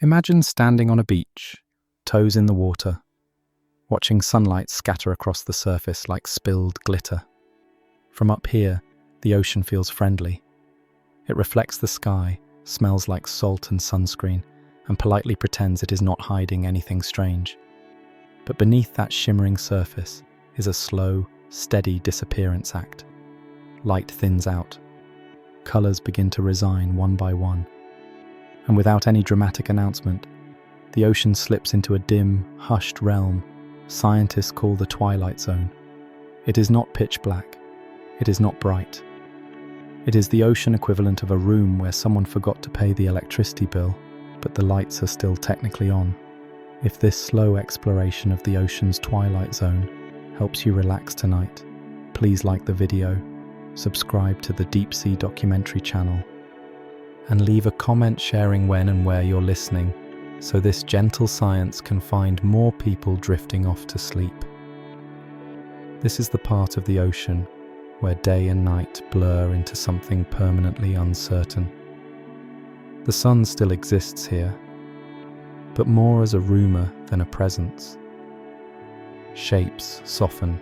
Imagine standing on a beach, toes in the water, watching sunlight scatter across the surface like spilled glitter. From up here, the ocean feels friendly. It reflects the sky, smells like salt and sunscreen, and politely pretends it is not hiding anything strange. But beneath that shimmering surface is a slow, steady disappearance act. Light thins out. Colors begin to resign one by one. And without any dramatic announcement, the ocean slips into a dim, hushed realm scientists call the Twilight Zone. It is not pitch black. It is not bright. It is the ocean equivalent of a room where someone forgot to pay the electricity bill, but the lights are still technically on. If this slow exploration of the ocean's Twilight Zone helps you relax tonight, please like the video, subscribe to the Deep Sea Documentary channel, and leave a comment sharing when and where you're listening, so this gentle science can find more people drifting off to sleep. This is the part of the ocean where day and night blur into something permanently uncertain. The sun still exists here, but more as a rumor than a presence. Shapes soften,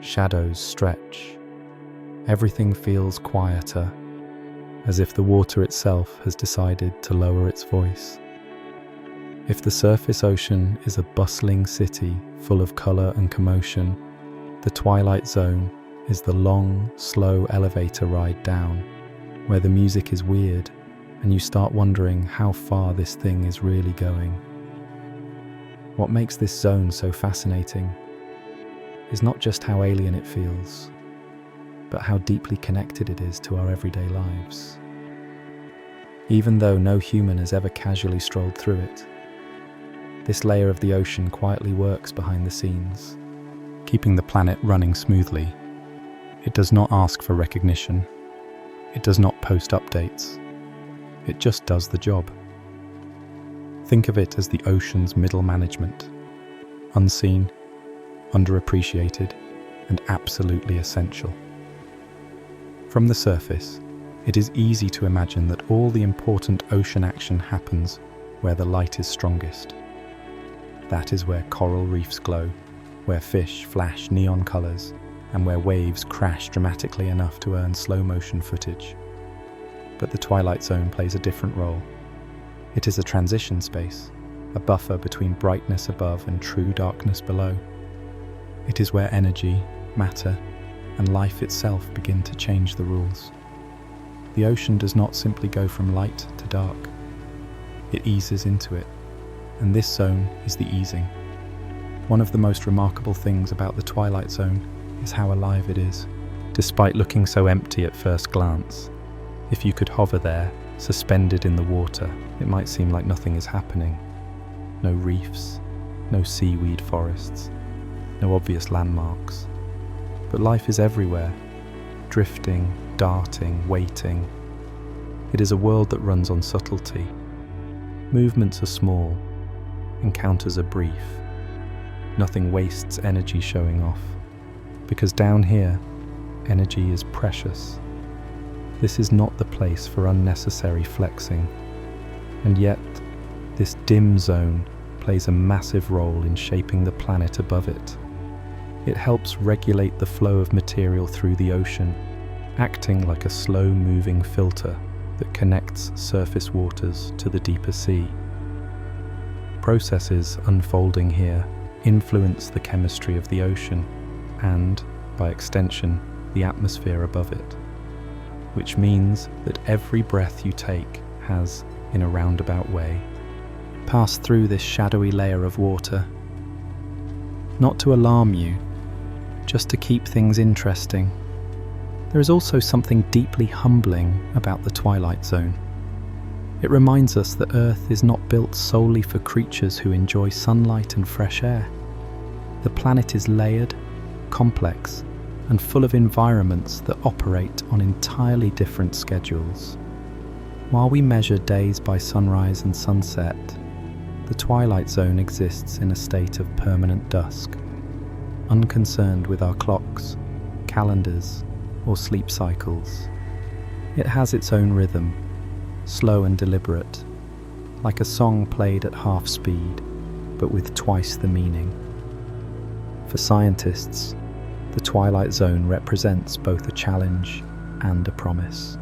shadows stretch, everything feels quieter, as if the water itself has decided to lower its voice. If the surface ocean is a bustling city full of colour and commotion, the Twilight Zone is the long, slow elevator ride down, where the music is weird and you start wondering how far this thing is really going. What makes this zone so fascinating is not just how alien it feels, but how deeply connected it is to our everyday lives. Even though no human has ever casually strolled through it, this layer of the ocean quietly works behind the scenes, keeping the planet running smoothly. It does not ask for recognition. It does not post updates. It just does the job. Think of it as the ocean's middle management, unseen, underappreciated, and absolutely essential. From the surface, it is easy to imagine that all the important ocean action happens where the light is strongest. That is where coral reefs glow, where fish flash neon colors, and where waves crash dramatically enough to earn slow-motion footage. But the Twilight Zone plays a different role. It is a transition space, a buffer between brightness above and true darkness below. It is where energy, matter, and life itself begin to change the rules. The ocean does not simply go from light to dark. It eases into it, and this zone is the easing. One of the most remarkable things about the Twilight Zone is how alive it is, despite looking so empty at first glance. If you could hover there, suspended in the water, it might seem like nothing is happening. No reefs, no seaweed forests, no obvious landmarks. But life is everywhere, drifting, darting, waiting. It is a world that runs on subtlety. Movements are small, encounters are brief. Nothing wastes energy showing off, because down here, energy is precious. This is not the place for unnecessary flexing. And yet, this dim zone plays a massive role in shaping the planet above it. It helps regulate the flow of material through the ocean, acting like a slow-moving filter that connects surface waters to the deeper sea. Processes unfolding here influence the chemistry of the ocean and, by extension, the atmosphere above it, which means that every breath you take has, in a roundabout way, passed through this shadowy layer of water. Not to alarm you, just to keep things interesting. There is also something deeply humbling about the Twilight Zone. It reminds us that Earth is not built solely for creatures who enjoy sunlight and fresh air. The planet is layered, complex, and full of environments that operate on entirely different schedules. While we measure days by sunrise and sunset, the Twilight Zone exists in a state of permanent dusk, unconcerned with our clocks, calendars, or sleep cycles. It has its own rhythm, slow and deliberate, like a song played at half speed, but with twice the meaning. For scientists, the Twilight Zone represents both a challenge and a promise.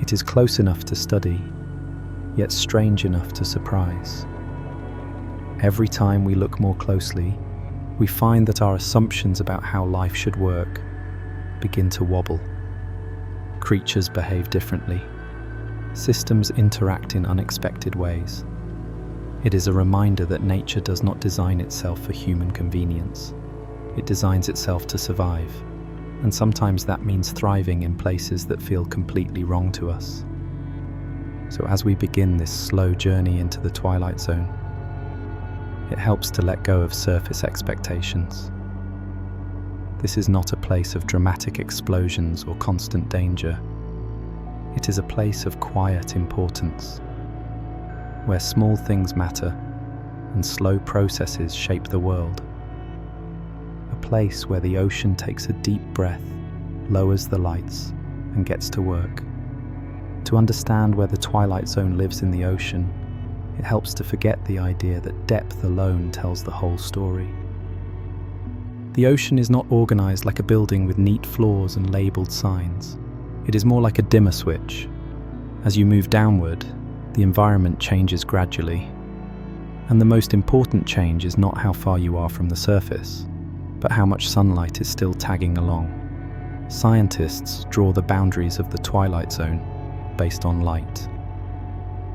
It is close enough to study, yet strange enough to surprise. Every time we look more closely, we find that our assumptions about how life should work begin to wobble. Creatures behave differently. Systems interact in unexpected ways. It is a reminder that nature does not design itself for human convenience. It designs itself to survive, and sometimes that means thriving in places that feel completely wrong to us. So as we begin this slow journey into the Twilight Zone, it helps to let go of surface expectations. This is not a place of dramatic explosions or constant danger. It is a place of quiet importance, where small things matter and slow processes shape the world. A place where the ocean takes a deep breath, lowers the lights, and gets to work. To understand where the Twilight Zone lives in the ocean, it helps to forget the idea that depth alone tells the whole story. The ocean is not organized like a building with neat floors and labeled signs. It is more like a dimmer switch. As you move downward, the environment changes gradually. And the most important change is not how far you are from the surface, but how much sunlight is still tagging along. Scientists draw the boundaries of the Twilight Zone based on light,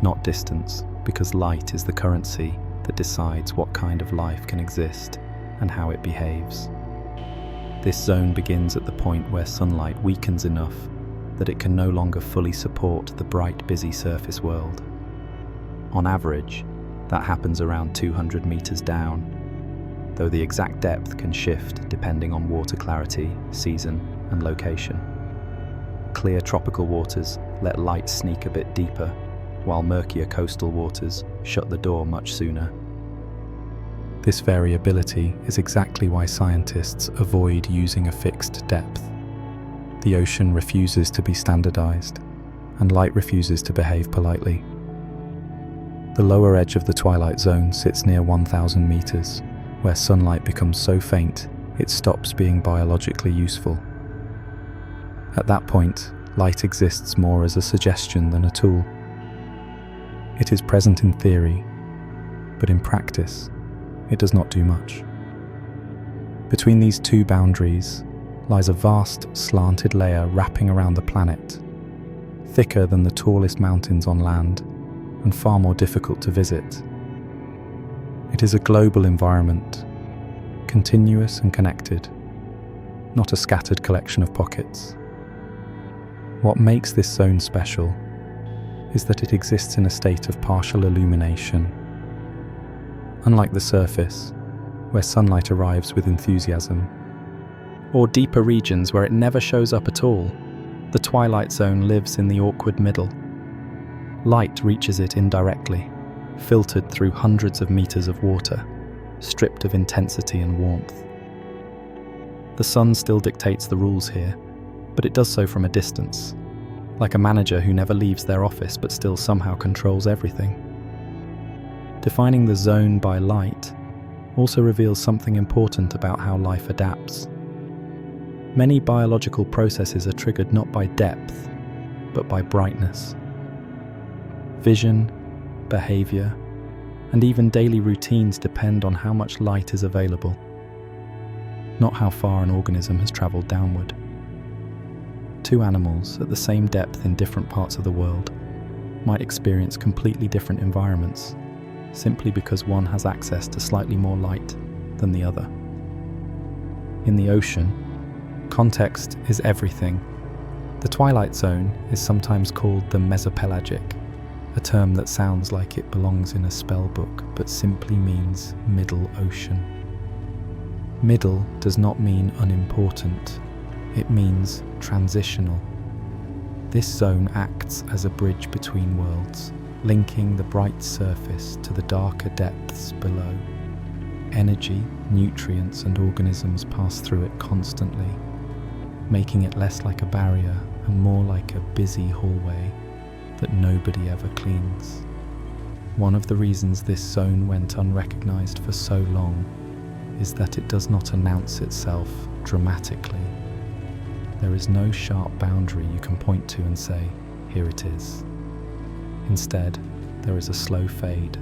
not distance, because light is the currency that decides what kind of life can exist and how it behaves. This zone begins at the point where sunlight weakens enough that it can no longer fully support the bright, busy surface world. On average, that happens around 200 meters down, though the exact depth can shift depending on water clarity, season, and location. Clear tropical waters let light sneak a bit deeper, while murkier coastal waters shut the door much sooner. This variability is exactly why scientists avoid using a fixed depth. The ocean refuses to be standardized, and light refuses to behave politely. The lower edge of the Twilight Zone sits near 1,000 meters, where sunlight becomes so faint it stops being biologically useful. At that point, light exists more as a suggestion than a tool. It is present in theory, but in practice, it does not do much. Between these two boundaries lies a vast, slanted layer wrapping around the planet, thicker than the tallest mountains on land, and far more difficult to visit. It is a global environment, continuous and connected, not a scattered collection of pockets. What makes this zone special is that it exists in a state of partial illumination. Unlike the surface, where sunlight arrives with enthusiasm, or deeper regions where it never shows up at all, the Twilight Zone lives in the awkward middle. Light reaches it indirectly, filtered through hundreds of meters of water, stripped of intensity and warmth. The sun still dictates the rules here, but it does so from a distance, like a manager who never leaves their office but still somehow controls everything. Defining the zone by light also reveals something important about how life adapts. Many biological processes are triggered not by depth, but by brightness. Vision, behavior, and even daily routines depend on how much light is available, not how far an organism has traveled downward. Two animals at the same depth in different parts of the world might experience completely different environments, simply because one has access to slightly more light than the other. In the ocean, context is everything. The Twilight Zone is sometimes called the Mesopelagic, a term that sounds like it belongs in a spell book but simply means middle ocean. Middle does not mean unimportant, it means transitional. This zone acts as a bridge between worlds, linking the bright surface to the darker depths below. Energy, nutrients, and organisms pass through it constantly, making it less like a barrier and more like a busy hallway that nobody ever cleans. One of the reasons this zone went unrecognized for so long is that it does not announce itself dramatically. There is no sharp boundary you can point to and say, here it is. Instead, there is a slow fade,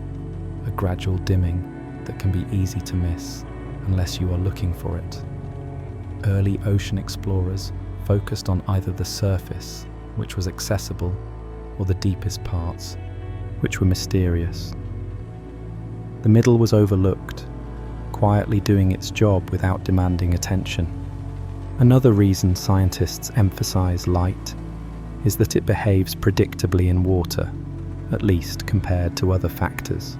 a gradual dimming that can be easy to miss unless you are looking for it. Early ocean explorers focused on either the surface, which was accessible, or the deepest parts, which were mysterious. The middle was overlooked, quietly doing its job without demanding attention. Another reason scientists emphasize light is that it behaves predictably in water, at least compared to other factors.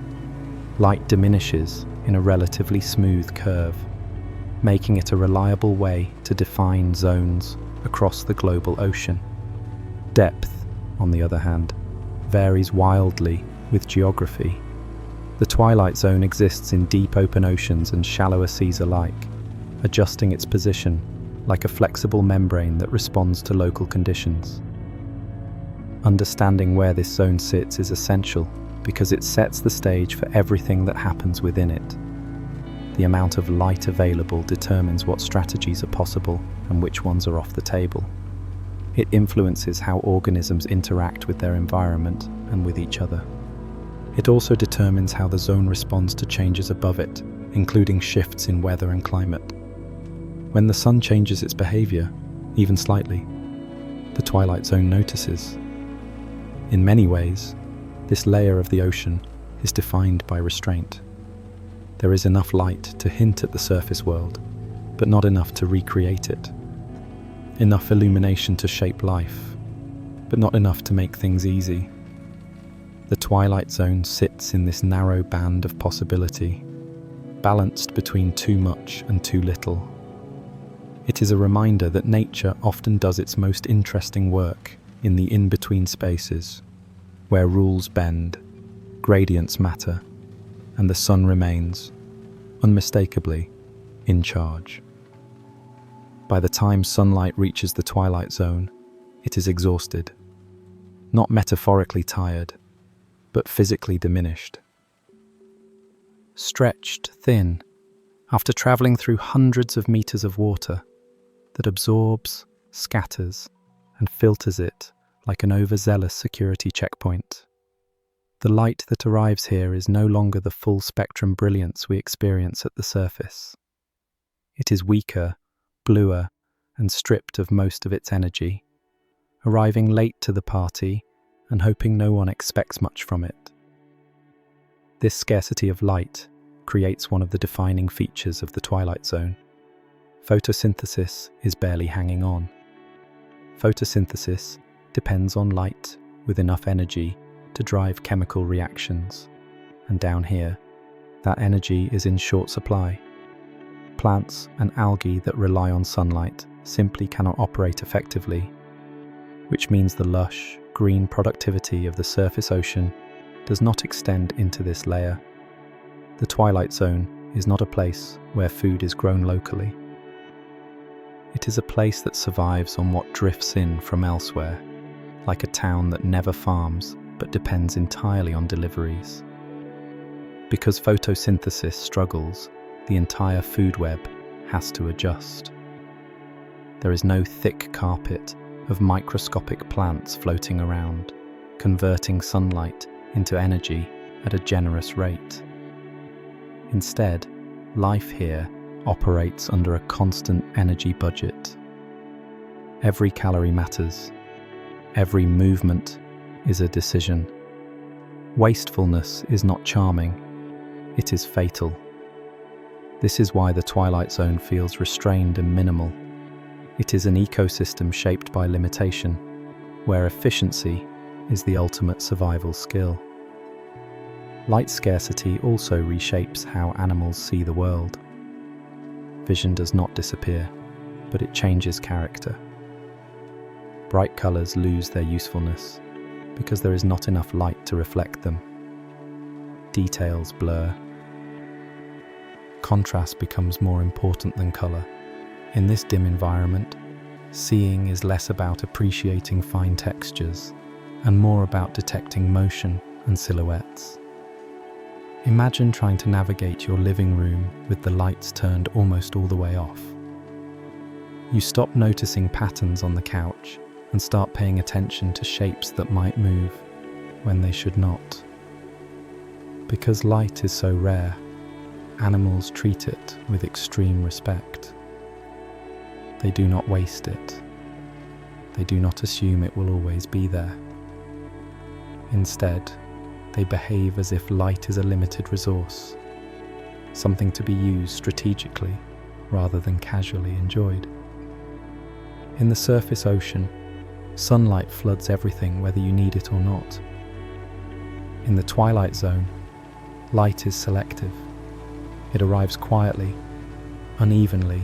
Light diminishes in a relatively smooth curve, making it a reliable way to define zones across the global ocean. Depth, on the other hand, varies wildly with geography. The Twilight Zone exists in deep open oceans and shallower seas alike, adjusting its position like a flexible membrane that responds to local conditions. Understanding where this zone sits is essential because it sets the stage for everything that happens within it. The amount of light available determines what strategies are possible and which ones are off the table. It influences how organisms interact with their environment and with each other. It also determines how the zone responds to changes above it, including shifts in weather and climate. When the sun changes its behavior, even slightly, the Twilight Zone notices. In many ways, this layer of the ocean is defined by restraint. There is enough light to hint at the surface world, but not enough to recreate it. Enough illumination to shape life, but not enough to make things easy. The Twilight Zone sits in this narrow band of possibility, balanced between too much and too little. It is a reminder that nature often does its most interesting work in the in-between spaces, where rules bend, gradients matter, and the sun remains, unmistakably, in charge. By the time sunlight reaches the Twilight Zone, it is exhausted, not metaphorically tired, but physically diminished. Stretched thin, after traveling through hundreds of meters of water that absorbs, scatters, and filters it like an overzealous security checkpoint. The light that arrives here is no longer the full spectrum brilliance we experience at the surface. It is weaker, bluer, and stripped of most of its energy, arriving late to the party and hoping no one expects much from it. This scarcity of light creates one of the defining features of the Twilight Zone. Photosynthesis is barely hanging on. Photosynthesis depends on light with enough energy to drive chemical reactions, and down here, that energy is in short supply. Plants and algae that rely on sunlight simply cannot operate effectively, which means the lush, green productivity of the surface ocean does not extend into this layer. The Twilight Zone is not a place where food is grown locally. It is a place that survives on what drifts in from elsewhere, like a town that never farms but depends entirely on deliveries. Because photosynthesis struggles, the entire food web has to adjust. There is no thick carpet of microscopic plants floating around, converting sunlight into energy at a generous rate. Instead, life here operates under a constant energy budget. Every calorie matters. Every movement is a decision. Wastefulness is not charming, it is fatal. This is why the Twilight Zone feels restrained and minimal. It is an ecosystem shaped by limitation, where efficiency is the ultimate survival skill. Light scarcity also reshapes how animals see the world. Vision does not disappear, but it changes character. Bright colours lose their usefulness because there is not enough light to reflect them. Details blur. Contrast becomes more important than colour. In this dim environment, seeing is less about appreciating fine textures and more about detecting motion and silhouettes. Imagine trying to navigate your living room with the lights turned almost all the way off. You stop noticing patterns on the couch and start paying attention to shapes that might move when they should not. Because light is so rare, animals treat it with extreme respect. They do not waste it. They do not assume it will always be there. Instead, they behave as if light is a limited resource, something to be used strategically rather than casually enjoyed. In the surface ocean, sunlight floods everything whether you need it or not. In the Twilight Zone, light is selective. It arrives quietly, unevenly,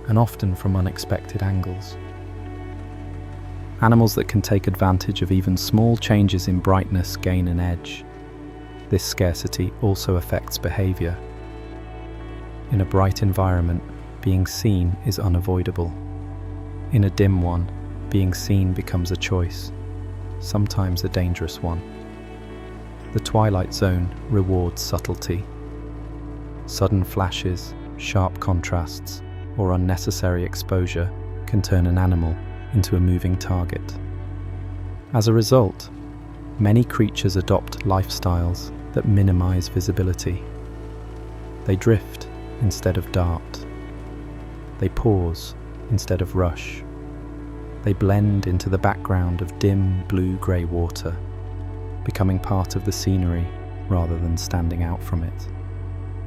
and often from unexpected angles. Animals that can take advantage of even small changes in brightness gain an edge. This scarcity also affects behavior. In a bright environment, being seen is unavoidable. In a dim one, being seen becomes a choice, sometimes a dangerous one. The Twilight Zone rewards subtlety. Sudden flashes, sharp contrasts, or unnecessary exposure can turn an animal into a moving target. As a result, many creatures adopt lifestyles that minimize visibility. They drift instead of dart. They pause instead of rush. They blend into the background of dim blue-grey water, becoming part of the scenery rather than standing out from it.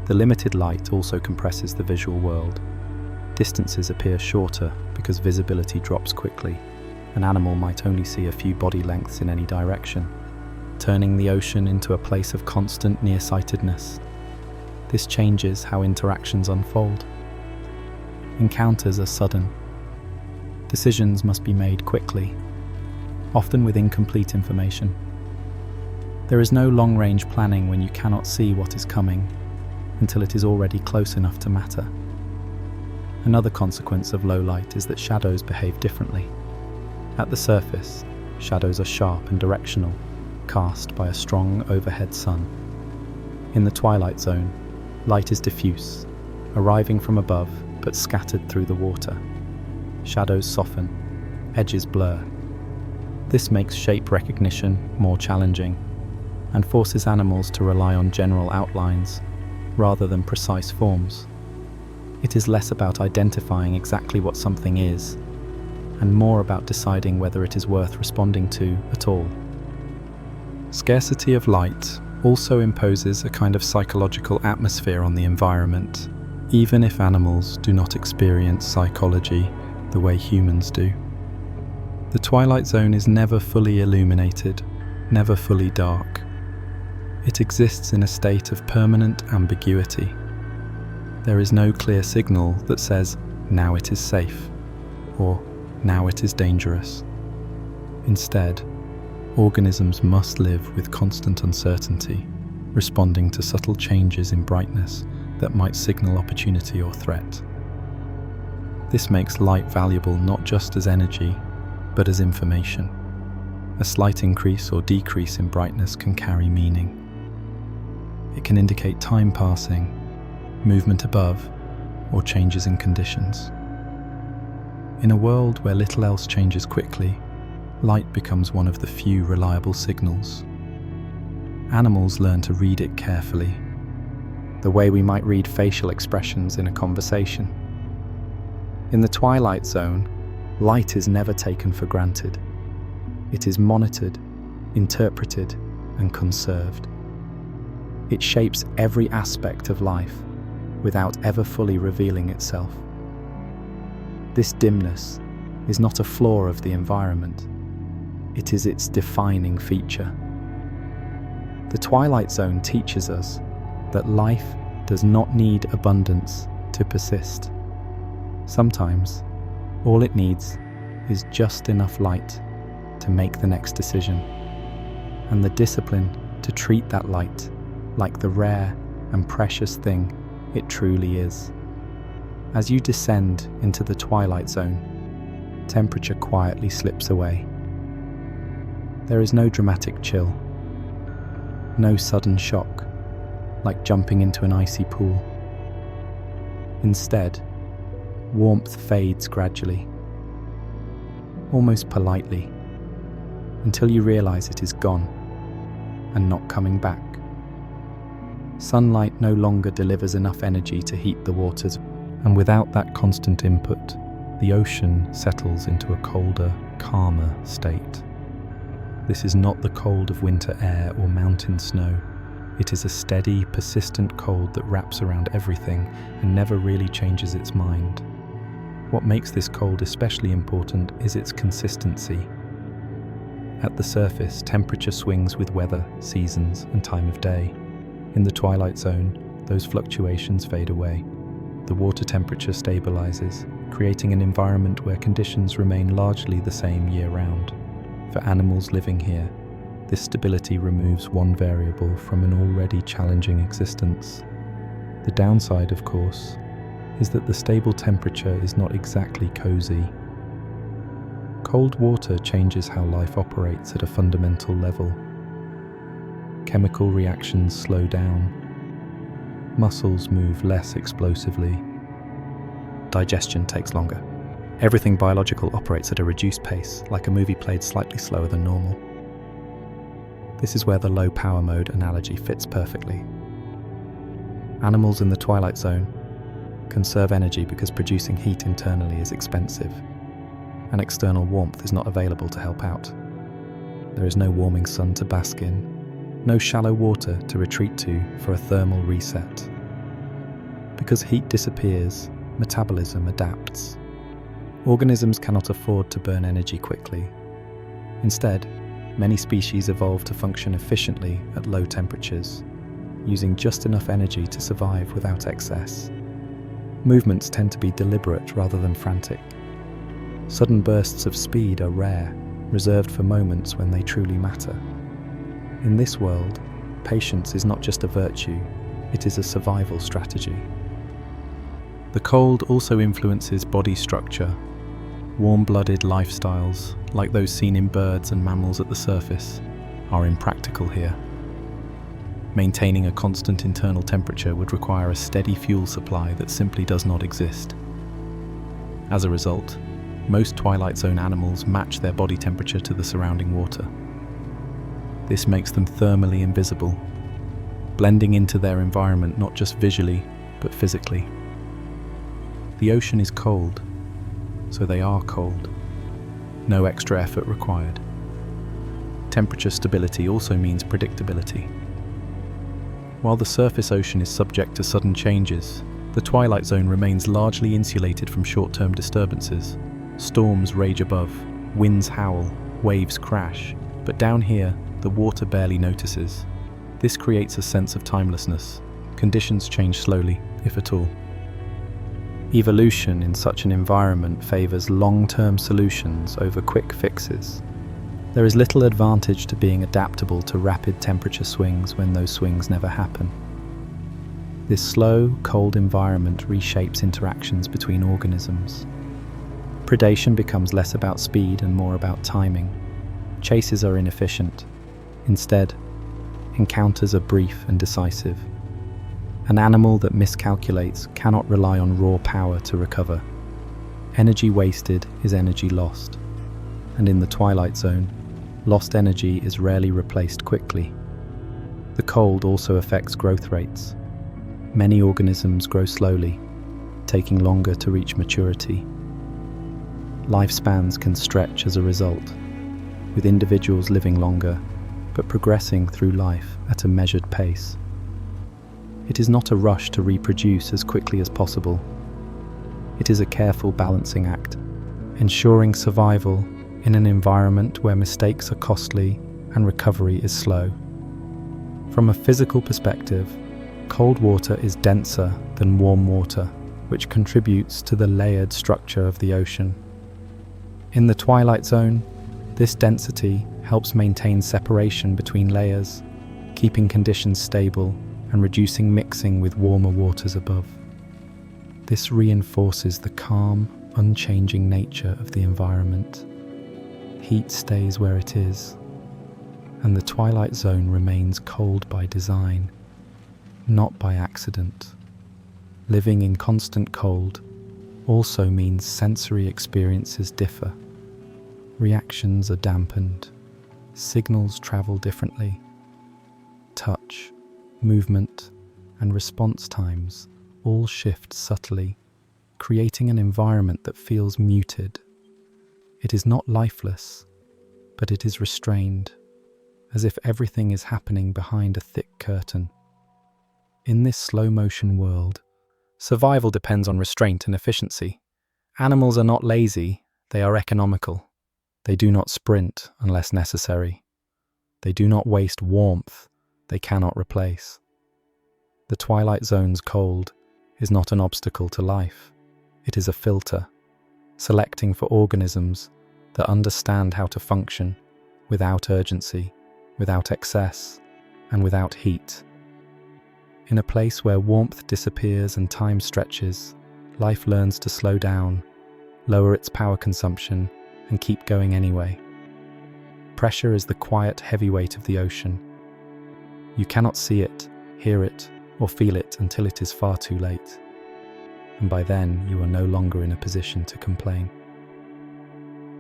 The limited light also compresses the visual world. Distances appear shorter because visibility drops quickly. An animal might only see a few body lengths in any direction, turning the ocean into a place of constant nearsightedness. This changes how interactions unfold. Encounters are sudden. Decisions must be made quickly, often with incomplete information. There is no long-range planning when you cannot see what is coming until it is already close enough to matter. Another consequence of low light is that shadows behave differently. At the surface, shadows are sharp and directional, cast by a strong overhead sun. In the Twilight Zone, light is diffuse, arriving from above but scattered through the water. Shadows soften, edges blur. This makes shape recognition more challenging and forces animals to rely on general outlines rather than precise forms. It is less about identifying exactly what something is, and more about deciding whether it is worth responding to at all. Scarcity of light also imposes a kind of psychological atmosphere on the environment, even if animals do not experience psychology the way humans do. The Twilight Zone is never fully illuminated, never fully dark. It exists in a state of permanent ambiguity. There is no clear signal that says, now it is safe, or now it is dangerous. Instead, organisms must live with constant uncertainty, responding to subtle changes in brightness that might signal opportunity or threat. This makes light valuable not just as energy, but as information. A slight increase or decrease in brightness can carry meaning. It can indicate time passing, movement above, or changes in conditions. In a world where little else changes quickly, light becomes one of the few reliable signals. Animals learn to read it carefully, the way we might read facial expressions in a conversation. In the Twilight Zone, light is never taken for granted. It is monitored, interpreted, and conserved. It shapes every aspect of life, without ever fully revealing itself. This dimness is not a flaw of the environment, it is its defining feature. The Twilight Zone teaches us that life does not need abundance to persist. Sometimes, all it needs is just enough light to make the next decision, and the discipline to treat that light like the rare and precious thing it truly is. As you descend into the Twilight Zone, temperature quietly slips away. There is no dramatic chill, no sudden shock, like jumping into an icy pool. Instead, warmth fades gradually, almost politely, until you realize it is gone and not coming back. Sunlight no longer delivers enough energy to heat the waters, and without that constant input, the ocean settles into a colder, calmer state. This is not the cold of winter air or mountain snow. It is a steady, persistent cold that wraps around everything and never really changes its mind. What makes this cold especially important is its consistency. At the surface, temperature swings with weather, seasons, and time of day. In the Twilight Zone, those fluctuations fade away. The water temperature stabilizes, creating an environment where conditions remain largely the same year-round. For animals living here, this stability removes one variable from an already challenging existence. The downside, of course, is that the stable temperature is not exactly cozy. Cold water changes how life operates at a fundamental level. Chemical reactions slow down. Muscles move less explosively. Digestion takes longer. Everything biological operates at a reduced pace, like a movie played slightly slower than normal. This is where the low power mode analogy fits perfectly. Animals in the Twilight Zone conserve energy because producing heat internally is expensive, and external warmth is not available to help out. There is no warming sun to bask in, no shallow water to retreat to for a thermal reset. Because heat disappears, metabolism adapts. Organisms cannot afford to burn energy quickly. Instead, many species evolve to function efficiently at low temperatures, using just enough energy to survive without excess. Movements tend to be deliberate rather than frantic. Sudden bursts of speed are rare, reserved for moments when they truly matter. In this world, patience is not just a virtue, it is a survival strategy. The cold also influences body structure. Warm-blooded lifestyles, like those seen in birds and mammals at the surface, are impractical here. Maintaining a constant internal temperature would require a steady fuel supply that simply does not exist. As a result, most Twilight Zone animals match their body temperature to the surrounding water. This makes them thermally invisible, blending into their environment not just visually, but physically. The ocean is cold, so they are cold. No extra effort required. Temperature stability also means predictability. While the surface ocean is subject to sudden changes, the Twilight Zone remains largely insulated from short-term disturbances. Storms rage above, winds howl, waves crash, but down here, the water barely notices. This creates a sense of timelessness. Conditions change slowly, if at all. Evolution in such an environment favors long-term solutions over quick fixes. There is little advantage to being adaptable to rapid temperature swings when those swings never happen. This slow, cold environment reshapes interactions between organisms. Predation becomes less about speed and more about timing. Chases are inefficient. Instead, encounters are brief and decisive. An animal that miscalculates cannot rely on raw power to recover. Energy wasted is energy lost. And in the Twilight Zone, lost energy is rarely replaced quickly. The cold also affects growth rates. Many organisms grow slowly, taking longer to reach maturity. Lifespans can stretch as a result, with individuals living longer, but progressing through life at a measured pace. It is not a rush to reproduce as quickly as possible. It is a careful balancing act, ensuring survival in an environment where mistakes are costly and recovery is slow. From a physical perspective, cold water is denser than warm water, which contributes to the layered structure of the ocean. In the Twilight Zone, this density helps maintain separation between layers, keeping conditions stable and reducing mixing with warmer waters above. This reinforces the calm, unchanging nature of the environment. Heat stays where it is, and the Twilight Zone remains cold by design. not by accident. Living in constant cold also means sensory experiences differ. Reactions are dampened, signals travel differently. Touch, movement, and response times all shift subtly, creating an environment that feels muted. It is not lifeless, but it is restrained, as if everything is happening behind a thick curtain. In this slow-motion world, survival depends on restraint and efficiency. Animals are not lazy, they are economical. They do not sprint unless necessary. They do not waste warmth they cannot replace. The Twilight Zone's cold is not an obstacle to life. It is a filter, selecting for organisms that understand how to function without urgency, without excess, and without heat. In a place where warmth disappears and time stretches, life learns to slow down, lower its power consumption, and keep going anyway. Pressure is the quiet heavyweight of the ocean. You cannot see it, hear it, or feel it until it is far too late. And by then, you are no longer in a position to complain.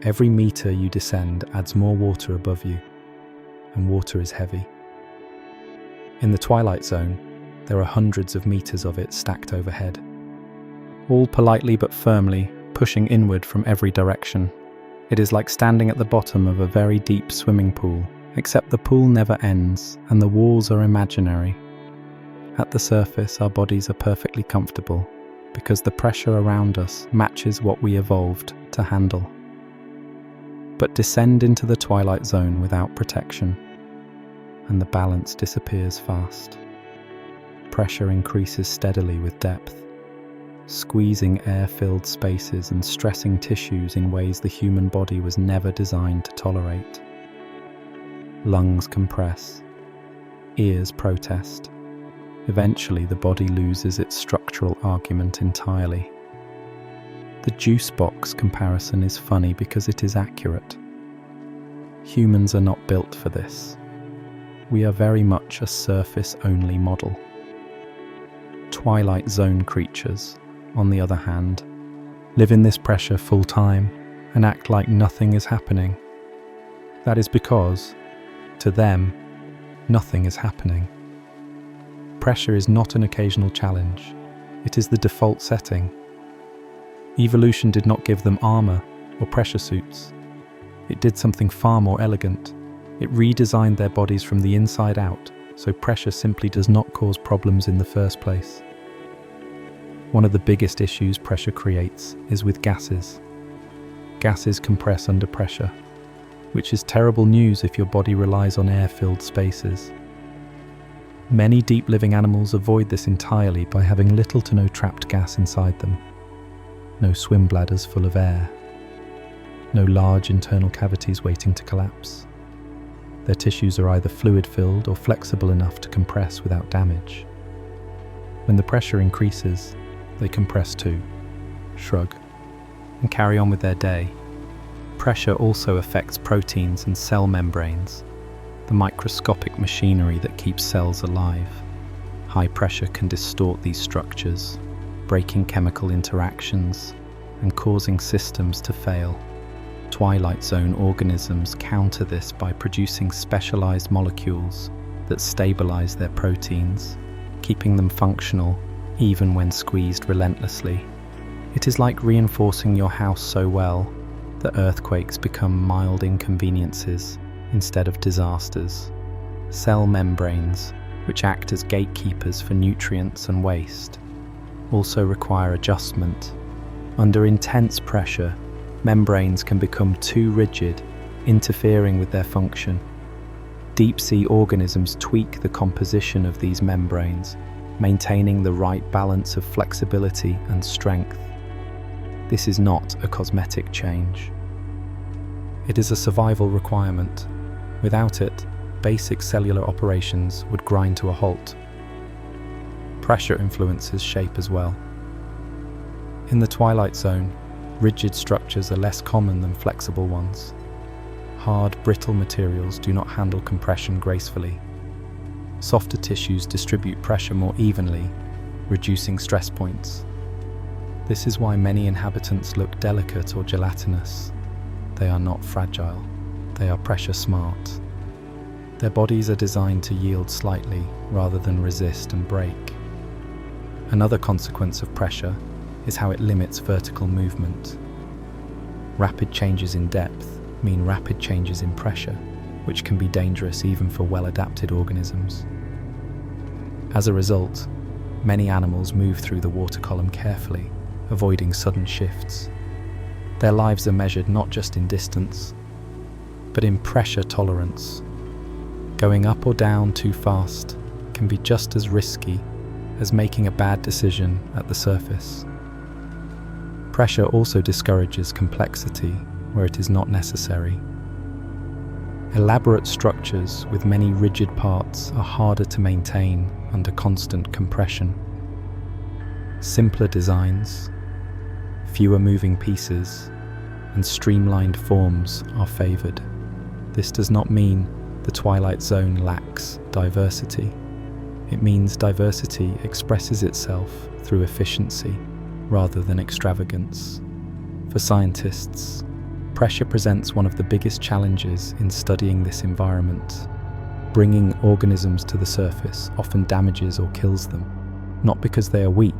Every meter you descend adds more water above you, and water is heavy. In the Twilight Zone, there are hundreds of meters of it stacked overhead, all politely but firmly pushing inward from every direction. It is like standing at the bottom of a very deep swimming pool, except the pool never ends and the walls are imaginary. At the surface, our bodies are perfectly comfortable because the pressure around us matches what we evolved to handle. But descend into the Twilight Zone without protection, and the balance disappears fast. Pressure increases steadily with depth, squeezing air-filled spaces and stressing tissues in ways the human body was never designed to tolerate. Lungs compress, ears protest. Eventually, the body loses its structural argument entirely. The juice box comparison is funny because it is accurate. Humans are not built for this. We are very much a surface-only model. Twilight Zone creatures, on the other hand, live in this pressure full-time and act like nothing is happening. That is because, to them, nothing is happening. Pressure is not an occasional challenge. It is the default setting. Evolution did not give them armor or pressure suits. It did something far more elegant. It redesigned their bodies from the inside out, so pressure simply does not cause problems in the first place. One of the biggest issues pressure creates is with gases. Gases compress under pressure, which is terrible news if your body relies on air-filled spaces. Many deep-living animals avoid this entirely by having little to no trapped gas inside them. No swim bladders full of air. No large internal cavities waiting to collapse. Their tissues are either fluid-filled or flexible enough to compress without damage. When the pressure increases, they compress too, shrug, and carry on with their day. Pressure also affects proteins and cell membranes, the microscopic machinery that keeps cells alive. High pressure can distort these structures, breaking chemical interactions and causing systems to fail. Twilight Zone organisms counter this by producing specialized molecules that stabilize their proteins, keeping them functional even when squeezed relentlessly. It is like reinforcing your house so well that earthquakes become mild inconveniences instead of disasters. Cell membranes, which act as gatekeepers for nutrients and waste, also require adjustment. Under intense pressure, membranes can become too rigid, interfering with their function. Deep-sea organisms tweak the composition of these membranes, maintaining the right balance of flexibility and strength. This is not a cosmetic change. It is a survival requirement. Without it, basic cellular operations would grind to a halt. Pressure influences shape as well. In the Twilight Zone, rigid structures are less common than flexible ones. Hard, brittle materials do not handle compression gracefully. Softer tissues distribute pressure more evenly, reducing stress points. This is why many inhabitants look delicate or gelatinous. They are not fragile, they are pressure smart. Their bodies are designed to yield slightly rather than resist and break. Another consequence of pressure is how it limits vertical movement. Rapid changes in depth mean rapid changes in pressure, which can be dangerous even for well-adapted organisms. As a result, many animals move through the water column carefully, avoiding sudden shifts. Their lives are measured not just in distance, but in pressure tolerance. Going up or down too fast can be just as risky as making a bad decision at the surface. Pressure also discourages complexity where it is not necessary. Elaborate structures with many rigid parts are harder to maintain under constant compression. Simpler designs, fewer moving pieces, and streamlined forms are favoured. This does not mean the Twilight Zone lacks diversity. It means diversity expresses itself through efficiency rather than extravagance. For scientists, pressure presents one of the biggest challenges in studying this environment. Bringing organisms to the surface often damages or kills them, not because they are weak,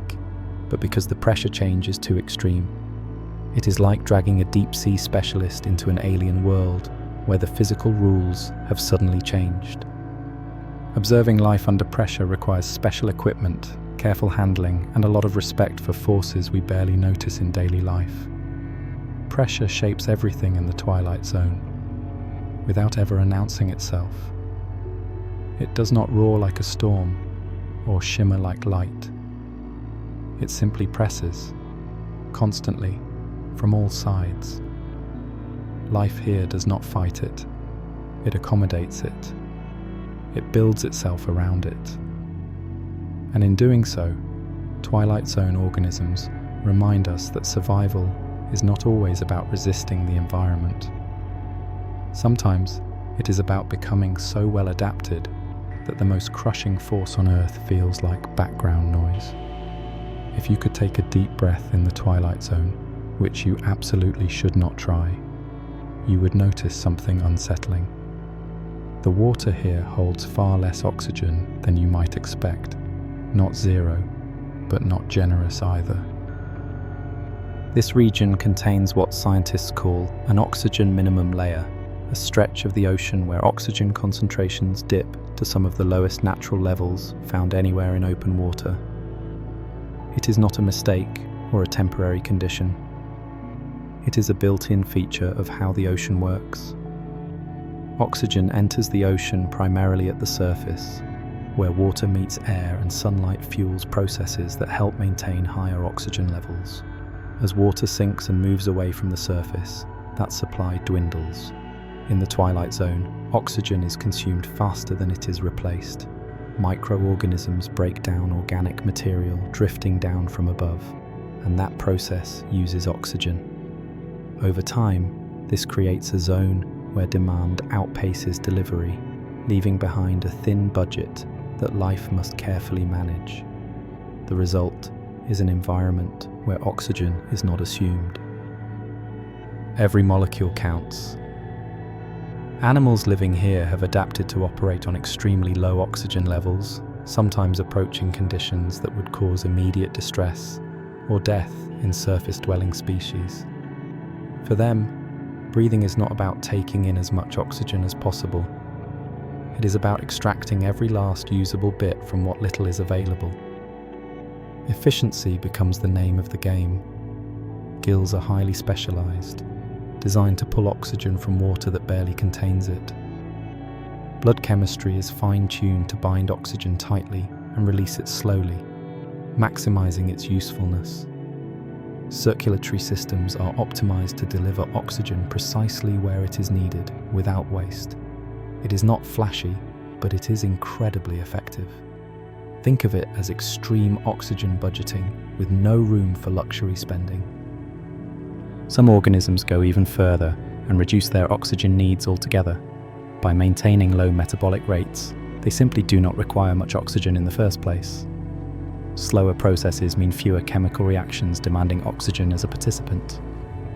but because the pressure change is too extreme. It is like dragging a deep-sea specialist into an alien world where the physical rules have suddenly changed. Observing life under pressure requires special equipment, careful handling, and a lot of respect for forces we barely notice in daily life. Pressure shapes everything in the Twilight Zone, without ever announcing itself. It does not roar like a storm, or shimmer like light. It simply presses, constantly, from all sides. Life here does not fight it. It accommodates it. It builds itself around it. And in doing so, Twilight Zone organisms remind us that survival is not always about resisting the environment. Sometimes it is about becoming so well adapted that the most crushing force on Earth feels like background noise. If you could take a deep breath in the Twilight Zone, which you absolutely should not try, you would notice something unsettling. The water here holds far less oxygen than you might expect. Not zero, but not generous either. This region contains what scientists call an oxygen minimum layer, a stretch of the ocean where oxygen concentrations dip to some of the lowest natural levels found anywhere in open water. It is not a mistake or a temporary condition. It is a built-in feature of how the ocean works. Oxygen enters the ocean primarily at the surface, where water meets air and sunlight fuels processes that help maintain higher oxygen levels. As water sinks and moves away from the surface, that supply dwindles. In the Twilight Zone, oxygen is consumed faster than it is replaced. Microorganisms break down organic material drifting down from above, and that process uses oxygen. Over time, this creates a zone where demand outpaces delivery, leaving behind a thin budget that life must carefully manage. The result is an environment where oxygen is not assumed. Every molecule counts. Animals living here have adapted to operate on extremely low oxygen levels, sometimes approaching conditions that would cause immediate distress or death in surface-dwelling species. For them, breathing is not about taking in as much oxygen as possible. It is about extracting every last usable bit from what little is available. Efficiency becomes the name of the game. Gills are highly specialized, designed to pull oxygen from water that barely contains it. Blood chemistry is fine-tuned to bind oxygen tightly and release it slowly, maximizing its usefulness. Circulatory systems are optimized to deliver oxygen precisely where it is needed, without waste. It is not flashy, but it is incredibly effective. Think of it as extreme oxygen budgeting with no room for luxury spending. Some organisms go even further and reduce their oxygen needs altogether. By maintaining low metabolic rates, They simply do not require much oxygen in the first place. Slower processes mean fewer chemical reactions demanding oxygen as a participant.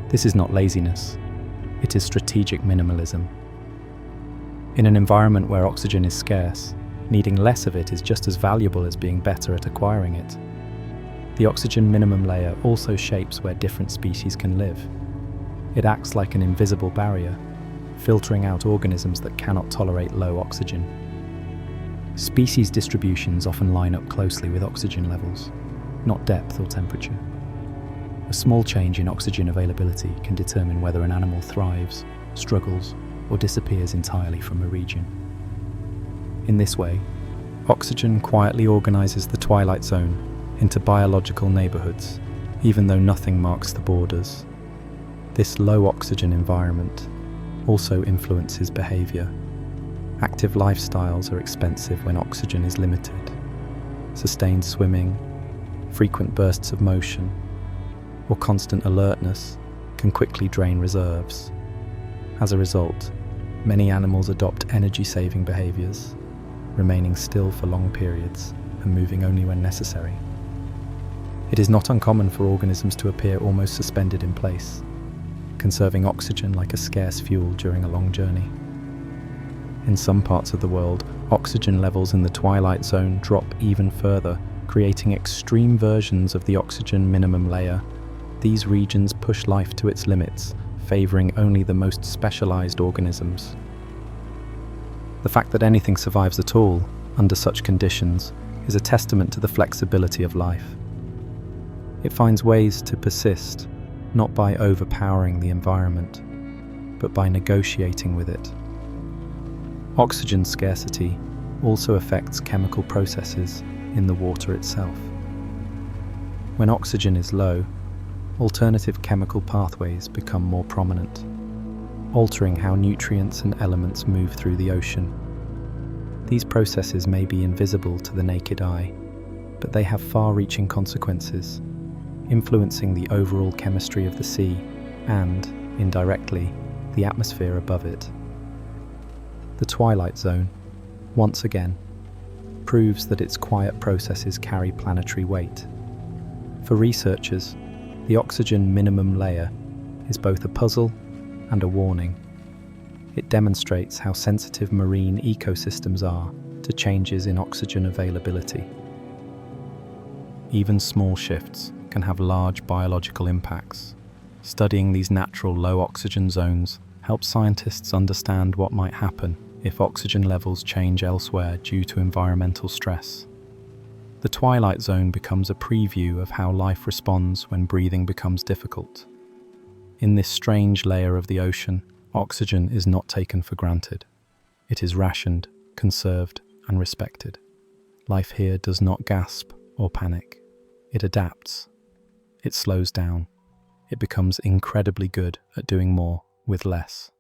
This is not laziness, it is strategic minimalism. In an environment where oxygen is scarce, needing less of it is just as valuable as being better at acquiring it. The oxygen minimum layer also shapes where different species can live. It acts like an invisible barrier, filtering out organisms that cannot tolerate low oxygen. Species distributions often line up closely with oxygen levels, not depth or temperature. A small change in oxygen availability can determine whether an animal thrives, struggles, or disappears entirely from a region. In this way, oxygen quietly organizes the Twilight Zone into biological neighborhoods, even though nothing marks the borders. This low oxygen environment also influences behavior. Active lifestyles are expensive when oxygen is limited. Sustained swimming, frequent bursts of motion, or constant alertness can quickly drain reserves. As a result, many animals adopt energy-saving behaviors, remaining still for long periods and moving only when necessary. It is not uncommon for organisms to appear almost suspended in place, conserving oxygen like a scarce fuel during a long journey. In some parts of the world, oxygen levels in the Twilight Zone drop even further, creating extreme versions of the oxygen minimum layer. These regions push life to its limits, favoring only the most specialized organisms. The fact that anything survives at all under such conditions is a testament to the flexibility of life. It finds ways to persist, not by overpowering the environment, but by negotiating with it. Oxygen scarcity also affects chemical processes in the water itself. When oxygen is low, alternative chemical pathways become more prominent, altering how nutrients and elements move through the ocean. These processes may be invisible to the naked eye, but they have far-reaching consequences, influencing the overall chemistry of the sea and, indirectly, the atmosphere above it. The Twilight Zone, once again, proves that its quiet processes carry planetary weight. For researchers, the oxygen minimum layer is both a puzzle and a warning. It demonstrates how sensitive marine ecosystems are to changes in oxygen availability. Even small shifts can have large biological impacts. Studying these natural low oxygen zones helps scientists understand what might happen if oxygen levels change elsewhere due to environmental stress. The Twilight Zone becomes a preview of how life responds when breathing becomes difficult. In this strange layer of the ocean, oxygen is not taken for granted. It is rationed, conserved, and respected. Life here does not gasp or panic. It adapts. It slows down. It becomes incredibly good at doing more with less.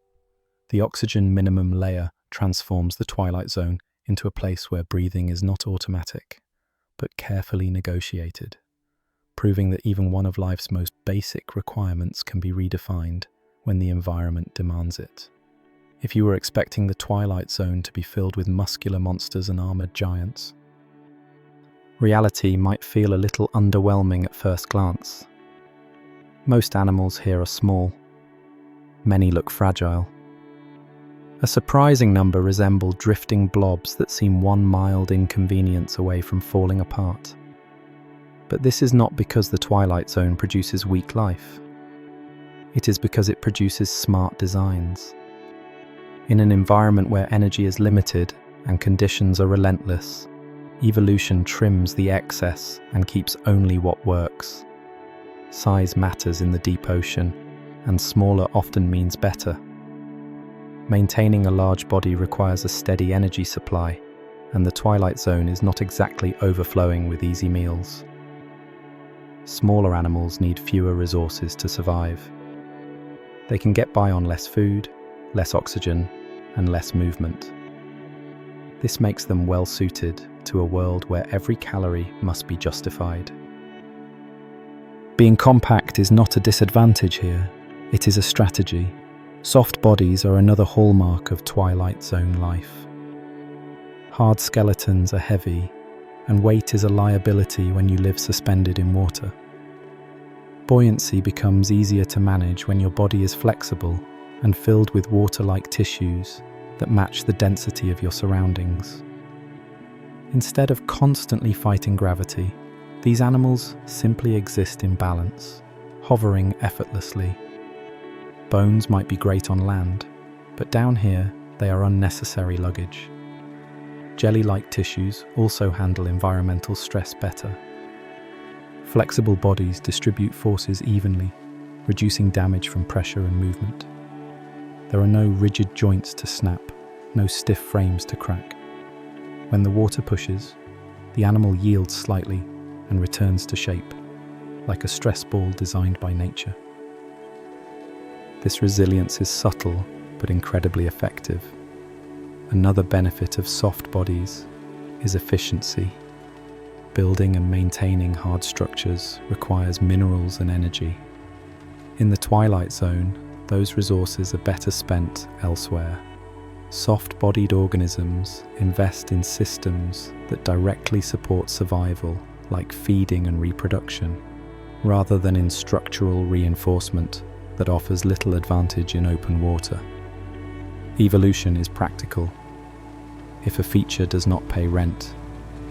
The oxygen minimum layer transforms the Twilight Zone into a place where breathing is not automatic, but carefully negotiated, proving that even one of life's most basic requirements can be redefined when the environment demands it. If you were expecting the Twilight Zone to be filled with muscular monsters and armored giants, reality might feel a little underwhelming at first glance. Most animals here are small. Many look fragile. A surprising number resemble drifting blobs that seem one mild inconvenience away from falling apart. But this is not because the Twilight Zone produces weak life. It is because it produces smart designs. In an environment where energy is limited and conditions are relentless, evolution trims the excess and keeps only what works. Size matters in the deep ocean, and smaller often means better. Maintaining a large body requires a steady energy supply, and the Twilight Zone is not exactly overflowing with easy meals. Smaller animals need fewer resources to survive. They can get by on less food, less oxygen, and less movement. This makes them well suited to a world where every calorie must be justified. Being compact is not a disadvantage here, it is a strategy. Soft bodies are another hallmark of Twilight Zone life. Hard skeletons are heavy, and weight is a liability when you live suspended in water. Buoyancy becomes easier to manage when your body is flexible and filled with water-like tissues that match the density of your surroundings. Instead of constantly fighting gravity, these animals simply exist in balance, hovering effortlessly. Bones might be great on land, but down here they are unnecessary luggage. Jelly-like tissues also handle environmental stress better. Flexible bodies distribute forces evenly, reducing damage from pressure and movement. There are no rigid joints to snap, no stiff frames to crack. When the water pushes, the animal yields slightly and returns to shape, like a stress ball designed by nature. This resilience is subtle but incredibly effective. Another benefit of soft bodies is efficiency. Building and maintaining hard structures requires minerals and energy. In the Twilight Zone, those resources are better spent elsewhere. Soft-bodied organisms invest in systems that directly support survival, like feeding and reproduction, rather than in structural reinforcement that offers little advantage in open water. Evolution is practical. If a feature does not pay rent,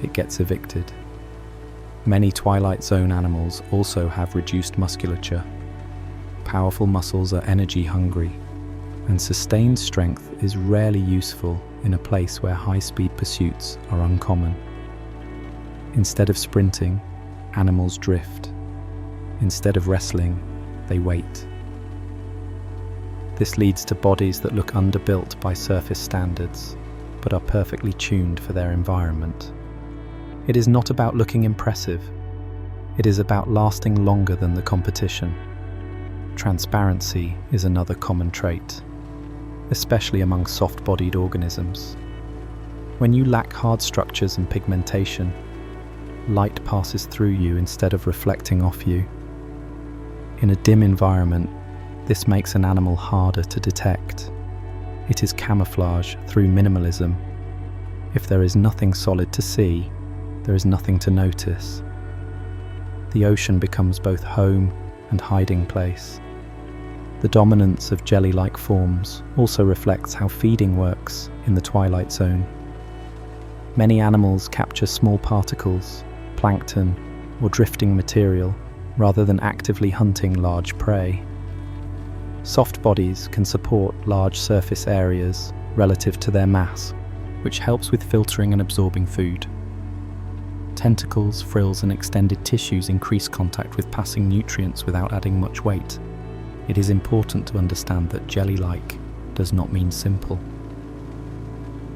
it gets evicted. Many Twilight Zone animals also have reduced musculature. Powerful muscles are energy hungry, and sustained strength is rarely useful in a place where high-speed pursuits are uncommon. Instead of sprinting, animals drift. Instead of wrestling, they wait. This leads to bodies that look underbuilt by surface standards, but are perfectly tuned for their environment. It is not about looking impressive. It is about lasting longer than the competition. Transparency is another common trait, especially among soft-bodied organisms. When you lack hard structures and pigmentation, light passes through you instead of reflecting off you. In a dim environment, this makes an animal harder to detect. It is camouflage through minimalism. If there is nothing solid to see, there is nothing to notice. The ocean becomes both home and hiding place. The dominance of jelly-like forms also reflects how feeding works in the Twilight Zone. Many animals capture small particles, plankton, or drifting material rather than actively hunting large prey. Soft bodies can support large surface areas relative to their mass, which helps with filtering and absorbing food. Tentacles, frills, and extended tissues increase contact with passing nutrients without adding much weight. It is important to understand that jelly-like does not mean simple.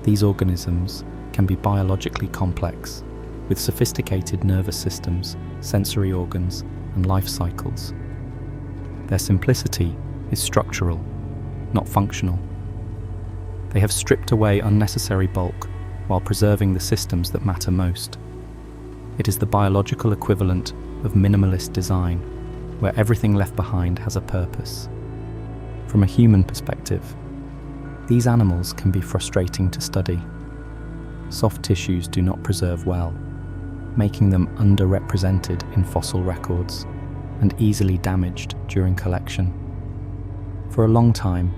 These organisms can be biologically complex, with sophisticated nervous systems, sensory organs, and life cycles. Their simplicity is structural, not functional. They have stripped away unnecessary bulk while preserving the systems that matter most. It is the biological equivalent of minimalist design, where everything left behind has a purpose. From a human perspective, these animals can be frustrating to study. Soft tissues do not preserve well, making them underrepresented in fossil records and easily damaged during collection. For a long time,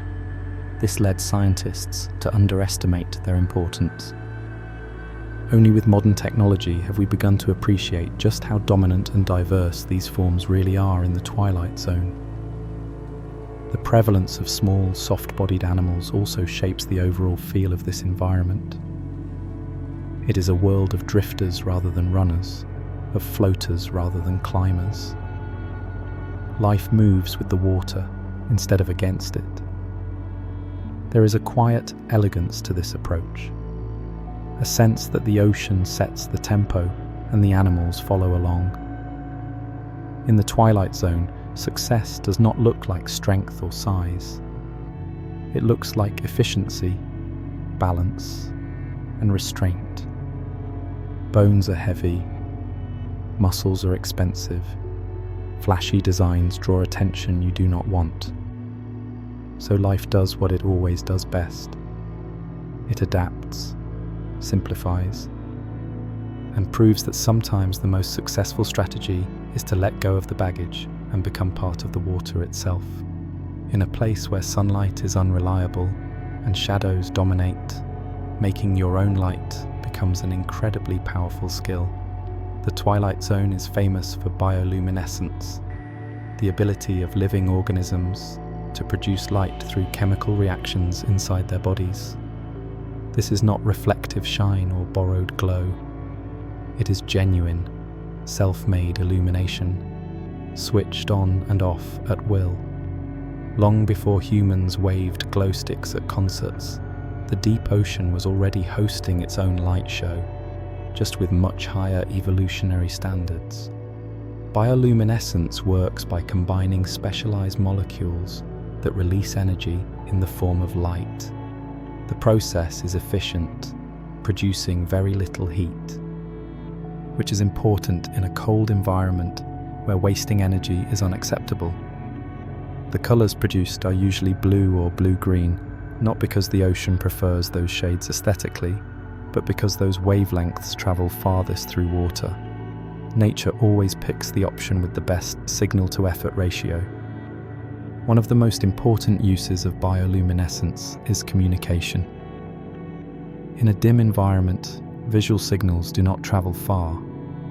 this led scientists to underestimate their importance. Only with modern technology have we begun to appreciate just how dominant and diverse these forms really are in the Twilight Zone. The prevalence of small, soft-bodied animals also shapes the overall feel of this environment. It is a world of drifters rather than runners, of floaters rather than climbers. Life moves with the water instead of against it. There is a quiet elegance to this approach, a sense that the ocean sets the tempo and the animals follow along. In the Twilight Zone, success does not look like strength or size. It looks like efficiency, balance, and restraint. Bones are heavy, muscles are expensive, flashy designs draw attention you do not want. So life does what it always does best. It adapts. simplifies, and proves that sometimes the most successful strategy is to let go of the baggage and become part of the water itself. In a place where sunlight is unreliable and shadows dominate, making your own light becomes an incredibly powerful skill. The Twilight Zone is famous for bioluminescence, the ability of living organisms to produce light through chemical reactions inside their bodies. This is not reflective shine or borrowed glow. It is genuine, self-made illumination, switched on and off at will. Long before humans waved glow sticks at concerts, the deep ocean was already hosting its own light show, just with much higher evolutionary standards. Bioluminescence works by combining specialized molecules that release energy in the form of light. The process is efficient, producing very little heat, which is important in a cold environment where wasting energy is unacceptable. The colors produced are usually blue or blue-green, not because the ocean prefers those shades aesthetically, but because those wavelengths travel farthest through water. Nature always picks the option with the best signal-to-effort ratio. One of the most important uses of bioluminescence is communication. In a dim environment, visual signals do not travel far,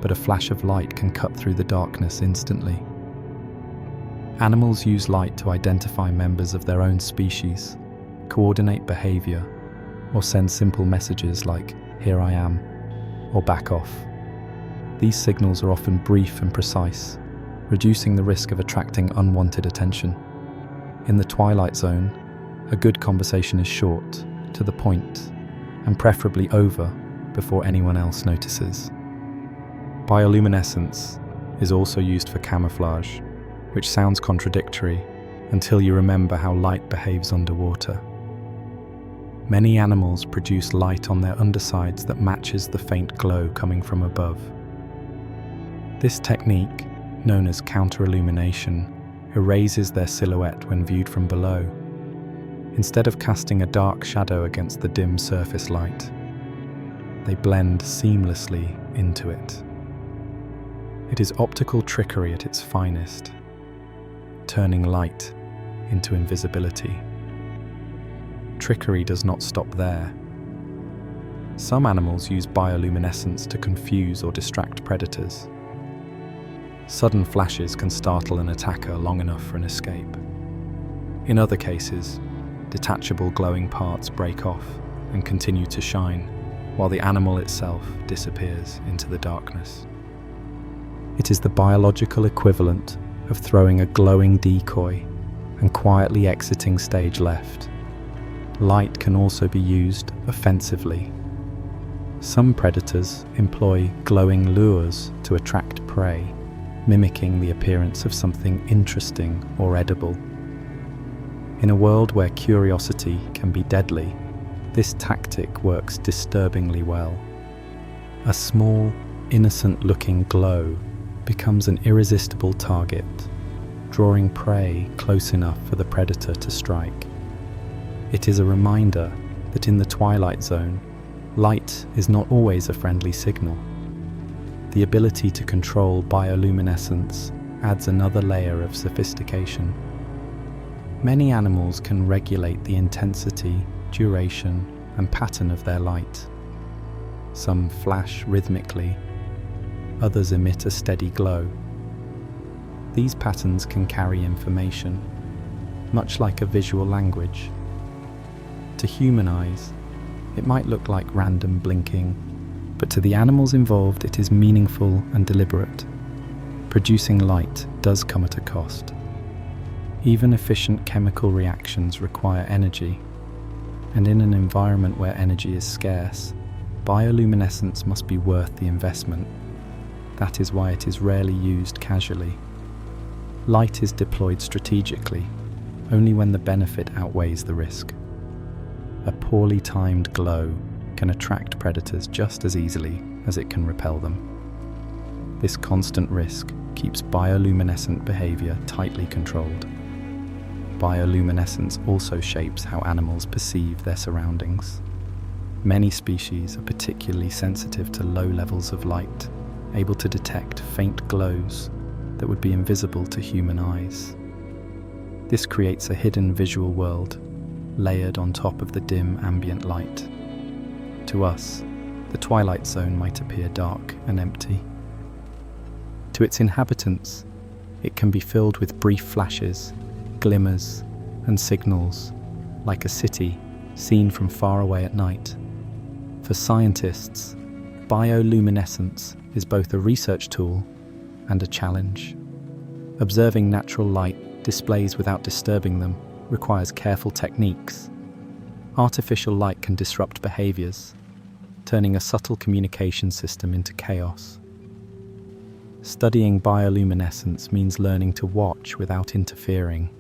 but a flash of light can cut through the darkness instantly. Animals use light to identify members of their own species, coordinate behavior, or send simple messages like, "Here I am," or "Back off." These signals are often brief and precise, reducing the risk of attracting unwanted attention. In the Twilight Zone, a good conversation is short, to the point, and preferably over before anyone else notices. Bioluminescence is also used for camouflage, which sounds contradictory until you remember how light behaves underwater. Many animals produce light on their undersides that matches the faint glow coming from above. This technique, known as counter-illumination, erases their silhouette when viewed from below, instead of casting a dark shadow against the dim surface light. They blend seamlessly into it. It is optical trickery at its finest, turning light into invisibility. Trickery does not stop there. Some animals use bioluminescence to confuse or distract predators. Sudden flashes can startle an attacker long enough for an escape. In other cases, detachable glowing parts break off and continue to shine, while the animal itself disappears into the darkness. It is the biological equivalent of throwing a glowing decoy and quietly exiting stage left. Light can also be used offensively. Some predators employ glowing lures to attract prey, mimicking the appearance of something interesting or edible. In a world where curiosity can be deadly, this tactic works disturbingly well. A small, innocent-looking glow becomes an irresistible target, drawing prey close enough for the predator to strike. It is a reminder that in the Twilight Zone, light is not always a friendly signal. The ability to control bioluminescence adds another layer of sophistication. Many animals can regulate the intensity, duration, and pattern of their light. Some flash rhythmically, others emit a steady glow. These patterns can carry information, much like a visual language. To human eyes, it might look like random blinking, but to the animals involved it is meaningful and deliberate. Producing light does come at a cost. Even efficient chemical reactions require energy, and in an environment where energy is scarce, bioluminescence must be worth the investment. That is why it is rarely used casually. Light is deployed strategically, only when the benefit outweighs the risk. A poorly timed glow can attract predators just as easily as it can repel them. This constant risk keeps bioluminescent behavior tightly controlled. Bioluminescence also shapes how animals perceive their surroundings. Many species are particularly sensitive to low levels of light, able to detect faint glows that would be invisible to human eyes. This creates a hidden visual world, layered on top of the dim ambient light. To us, the Twilight Zone might appear dark and empty. To its inhabitants, it can be filled with brief flashes, glimmers, and signals, like a city seen from far away at night. For scientists, bioluminescence is both a research tool and a challenge. Observing natural light displays without disturbing them requires careful techniques. Artificial light can disrupt behaviors, turning a subtle communication system into chaos. Studying bioluminescence means learning to watch without interfering,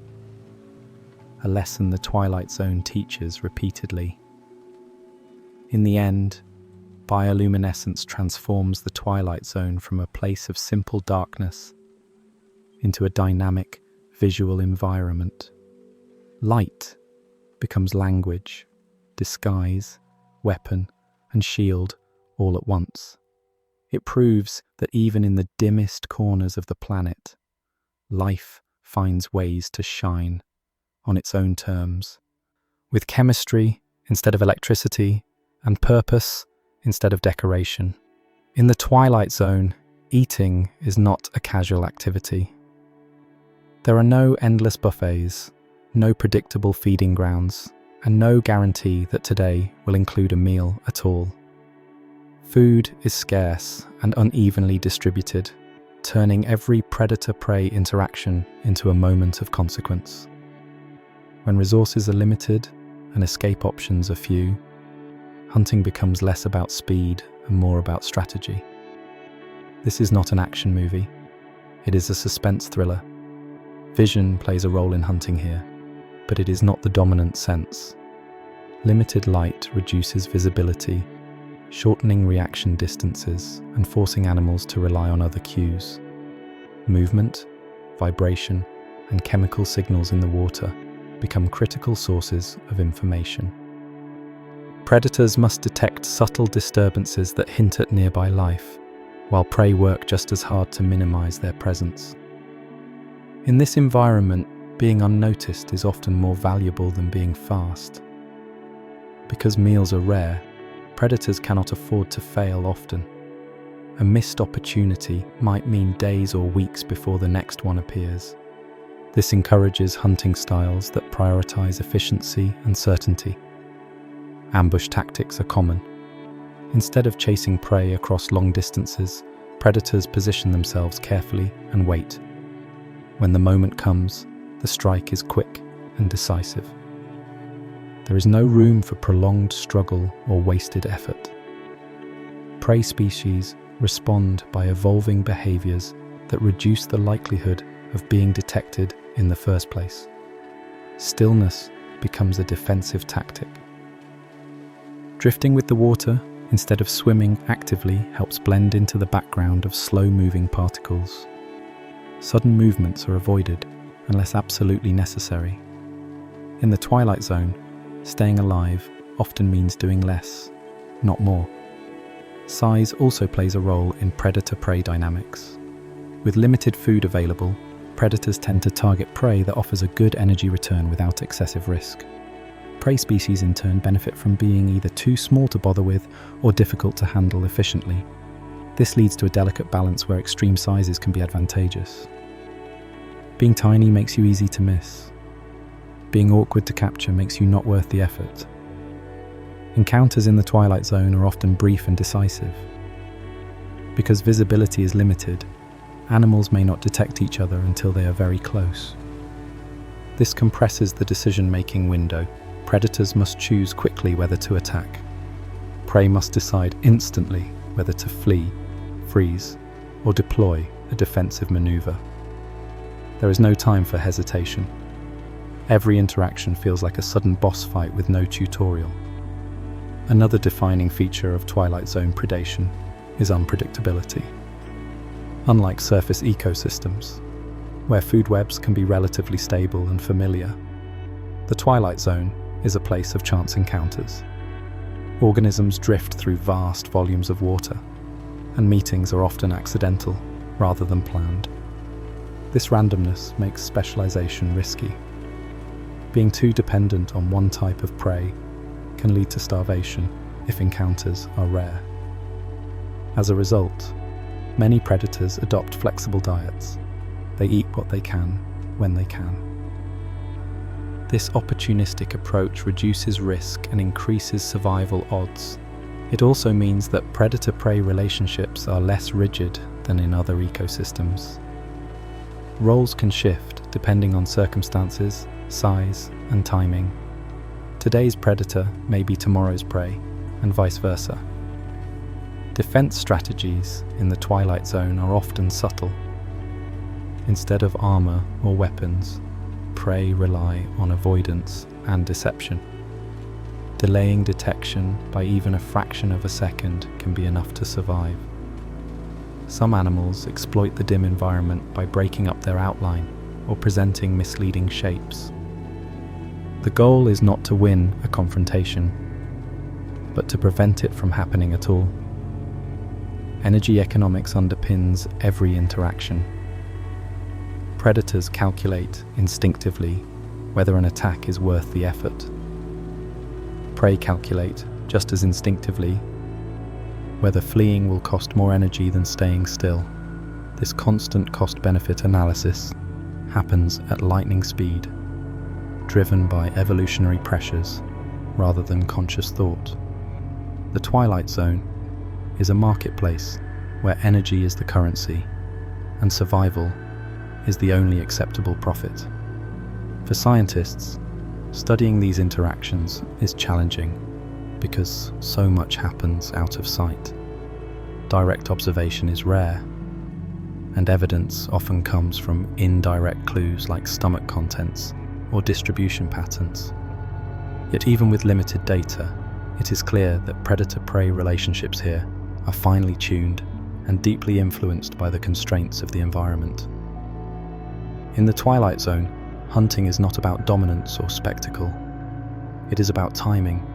a lesson the Twilight Zone teaches repeatedly. In the end, bioluminescence transforms the Twilight Zone from a place of simple darkness into a dynamic, visual environment. Light becomes language, disguise, weapon, and shield all at once. It proves that even in the dimmest corners of the planet, life finds ways to shine on its own terms, with chemistry instead of electricity and purpose instead of decoration. In the Twilight Zone, eating is not a casual activity. There are no endless buffets, no predictable feeding grounds, and no guarantee that today will include a meal at all. Food is scarce and unevenly distributed, turning every predator-prey interaction into a moment of consequence. When resources are limited and escape options are few, hunting becomes less about speed and more about strategy. This is not an action movie. It is a suspense thriller. Vision plays a role in hunting here, but it is not the dominant sense. Limited light reduces visibility, shortening reaction distances and forcing animals to rely on other cues. Movement, vibration, and chemical signals in the water become critical sources of information. Predators must detect subtle disturbances that hint at nearby life, while prey work just as hard to minimize their presence. In this environment, being unnoticed is often more valuable than being fast. Because meals are rare, predators cannot afford to fail often. A missed opportunity might mean days or weeks before the next one appears. This encourages hunting styles that prioritize efficiency and certainty. Ambush tactics are common. Instead of chasing prey across long distances, predators position themselves carefully and wait. When the moment comes, the strike is quick and decisive. There is no room for prolonged struggle or wasted effort. Prey species respond by evolving behaviors that reduce the likelihood of being detected in the first place. Stillness becomes a defensive tactic. Drifting with the water instead of swimming actively helps blend into the background of slow-moving particles. Sudden movements are avoided unless absolutely necessary. In the Twilight Zone, staying alive often means doing less, not more. Size also plays a role in predator-prey dynamics. With limited food available, predators tend to target prey that offers a good energy return without excessive risk. Prey species in turn benefit from being either too small to bother with or difficult to handle efficiently. This leads to a delicate balance where extreme sizes can be advantageous. Being tiny makes you easy to miss. Being awkward to capture makes you not worth the effort. Encounters in the Twilight Zone are often brief and decisive. Because visibility is limited, animals may not detect each other until they are very close. This compresses the decision-making window. Predators must choose quickly whether to attack. Prey must decide instantly whether to flee, freeze, or deploy a defensive maneuver. There is no time for hesitation. Every interaction feels like a sudden boss fight with no tutorial. Another defining feature of Twilight Zone predation is unpredictability. Unlike surface ecosystems, where food webs can be relatively stable and familiar, the Twilight Zone is a place of chance encounters. Organisms drift through vast volumes of water, and meetings are often accidental rather than planned. This randomness makes specialization risky. Being too dependent on one type of prey can lead to starvation if encounters are rare. As a result, many predators adopt flexible diets. They eat what they can, when they can. This opportunistic approach reduces risk and increases survival odds. It also means that predator-prey relationships are less rigid than in other ecosystems. Roles can shift depending on circumstances, size, and timing. Today's predator may be tomorrow's prey, and vice versa. Defense strategies in the Twilight Zone are often subtle. Instead of armor or weapons, prey rely on avoidance and deception. Delaying detection by even a fraction of a second can be enough to survive. Some animals exploit the dim environment by breaking up their outline or presenting misleading shapes. The goal is not to win a confrontation, but to prevent it from happening at all. Energy economics underpins every interaction. Predators calculate instinctively whether an attack is worth the effort. Prey calculate just as instinctively whether fleeing will cost more energy than staying still. This constant cost-benefit analysis happens at lightning speed, driven by evolutionary pressures rather than conscious thought. The Twilight Zone is a marketplace where energy is the currency and survival is the only acceptable profit. For scientists, studying these interactions is challenging because so much happens out of sight. Direct observation is rare, and evidence often comes from indirect clues like stomach contents or distribution patterns. Yet even with limited data, it is clear that predator-prey relationships here are finely tuned and deeply influenced by the constraints of the environment. In the Twilight Zone, hunting is not about dominance or spectacle. It is about timing,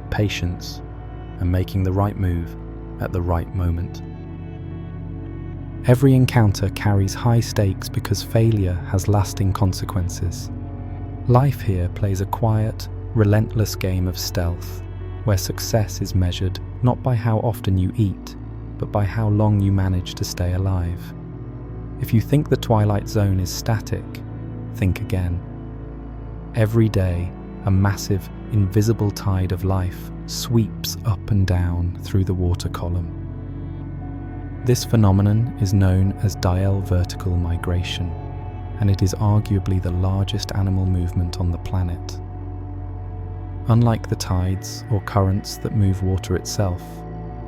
patience, and making the right move at the right moment. Every encounter carries high stakes because failure has lasting consequences. Life here plays a quiet, relentless game of stealth, where success is measured not by how often you eat, but by how long you manage to stay alive. If you think the Twilight Zone is static, think again. Every day, a massive, invisible tide of life sweeps up and down through the water column. This phenomenon is known as diel vertical migration, and it is arguably the largest animal movement on the planet. Unlike the tides or currents that move water itself,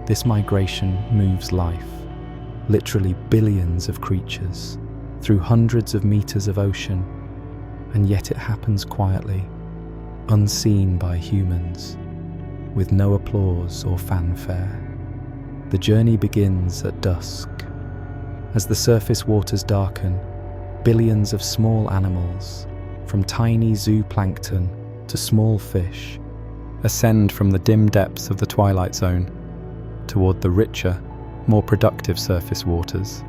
this migration moves life, literally billions of creatures, through hundreds of meters of ocean, and yet it happens quietly, unseen by humans, with no applause or fanfare. The journey begins at dusk. As the surface waters darken, billions of small animals, from tiny zooplankton to small fish, ascend from the dim depths of the Twilight Zone toward the richer, more productive surface waters.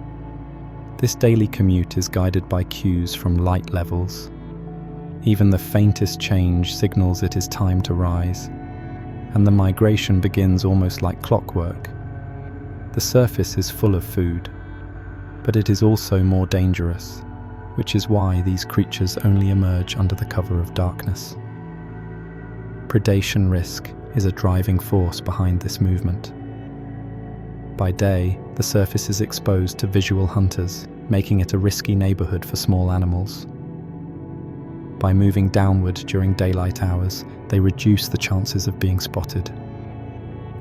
This daily commute is guided by cues from light levels. Even the faintest change signals it is time to rise, and the migration begins almost like clockwork. The surface is full of food, but it is also more dangerous, which is why these creatures only emerge under the cover of darkness. Predation risk is a driving force behind this movement. By day, the surface is exposed to visual hunters, making it a risky neighborhood for small animals. By moving downward during daylight hours, they reduce the chances of being spotted.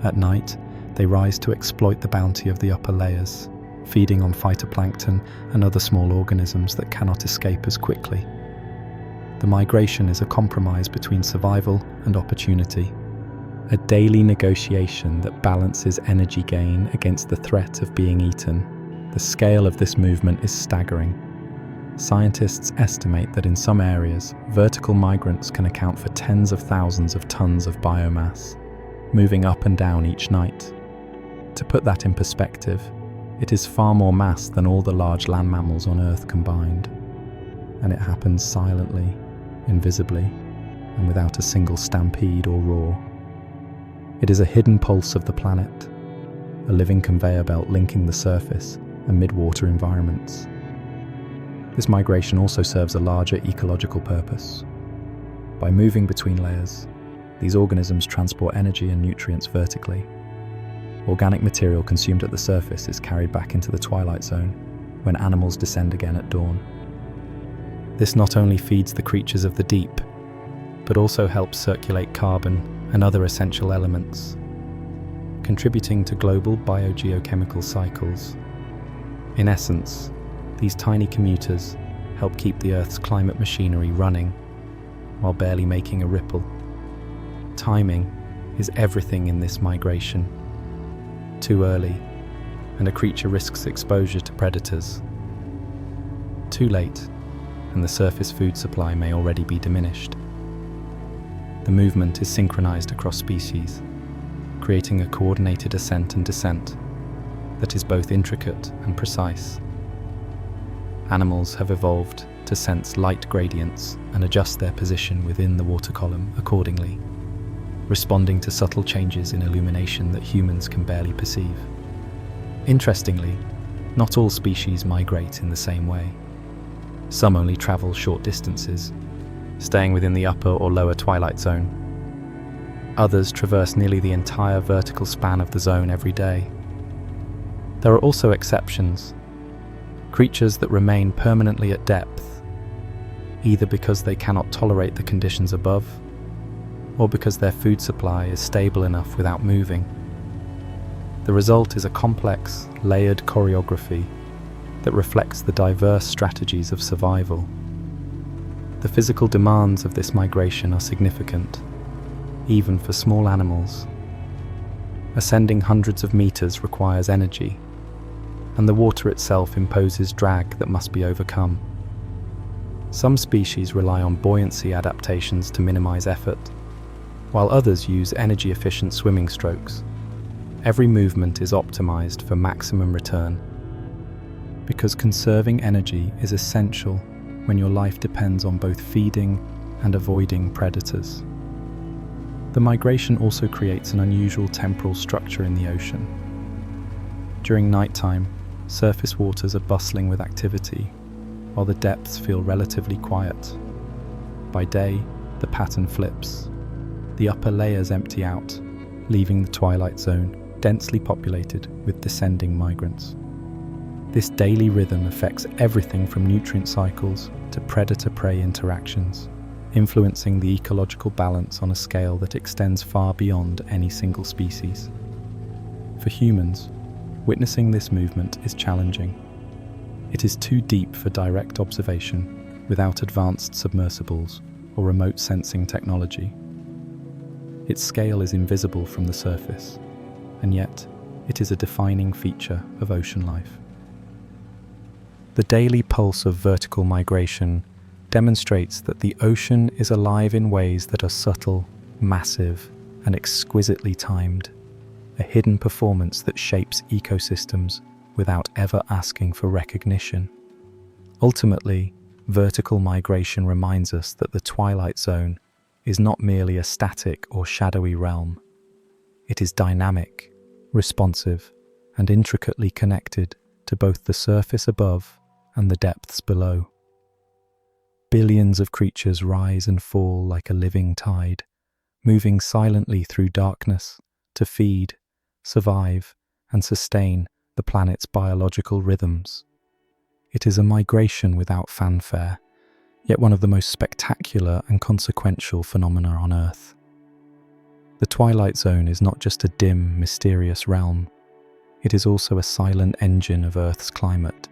At night, they rise to exploit the bounty of the upper layers, feeding on phytoplankton and other small organisms that cannot escape as quickly. The migration is a compromise between survival and opportunity, a daily negotiation that balances energy gain against the threat of being eaten. The scale of this movement is staggering. Scientists estimate that in some areas, vertical migrants can account for tens of thousands of tons of biomass. moving up and down each night. To put that in perspective, it is far more mass than all the large land mammals on Earth combined. And it happens silently, invisibly, and without a single stampede or roar. It is a hidden pulse of the planet, a living conveyor belt linking the surface and midwater environments. This migration also serves a larger ecological purpose. By moving between layers, these organisms transport energy and nutrients vertically. Organic material consumed at the surface is carried back into the Twilight Zone when animals descend again at dawn. This not only feeds the creatures of the deep, but also helps circulate carbon and other essential elements, contributing to global biogeochemical cycles. In essence, these tiny commuters help keep the Earth's climate machinery running while barely making a ripple. Timing is everything in this migration. Too early, and a creature risks exposure to predators. Too late, and the surface food supply may already be diminished. The movement is synchronized across species, creating a coordinated ascent and descent that is both intricate and precise. Animals have evolved to sense light gradients and adjust their position within the water column accordingly, responding to subtle changes in illumination that humans can barely perceive. Interestingly, not all species migrate in the same way. Some only travel short distances, staying within the upper or lower Twilight Zone. Others traverse nearly the entire vertical span of the zone every day. There are also exceptions, creatures that remain permanently at depth, either because they cannot tolerate the conditions above, or because their food supply is stable enough without moving. The result is a complex, layered choreography that reflects the diverse strategies of survival. The physical demands of this migration are significant, even for small animals. Ascending hundreds of meters requires energy, and the water itself imposes drag that must be overcome. Some species rely on buoyancy adaptations to minimize effort, while others use energy-efficient swimming strokes. Every movement is optimized for maximum return, because conserving energy is essential when your life depends on both feeding and avoiding predators. The migration also creates an unusual temporal structure in the ocean. During nighttime, surface waters are bustling with activity, while the depths feel relatively quiet. By day, the pattern flips. The upper layers empty out, leaving the Twilight Zone densely populated with descending migrants. This daily rhythm affects everything from nutrient cycles to predator-prey interactions, influencing the ecological balance on a scale that extends far beyond any single species. For humans, witnessing this movement is challenging. It is too deep for direct observation without advanced submersibles or remote sensing technology. Its scale is invisible from the surface, and yet it is a defining feature of ocean life. The daily pulse of vertical migration demonstrates that the ocean is alive in ways that are subtle, massive, and exquisitely timed, a hidden performance that shapes ecosystems without ever asking for recognition. Ultimately, vertical migration reminds us that the Twilight Zone is not merely a static or shadowy realm. It is dynamic, responsive, and intricately connected to both the surface above and the depths below. Billions of creatures rise and fall like a living tide, moving silently through darkness to feed, survive, and sustain the planet's biological rhythms. It is a migration without fanfare, yet one of the most spectacular and consequential phenomena on Earth. The Twilight Zone is not just a dim, mysterious realm. It is also a silent engine of Earth's climate.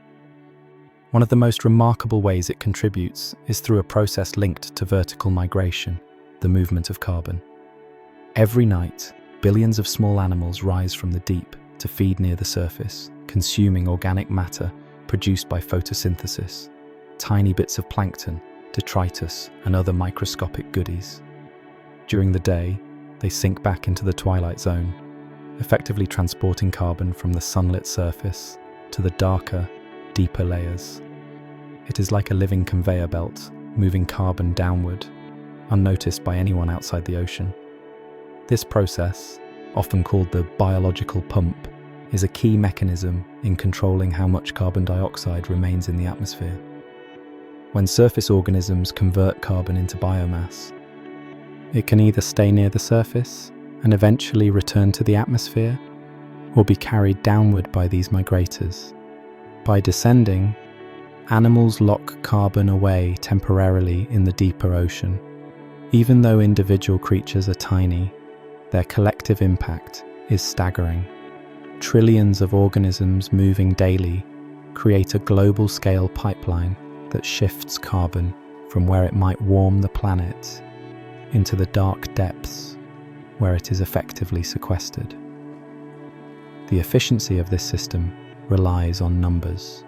One of the most remarkable ways it contributes is through a process linked to vertical migration, the movement of carbon. Every night, billions of small animals rise from the deep to feed near the surface, consuming organic matter produced by photosynthesis, tiny bits of plankton, detritus, and other microscopic goodies. During the day, they sink back into the Twilight Zone, effectively transporting carbon from the sunlit surface to the darker, deeper layers. It is like a living conveyor belt, moving carbon downward, unnoticed by anyone outside the ocean. This process, often called the biological pump, is a key mechanism in controlling how much carbon dioxide remains in the atmosphere. When surface organisms convert carbon into biomass, it can either stay near the surface and eventually return to the atmosphere, or be carried downward by these migrators. By descending, animals lock carbon away temporarily in the deeper ocean. Even though individual creatures are tiny, their collective impact is staggering. Trillions of organisms moving daily create a global-scale pipeline that shifts carbon from where it might warm the planet into the dark depths where it is effectively sequestered. The efficiency of this system relies on numbers.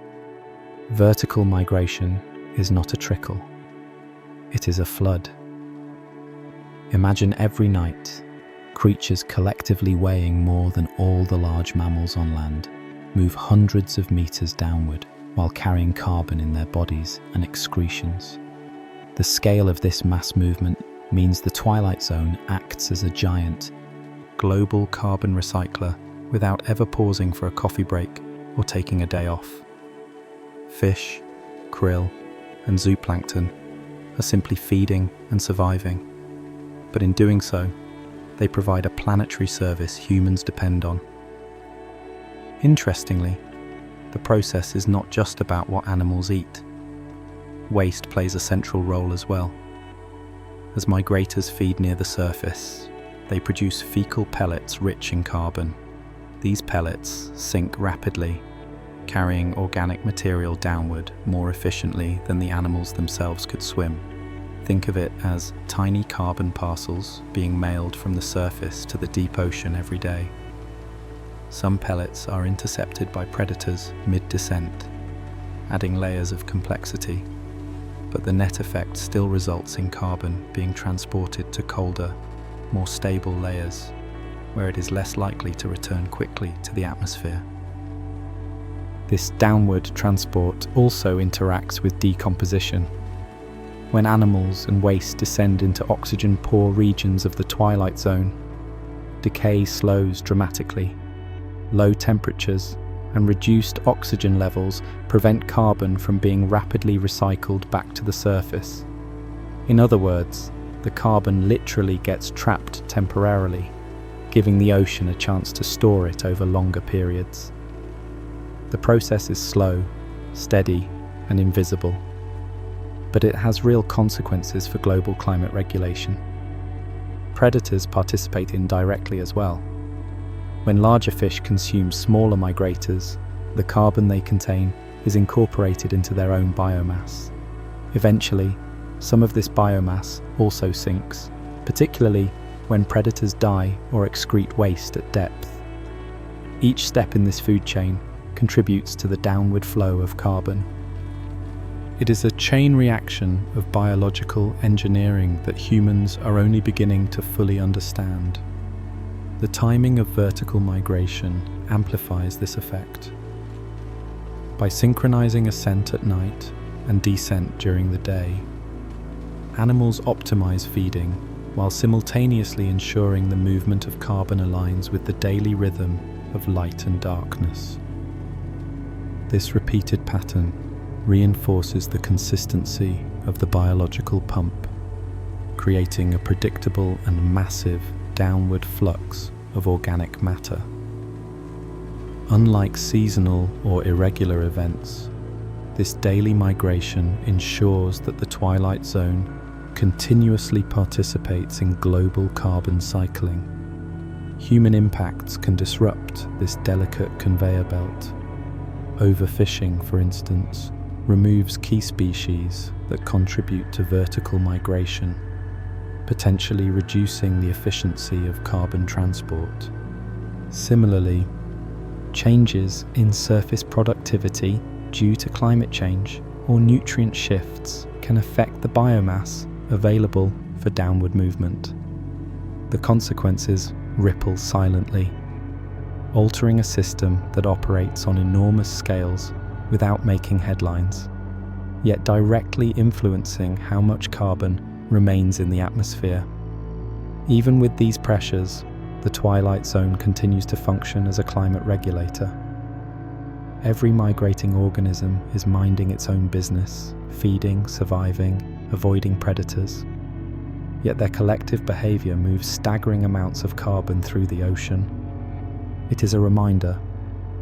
Vertical migration is not a trickle, it is a flood. Imagine every night, creatures collectively weighing more than all the large mammals on land move hundreds of meters downward while carrying carbon in their bodies and excretions. The scale of this mass movement means the Twilight Zone acts as a giant, global carbon recycler without ever pausing for a coffee break or taking a day off. Fish, krill, and zooplankton are simply feeding and surviving, but in doing so, they provide a planetary service humans depend on. Interestingly, the process is not just about what animals eat. Waste plays a central role as well. As migrators feed near the surface, they produce fecal pellets rich in carbon. These pellets sink rapidly, carrying organic material downward more efficiently than the animals themselves could swim. Think of it as tiny carbon parcels being mailed from the surface to the deep ocean every day. Some pellets are intercepted by predators mid-descent, adding layers of complexity, but the net effect still results in carbon being transported to colder, more stable layers, where it is less likely to return quickly to the atmosphere. This downward transport also interacts with decomposition. When animals and waste descend into oxygen-poor regions of the Twilight Zone, decay slows dramatically. Low temperatures and reduced oxygen levels prevent carbon from being rapidly recycled back to the surface. In other words, the carbon literally gets trapped temporarily, giving the ocean a chance to store it over longer periods. The process is slow, steady, and invisible, but it has real consequences for global climate regulation. Predators participate indirectly as well. When larger fish consume smaller migrators, the carbon they contain is incorporated into their own biomass. Eventually, some of this biomass also sinks, particularly when predators die or excrete waste at depth. Each step in this food chain contributes to the downward flow of carbon. It is a chain reaction of biological engineering that humans are only beginning to fully understand. The timing of vertical migration amplifies this effect. By synchronizing ascent at night and descent during the day, animals optimize feeding while simultaneously ensuring the movement of carbon aligns with the daily rhythm of light and darkness. This repeated pattern reinforces the consistency of the biological pump, creating a predictable and massive downward flux of organic matter. Unlike seasonal or irregular events, this daily migration ensures that the Twilight Zone continuously participates in global carbon cycling. Human impacts can disrupt this delicate conveyor belt. Overfishing, for instance, removes key species that contribute to vertical migration, potentially reducing the efficiency of carbon transport. Similarly, changes in surface productivity due to climate change or nutrient shifts can affect the biomass available for downward movement. The the consequences ripple silently, altering a system that operates on enormous scales without making headlines, yet directly influencing how much carbon remains in the atmosphere. Even with these pressures, the Twilight Zone continues to function as a climate regulator. Every migrating organism is minding its own business, feeding, surviving, avoiding predators. Yet their collective behavior moves staggering amounts of carbon through the ocean. It is a reminder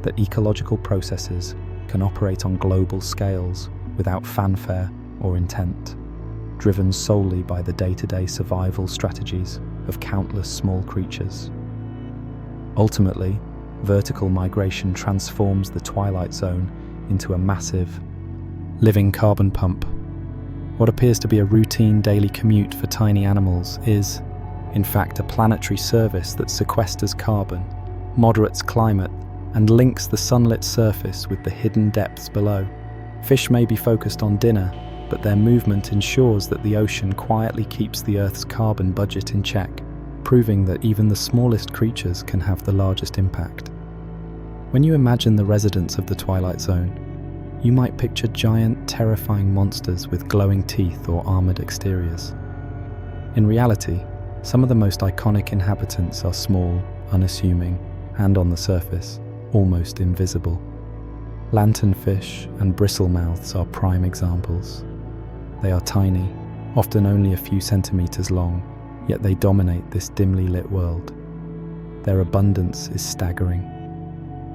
that ecological processes can operate on global scales without fanfare or intent, driven solely by the day-to-day survival strategies of countless small creatures. Ultimately, vertical migration transforms the Twilight Zone into a massive, living carbon pump. What appears to be a routine daily commute for tiny animals is, in fact, a planetary service that sequesters carbon, moderates climate, and links the sunlit surface with the hidden depths below. Fish may be focused on dinner, but their movement ensures that the ocean quietly keeps the Earth's carbon budget in check, proving that even the smallest creatures can have the largest impact. When you imagine the residents of the Twilight Zone, you might picture giant, terrifying monsters with glowing teeth or armored exteriors. In reality, some of the most iconic inhabitants are small, unassuming, and on the surface, almost invisible. Lanternfish and bristlemouths are prime examples. They are tiny, often only a few centimeters long, yet they dominate this dimly lit world. Their abundance is staggering,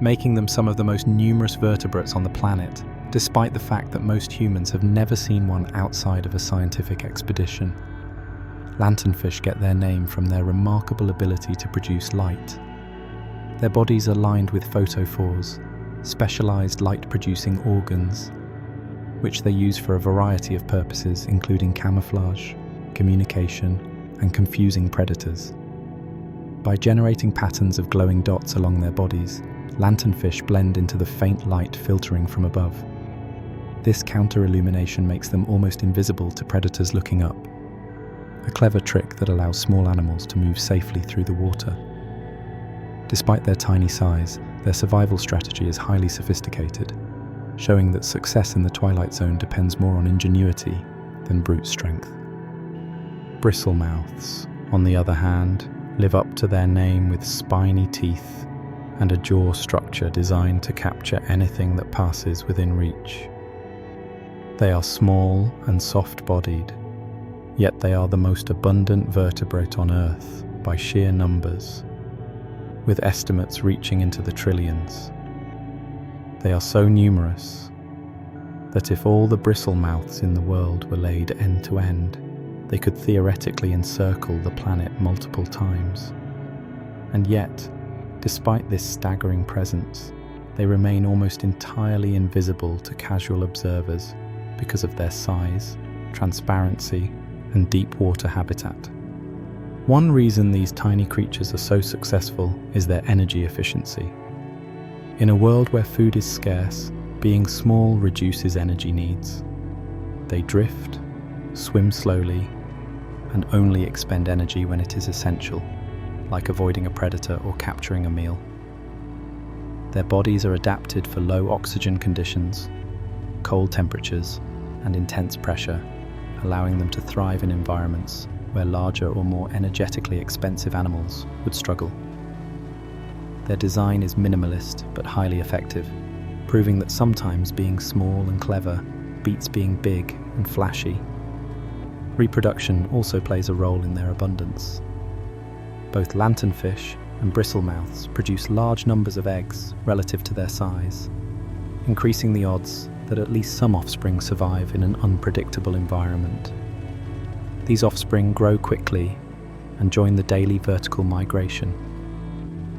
making them some of the most numerous vertebrates on the planet, despite the fact that most humans have never seen one outside of a scientific expedition. Lanternfish get their name from their remarkable ability to produce light. Their bodies are lined with photophores, specialized light-producing organs, which they use for a variety of purposes, including camouflage, communication, and confusing predators. By generating patterns of glowing dots along their bodies, lanternfish blend into the faint light filtering from above. This counter-illumination makes them almost invisible to predators looking up, a clever trick that allows small animals to move safely through the water. Despite their tiny size, their survival strategy is highly sophisticated, showing that success in the Twilight Zone depends more on ingenuity than brute strength. Bristlemouths, on the other hand, live up to their name with spiny teeth and a jaw structure designed to capture anything that passes within reach. They are small and soft-bodied, yet they are the most abundant vertebrate on Earth by sheer numbers, with estimates reaching into the trillions. They are so numerous that if all the bristlemouths in the world were laid end to end, they could theoretically encircle the planet multiple times. And yet, despite this staggering presence, they remain almost entirely invisible to casual observers because of their size, transparency, and deep water habitat. One reason these tiny creatures are so successful is their energy efficiency. In a world where food is scarce, being small reduces energy needs. They drift, swim slowly, and only expend energy when it is essential, like avoiding a predator or capturing a meal. Their bodies are adapted for low oxygen conditions, cold temperatures, and intense pressure, allowing them to thrive in environments where larger or more energetically expensive animals would struggle. Their design is minimalist but highly effective, proving that sometimes being small and clever beats being big and flashy. Reproduction also plays a role in their abundance. Both lanternfish and bristlemouths produce large numbers of eggs relative to their size, increasing the odds that at least some offspring survive in an unpredictable environment. These offspring grow quickly and join the daily vertical migration,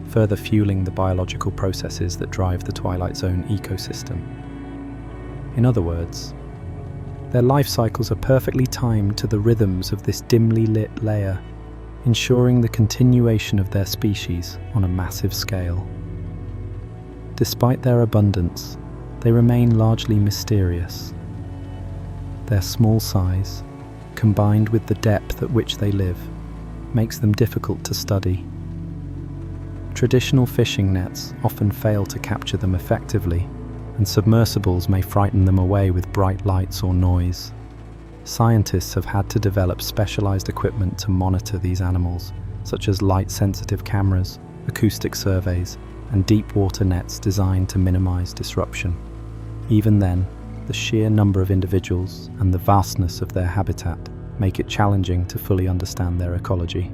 further fueling the biological processes that drive the Twilight Zone ecosystem. In other words, their life cycles are perfectly timed to the rhythms of this dimly lit layer, ensuring the continuation of their species on a massive scale. Despite their abundance, they remain largely mysterious. Their small size, combined with the depth at which they live, makes them difficult to study. Traditional fishing nets often fail to capture them effectively, and submersibles may frighten them away with bright lights or noise. Scientists have had to develop specialized equipment to monitor these animals, such as light-sensitive cameras, acoustic surveys, and deep water nets designed to minimize disruption. Even then, the sheer number of individuals and the vastness of their habitat make it challenging to fully understand their ecology.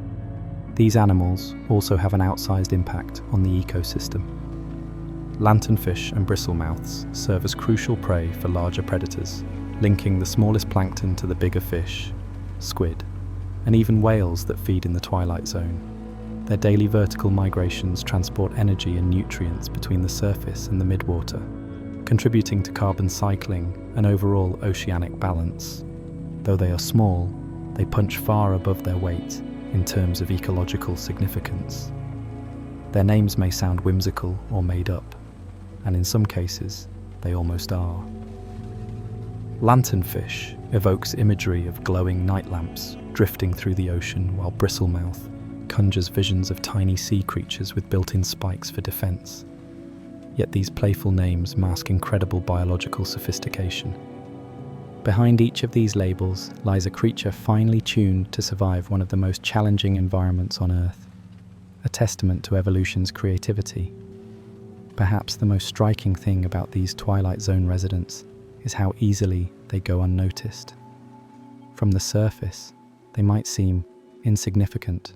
These animals also have an outsized impact on the ecosystem. Lanternfish and bristlemouths serve as crucial prey for larger predators, linking the smallest plankton to the bigger fish, squid, and even whales that feed in the Twilight Zone. Their daily vertical migrations transport energy and nutrients between the surface and the midwater, contributing to carbon cycling and overall oceanic balance. Though they are small, they punch far above their weight in terms of ecological significance. Their names may sound whimsical or made up, and in some cases, they almost are. Lanternfish evokes imagery of glowing night lamps drifting through the ocean, while bristlemouth conjures visions of tiny sea creatures with built-in spikes for defense. Yet these playful names mask incredible biological sophistication. Behind each of these labels lies a creature finely tuned to survive one of the most challenging environments on Earth, a testament to evolution's creativity. Perhaps the most striking thing about these Twilight Zone residents is how easily they go unnoticed. From the surface, they might seem insignificant,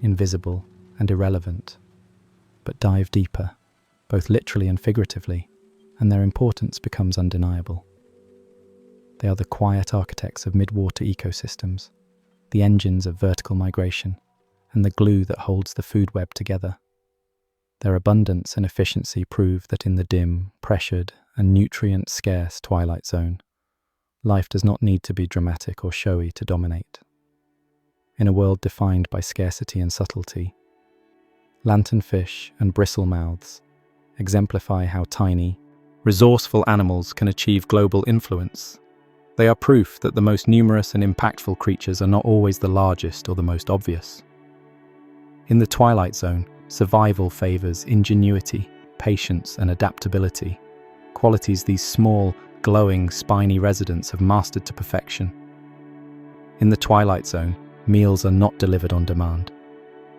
invisible, and irrelevant. But dive deeper, both literally and figuratively, and their importance becomes undeniable. They are the quiet architects of midwater ecosystems, the engines of vertical migration, and the glue that holds the food web together. Their abundance and efficiency prove that in the dim, pressured, and nutrient-scarce Twilight Zone, life does not need to be dramatic or showy to dominate. In a world defined by scarcity and subtlety, lanternfish and bristlemouths exemplify how tiny, resourceful animals can achieve global influence. They are proof that the most numerous and impactful creatures are not always the largest or the most obvious. In the Twilight Zone, survival favors ingenuity, patience, and adaptability, qualities these small, glowing, spiny residents have mastered to perfection. In the Twilight Zone, meals are not delivered on demand.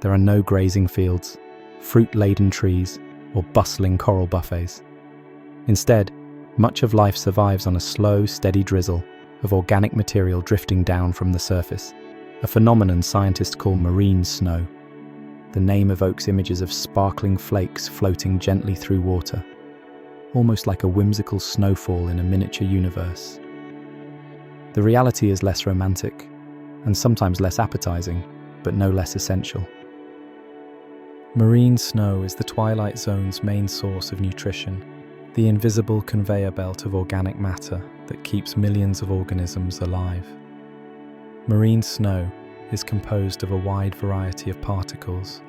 There are no grazing fields, fruit-laden trees, or bustling coral buffets. Instead, much of life survives on a slow, steady drizzle of organic material drifting down from the surface, a phenomenon scientists call marine snow. The name evokes images of sparkling flakes floating gently through water, almost like a whimsical snowfall in a miniature universe. The reality is less romantic, and sometimes less appetizing, but no less essential. Marine snow is the Twilight Zone's main source of nutrition, the invisible conveyor belt of organic matter that keeps millions of organisms alive. Marine snow is composed of a wide variety of particles.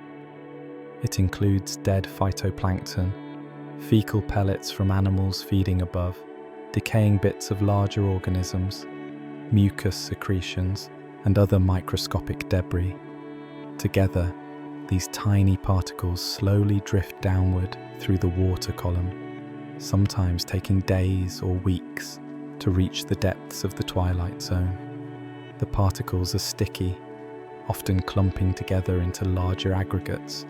It includes dead phytoplankton, fecal pellets from animals feeding above, decaying bits of larger organisms, mucus secretions, and other microscopic debris. Together, these tiny particles slowly drift downward through the water column, sometimes taking days or weeks to reach the depths of the Twilight Zone. The particles are sticky, often clumping together into larger aggregates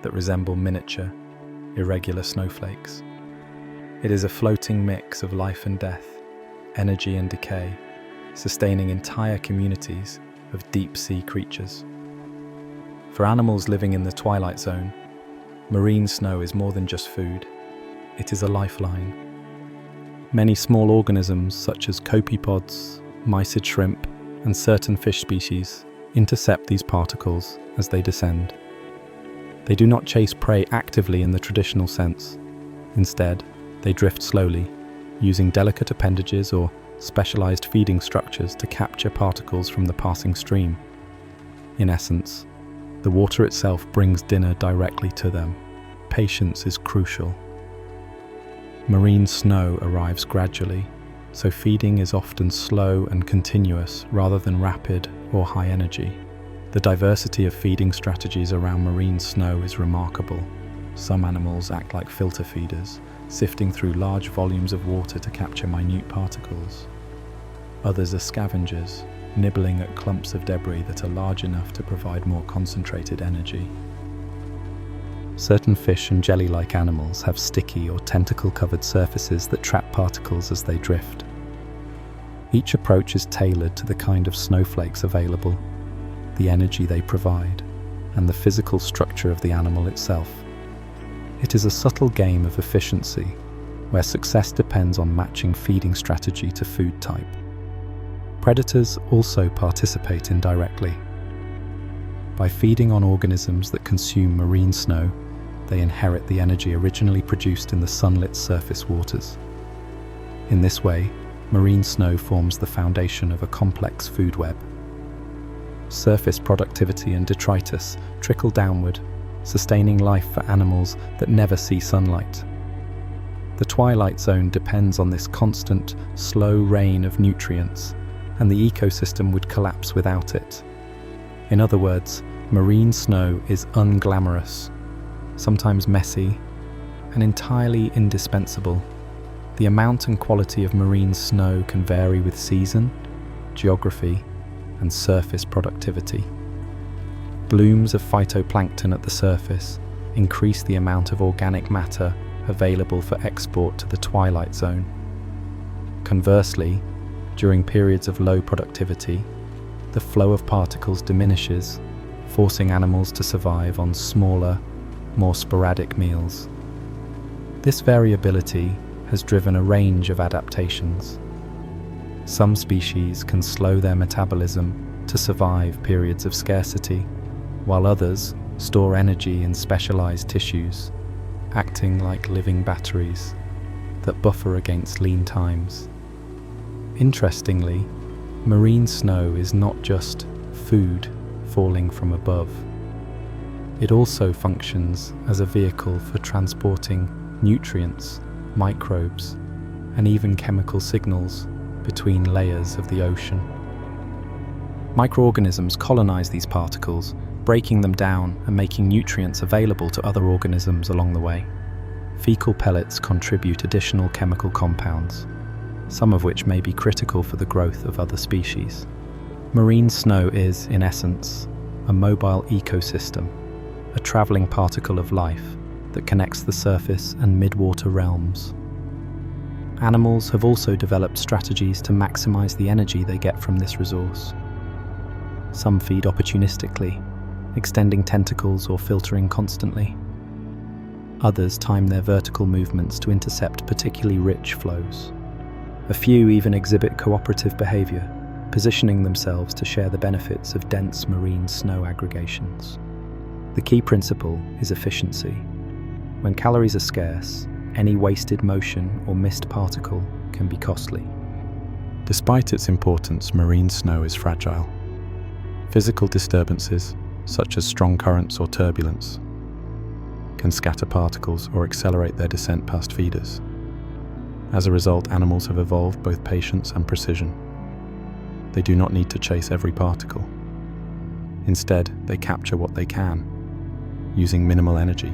that resemble miniature, irregular snowflakes. It is a floating mix of life and death, energy and decay, sustaining entire communities of deep-sea creatures. For animals living in the Twilight Zone, marine snow is more than just food. It is a lifeline. Many small organisms, such as copepods, mysid shrimp, and certain fish species, intercept these particles as they descend. They do not chase prey actively in the traditional sense. Instead, they drift slowly, using delicate appendages or specialized feeding structures to capture particles from the passing stream. In essence, the water itself brings dinner directly to them. Patience is crucial. Marine snow arrives gradually, so feeding is often slow and continuous rather than rapid or high energy. The diversity of feeding strategies around marine snow is remarkable. Some animals act like filter feeders, sifting through large volumes of water to capture minute particles. Others are scavengers, nibbling at clumps of debris that are large enough to provide more concentrated energy. Certain fish and jelly-like animals have sticky or tentacle-covered surfaces that trap particles as they drift. Each approach is tailored to the kind of snowflakes available, the energy they provide, and the physical structure of the animal itself. It is a subtle game of efficiency, where success depends on matching feeding strategy to food type. Predators also participate indirectly. By feeding on organisms that consume marine snow, they inherit the energy originally produced in the sunlit surface waters. In this way, marine snow forms the foundation of a complex food web. Surface productivity and detritus trickle downward, sustaining life for animals that never see sunlight. The Twilight Zone depends on this constant, slow rain of nutrients, and the ecosystem would collapse without it. In other words, marine snow is unglamorous, sometimes messy, and entirely indispensable. The amount and quality of marine snow can vary with season, geography, and surface productivity. Blooms of phytoplankton at the surface increase the amount of organic matter available for export to the Twilight Zone. Conversely, during periods of low productivity, the flow of particles diminishes, forcing animals to survive on smaller, more sporadic meals. This variability has driven a range of adaptations. Some species can slow their metabolism to survive periods of scarcity, while others store energy in specialized tissues, acting like living batteries that buffer against lean times. Interestingly, marine snow is not just food falling from above. It also functions as a vehicle for transporting nutrients, microbes, and even chemical signals between layers of the ocean. Microorganisms colonize these particles, breaking them down and making nutrients available to other organisms along the way. Fecal pellets contribute additional chemical compounds, some of which may be critical for the growth of other species. Marine snow is, in essence, a mobile ecosystem, a traveling particle of life that connects the surface and midwater realms. Animals have also developed strategies to maximize the energy they get from this resource. Some feed opportunistically, extending tentacles or filtering constantly. Others time their vertical movements to intercept particularly rich flows. A few even exhibit cooperative behavior, positioning themselves to share the benefits of dense marine snow aggregations. The key principle is efficiency. When calories are scarce, any wasted motion or missed particle can be costly. Despite its importance, marine snow is fragile. Physical disturbances, such as strong currents or turbulence, can scatter particles or accelerate their descent past feeders. As a result, animals have evolved both patience and precision. They do not need to chase every particle. Instead, they capture what they can, using minimal energy,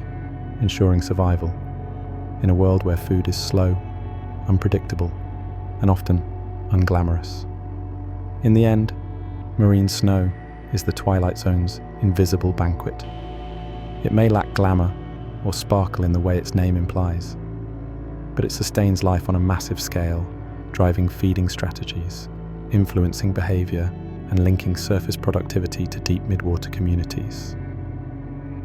ensuring survival in a world where food is slow, unpredictable, and often unglamorous. In the end, marine snow is the Twilight Zone's invisible banquet. It may lack glamour or sparkle in the way its name implies, but it sustains life on a massive scale, driving feeding strategies, influencing behavior, and linking surface productivity to deep midwater communities.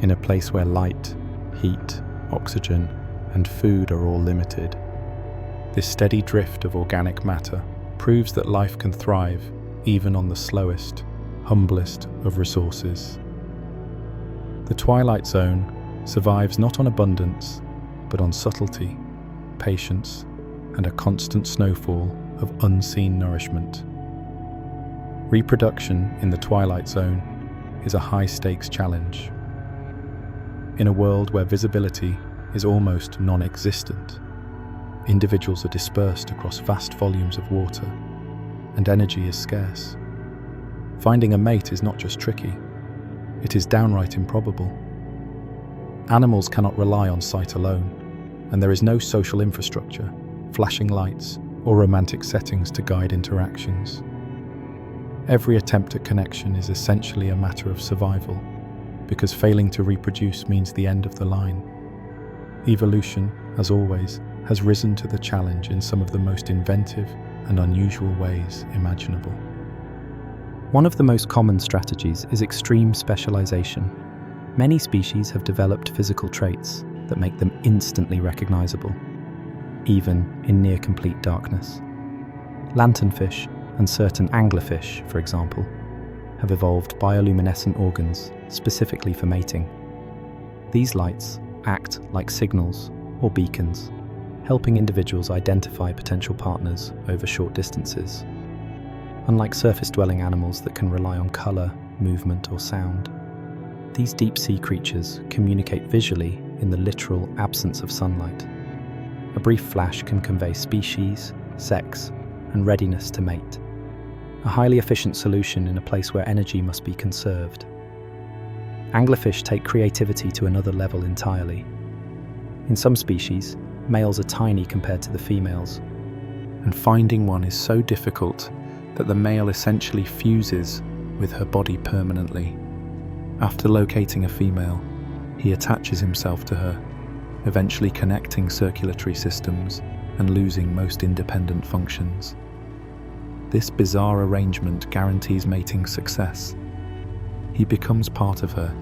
In a place where light, heat, oxygen, and food are all limited, this steady drift of organic matter proves that life can thrive even on the slowest, humblest of resources. The Twilight Zone survives not on abundance, but on subtlety, patience, and a constant snowfall of unseen nourishment. Reproduction in the Twilight Zone is a high-stakes challenge. In a world where visibility is almost non-existent, individuals are dispersed across vast volumes of water, and energy is scarce. Finding a mate is not just tricky, it is downright improbable. Animals cannot rely on sight alone, and there is no social infrastructure, flashing lights, or romantic settings to guide interactions. Every attempt at connection is essentially a matter of survival, because failing to reproduce means the end of the line. Evolution, as always, has risen to the challenge in some of the most inventive and unusual ways imaginable. One of the most common strategies is extreme specialization. Many species have developed physical traits that make them instantly recognizable, even in near-complete darkness. Lanternfish and certain anglerfish, for example, have evolved bioluminescent organs specifically for mating. These lights act like signals or beacons, helping individuals identify potential partners over short distances. Unlike surface-dwelling animals that can rely on color, movement, or sound, these deep-sea creatures communicate visually in the literal absence of sunlight. A brief flash can convey species, sex, and readiness to mate, a highly efficient solution in a place where energy must be conserved. Anglerfish take creativity to another level entirely. In some species, males are tiny compared to the females, and finding one is so difficult that the male essentially fuses with her body permanently. After locating a female, he attaches himself to her, eventually connecting circulatory systems and losing most independent functions. This bizarre arrangement guarantees mating success. He becomes part of her,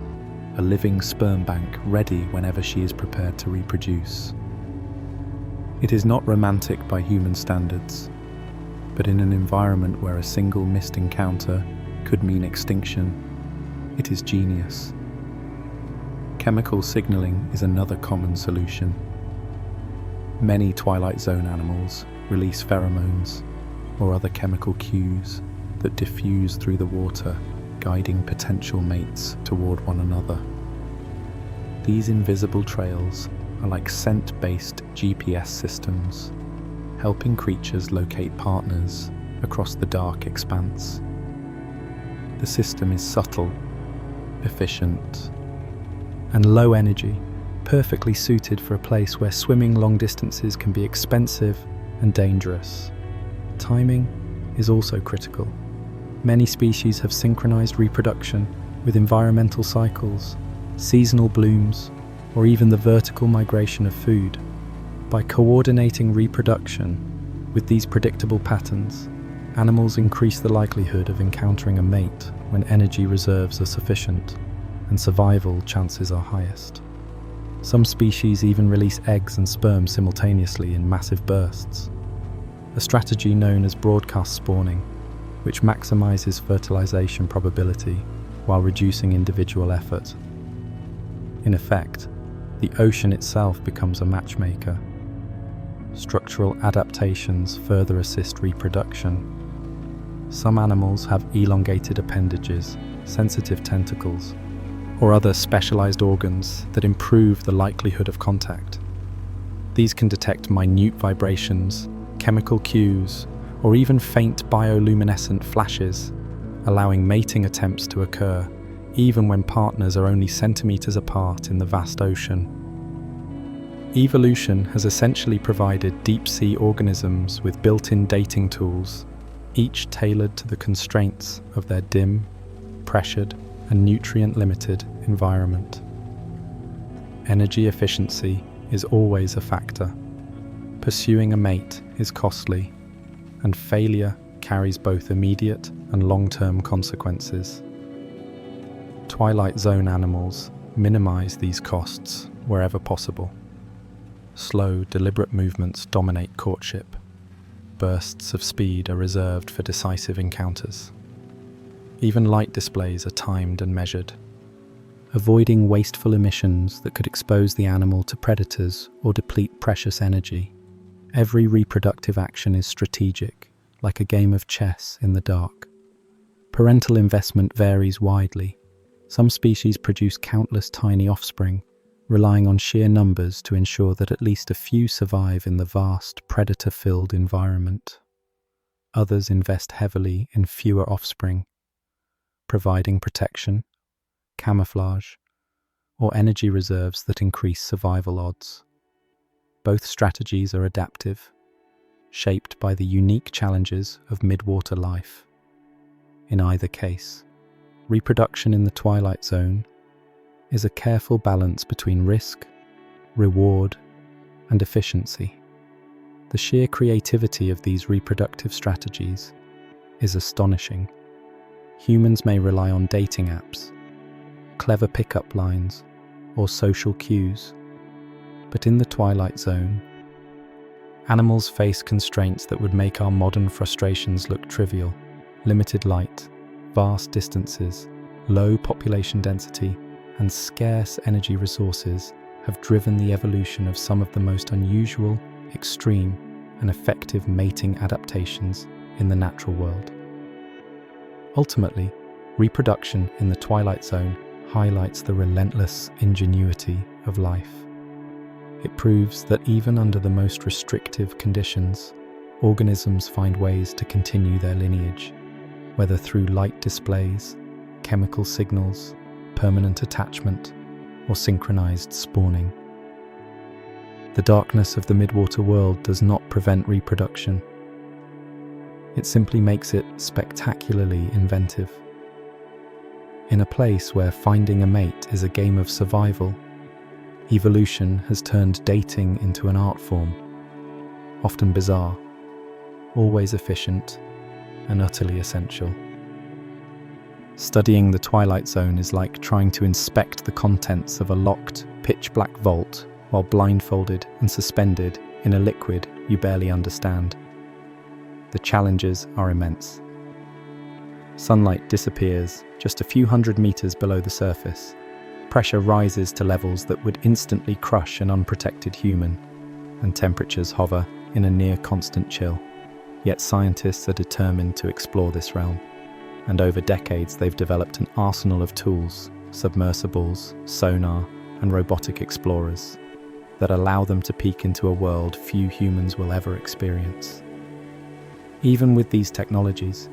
a living sperm bank ready whenever she is prepared to reproduce. It is not romantic by human standards, but in an environment where a single missed encounter could mean extinction, it is genius. Chemical signaling is another common solution. Many Twilight Zone animals release pheromones or other chemical cues that diffuse through the water, guiding potential mates toward one another. These invisible trails are like scent-based GPS systems, helping creatures locate partners across the dark expanse. The system is subtle, efficient, and low energy, perfectly suited for a place where swimming long distances can be expensive and dangerous. Timing is also critical. Many species have synchronized reproduction with environmental cycles, seasonal blooms, or even the vertical migration of food. By coordinating reproduction with these predictable patterns, animals increase the likelihood of encountering a mate when energy reserves are sufficient and survival chances are highest. Some species even release eggs and sperm simultaneously in massive bursts, a strategy known as broadcast spawning, which maximizes fertilization probability while reducing individual effort. In effect, the ocean itself becomes a matchmaker. Structural adaptations further assist reproduction. Some animals have elongated appendages, sensitive tentacles, or other specialized organs that improve the likelihood of contact. These can detect minute vibrations, chemical cues, or even faint bioluminescent flashes, allowing mating attempts to occur even when partners are only centimeters apart in the vast ocean. Evolution has essentially provided deep-sea organisms with built-in dating tools, each tailored to the constraints of their dim, pressured, and nutrient-limited environment. Energy efficiency is always a factor. Pursuing a mate is costly, and failure carries both immediate and long-term consequences. Twilight Zone animals minimize these costs wherever possible. Slow, deliberate movements dominate courtship. Bursts of speed are reserved for decisive encounters. Even light displays are timed and measured, avoiding wasteful emissions that could expose the animal to predators or deplete precious energy. Every reproductive action is strategic, like a game of chess in the dark. Parental investment varies widely. Some species produce countless tiny offspring, relying on sheer numbers to ensure that at least a few survive in the vast, predator-filled environment. Others invest heavily in fewer offspring, providing protection camouflage, or energy reserves that increase survival odds. Both strategies are adaptive, shaped by the unique challenges of midwater life. In either case, reproduction in the Twilight Zone is a careful balance between risk, reward, and efficiency. The sheer creativity of these reproductive strategies is astonishing. Humans may rely on dating apps, clever pickup lines, or social cues, but in the Twilight Zone, animals face constraints that would make our modern frustrations look trivial. Limited light, vast distances, low population density, and scarce energy resources have driven the evolution of some of the most unusual, extreme, and effective mating adaptations in the natural world. Ultimately, reproduction in the Twilight Zone highlights the relentless ingenuity of life. It proves that even under the most restrictive conditions, organisms find ways to continue their lineage, whether through light displays, chemical signals, permanent attachment, or synchronized spawning. The darkness of the midwater world does not prevent reproduction. It simply makes it spectacularly inventive. In a place where finding a mate is a game of survival, evolution has turned dating into an art form, often bizarre, always efficient, and utterly essential. Studying the Twilight Zone is like trying to inspect the contents of a locked, pitch-black vault while blindfolded and suspended in a liquid you barely understand. The challenges are immense. Sunlight disappears just a few hundred meters below the surface. Pressure rises to levels that would instantly crush an unprotected human, and temperatures hover in a near-constant chill. Yet scientists are determined to explore this realm, and over decades they've developed an arsenal of tools, submersibles, sonar, and robotic explorers, that allow them to peek into a world few humans will ever experience. Even with these technologies,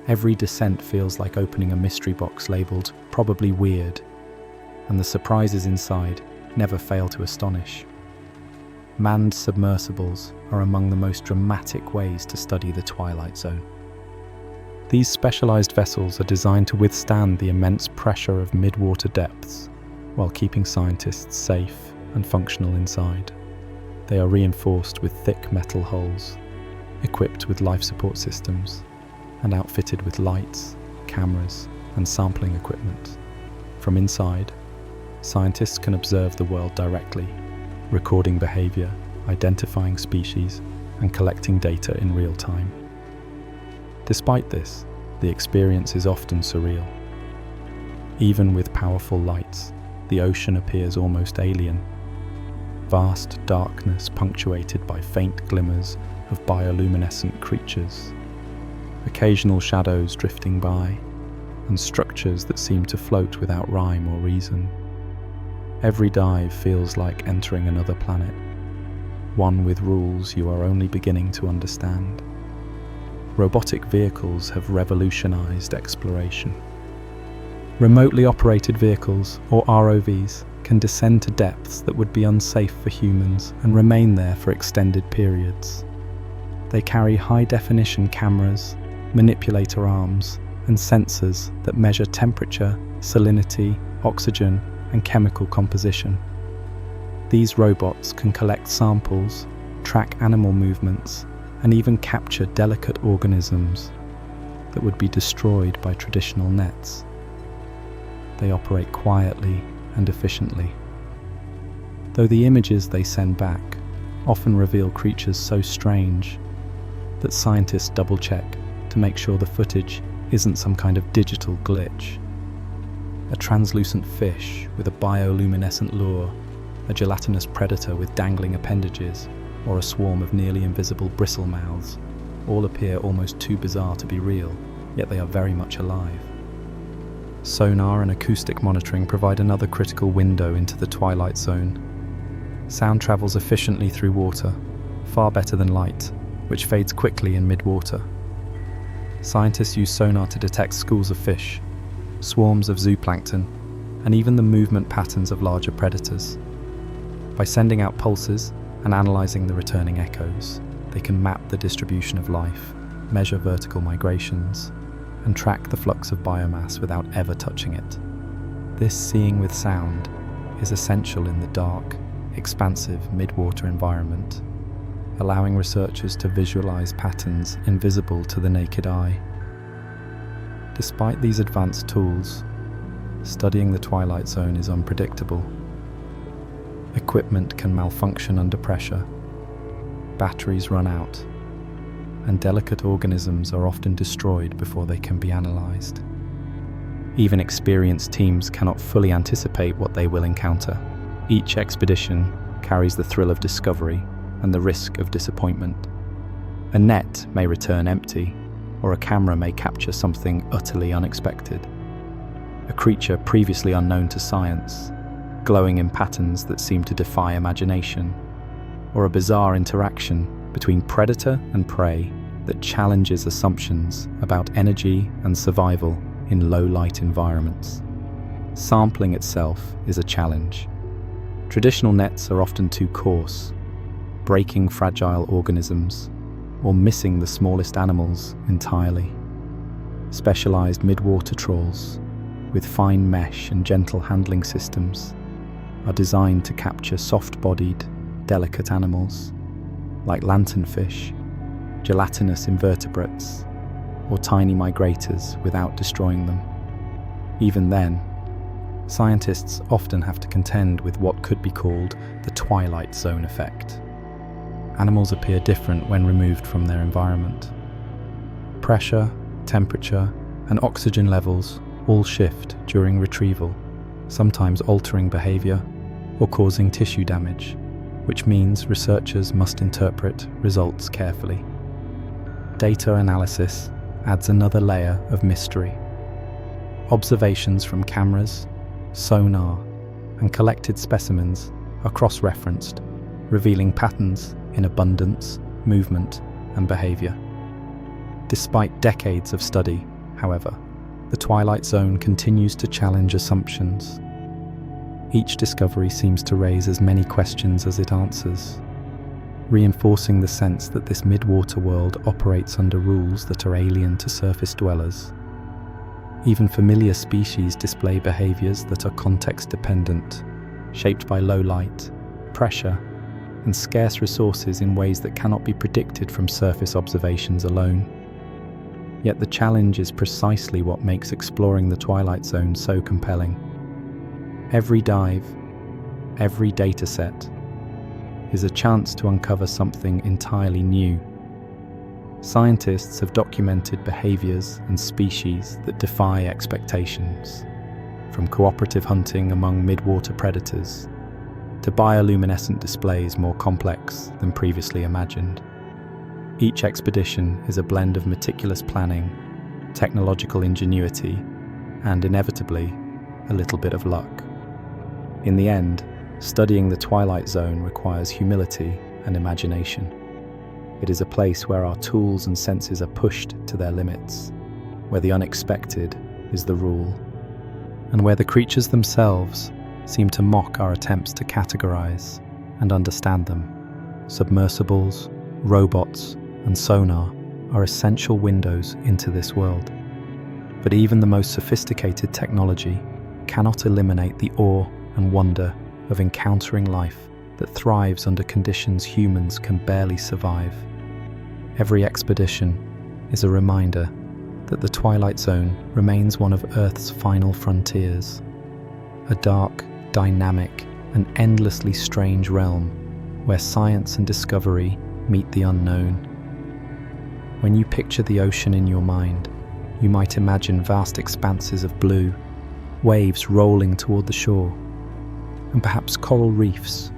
every descent feels like opening a mystery box labeled "probably weird," and the surprises inside never fail to astonish. Manned submersibles are among the most dramatic ways to study the Twilight Zone. These specialized vessels are designed to withstand the immense pressure of midwater depths, while keeping scientists safe and functional inside. They are reinforced with thick metal hulls, equipped with life support systems, and outfitted with lights, cameras, and sampling equipment. From inside, scientists can observe the world directly, recording behavior, identifying species, and collecting data in real time. Despite this, the experience is often surreal. Even with powerful lights, the ocean appears almost alien. Vast darkness punctuated by faint glimmers of bioluminescent creatures, occasional shadows drifting by, and structures that seem to float without rhyme or reason. Every dive feels like entering another planet, one with rules you are only beginning to understand. Robotic vehicles have revolutionized exploration. Remotely operated vehicles, or ROVs, can descend to depths that would be unsafe for humans and remain there for extended periods. They carry high-definition cameras, manipulator arms, and sensors that measure temperature, salinity, oxygen, and chemical composition. These robots can collect samples, track animal movements, and even capture delicate organisms that would be destroyed by traditional nets. They operate quietly and efficiently, though the images they send back often reveal creatures so strange that scientists double-check to make sure the footage isn't some kind of digital glitch. A translucent fish with a bioluminescent lure, a gelatinous predator with dangling appendages, or a swarm of nearly invisible bristle mouths all appear almost too bizarre to be real, yet they are very much alive. Sonar and acoustic monitoring provide another critical window into the Twilight Zone. Sound travels efficiently through water, far better than light, which fades quickly in mid-water. Scientists use sonar to detect schools of fish, swarms of zooplankton, and even the movement patterns of larger predators. By sending out pulses and analysing the returning echoes, they can map the distribution of life, measure vertical migrations, and track the flux of biomass without ever touching it. This seeing with sound is essential in the dark, expansive midwater environment, allowing researchers to visualize patterns invisible to the naked eye. Despite these advanced tools, studying the Twilight Zone is unpredictable. Equipment can malfunction under pressure, batteries run out, and delicate organisms are often destroyed before they can be analyzed. Even experienced teams cannot fully anticipate what they will encounter. Each expedition carries the thrill of discovery and the risk of disappointment. A net may return empty, or a camera may capture something utterly unexpected. A creature previously unknown to science, glowing in patterns that seem to defy imagination, or a bizarre interaction between predator and prey that challenges assumptions about energy and survival in low-light environments. Sampling itself is a challenge. Traditional nets are often too coarse, breaking fragile organisms or missing the smallest animals entirely. Specialized midwater trawls, with fine mesh and gentle handling systems, are designed to capture soft-bodied, delicate animals like lanternfish, gelatinous invertebrates, or tiny migrators without destroying them. Even then, scientists often have to contend with what could be called the Twilight Zone effect. Animals appear different when removed from their environment. Pressure, temperature, and oxygen levels all shift during retrieval, sometimes altering behavior or causing tissue damage, which means researchers must interpret results carefully. Data analysis adds another layer of mystery. Observations from cameras, sonar, and collected specimens are cross-referenced, revealing patterns in abundance, movement, and behavior. Despite decades of study, however, the Twilight Zone continues to challenge assumptions. Each discovery seems to raise as many questions as it answers, reinforcing the sense that this midwater world operates under rules that are alien to surface dwellers. Even familiar species display behaviors that are context-dependent, shaped by low light, pressure, and scarce resources in ways that cannot be predicted from surface observations alone. Yet the challenge is precisely what makes exploring the Twilight Zone so compelling. Every dive, every dataset, is a chance to uncover something entirely new. Scientists have documented behaviors and species that defy expectations, from cooperative hunting among midwater predators to bioluminescent displays more complex than previously imagined. Each expedition is a blend of meticulous planning, technological ingenuity, and inevitably, a little bit of luck. In the end, studying the Twilight Zone requires humility and imagination. It is a place where our tools and senses are pushed to their limits, where the unexpected is the rule, and where the creatures themselves seem to mock our attempts to categorize and understand them. Submersibles, robots, and sonar are essential windows into this world. But even the most sophisticated technology cannot eliminate the awe and wonder of encountering life that thrives under conditions humans can barely survive. Every expedition is a reminder that the Twilight Zone remains one of Earth's final frontiers, a dark, dynamic, and endlessly strange realm where science and discovery meet the unknown. When you picture the ocean in your mind, you might imagine vast expanses of blue, waves rolling toward the shore, and perhaps coral reefs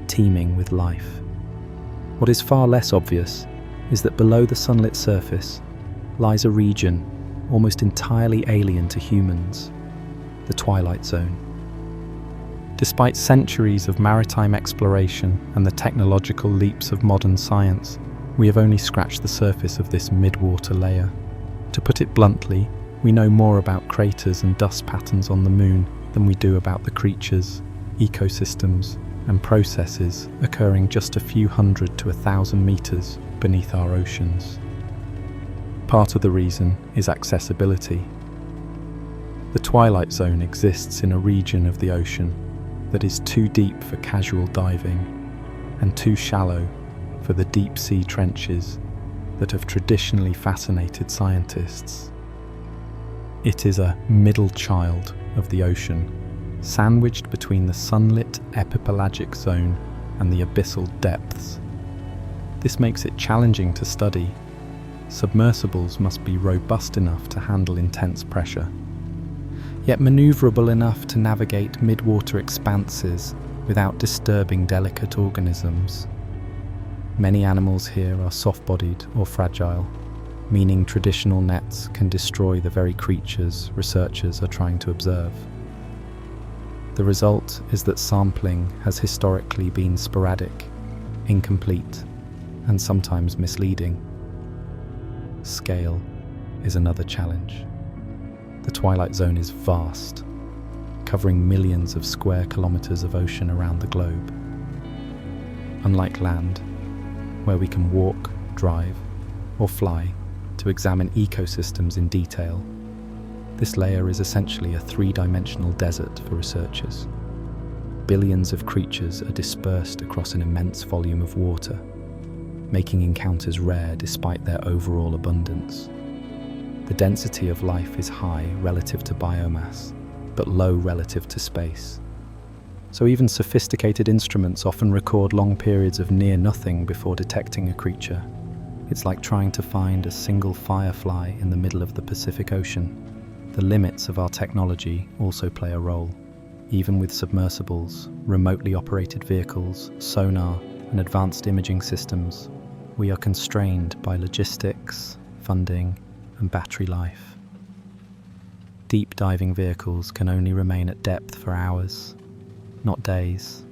teeming with life. What is far less obvious is that below the sunlit surface lies a region almost entirely alien to humans, the Twilight Zone. Despite centuries of maritime exploration and the technological leaps of modern science, we have only scratched the surface of this midwater layer. To put it bluntly, we know more about craters and dust patterns on the Moon than we do about the creatures, ecosystems, and processes occurring just a few hundred to 1,000 meters beneath our oceans. Part of the reason is accessibility. The Twilight Zone exists in a region of the ocean that is too deep for casual diving and too shallow for the deep-sea trenches that have traditionally fascinated scientists. It is a middle child of the ocean, sandwiched between the sunlit epipelagic zone and the abyssal depths. This makes it challenging to study. Submersibles must be robust enough to handle intense pressure, yet maneuverable enough to navigate midwater expanses without disturbing delicate organisms. Many animals here are soft-bodied or fragile, meaning traditional nets can destroy the very creatures researchers are trying to observe. The result is that sampling has historically been sporadic, incomplete, and sometimes misleading. Scale is another challenge. The Twilight Zone is vast, covering millions of square kilometers of ocean around the globe. Unlike land, where we can walk, drive, or fly to examine ecosystems in detail, this layer is essentially a three-dimensional desert for researchers. Billions of creatures are dispersed across an immense volume of water, making encounters rare despite their overall abundance. The density of life is high relative to biomass, but low relative to space. So even sophisticated instruments often record long periods of near nothing before detecting a creature. It's like trying to find a single firefly in the middle of the Pacific Ocean. The limits of our technology also play a role. Even with submersibles, remotely operated vehicles, sonar, and advanced imaging systems, we are constrained by logistics, funding, and battery life. Deep diving vehicles can only remain at depth for hours, not days,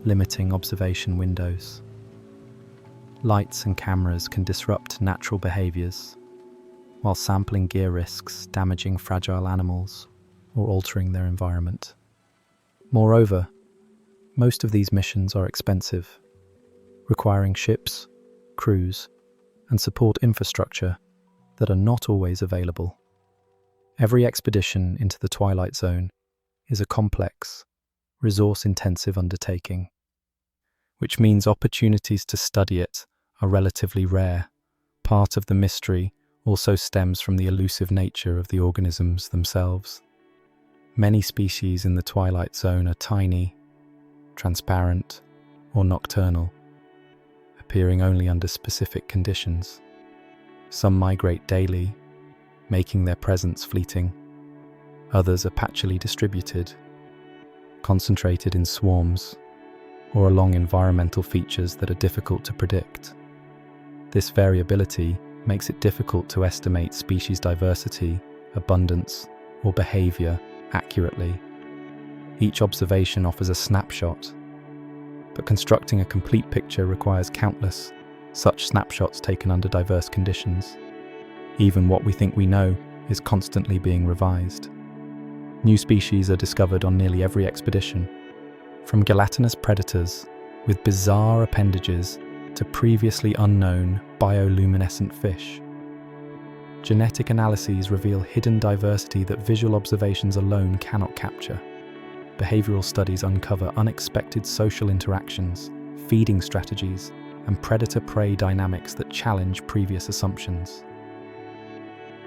limiting observation windows. Lights and cameras can disrupt natural behaviors, while sampling gear risks damaging fragile animals or altering their environment. Moreover, most of these missions are expensive, requiring ships, crews, and support infrastructure that are not always available. Every expedition into the Twilight Zone is a complex, resource-intensive undertaking, which means opportunities to study it are relatively rare. Part of the mystery also stems from the elusive nature of the organisms themselves. Many species in the Twilight Zone are tiny, transparent, or nocturnal, appearing only under specific conditions. Some migrate daily, making their presence fleeting. Others are patchily distributed, concentrated in swarms, or along environmental features that are difficult to predict. This variability makes it difficult to estimate species diversity, abundance, or behavior accurately. Each observation offers a snapshot, but constructing a complete picture requires countless such snapshots taken under diverse conditions. Even what we think we know is constantly being revised. New species are discovered on nearly every expedition, from gelatinous predators with bizarre appendages to previously unknown bioluminescent fish. Genetic analyses reveal hidden diversity that visual observations alone cannot capture. Behavioral studies uncover unexpected social interactions, feeding strategies, and predator-prey dynamics that challenge previous assumptions.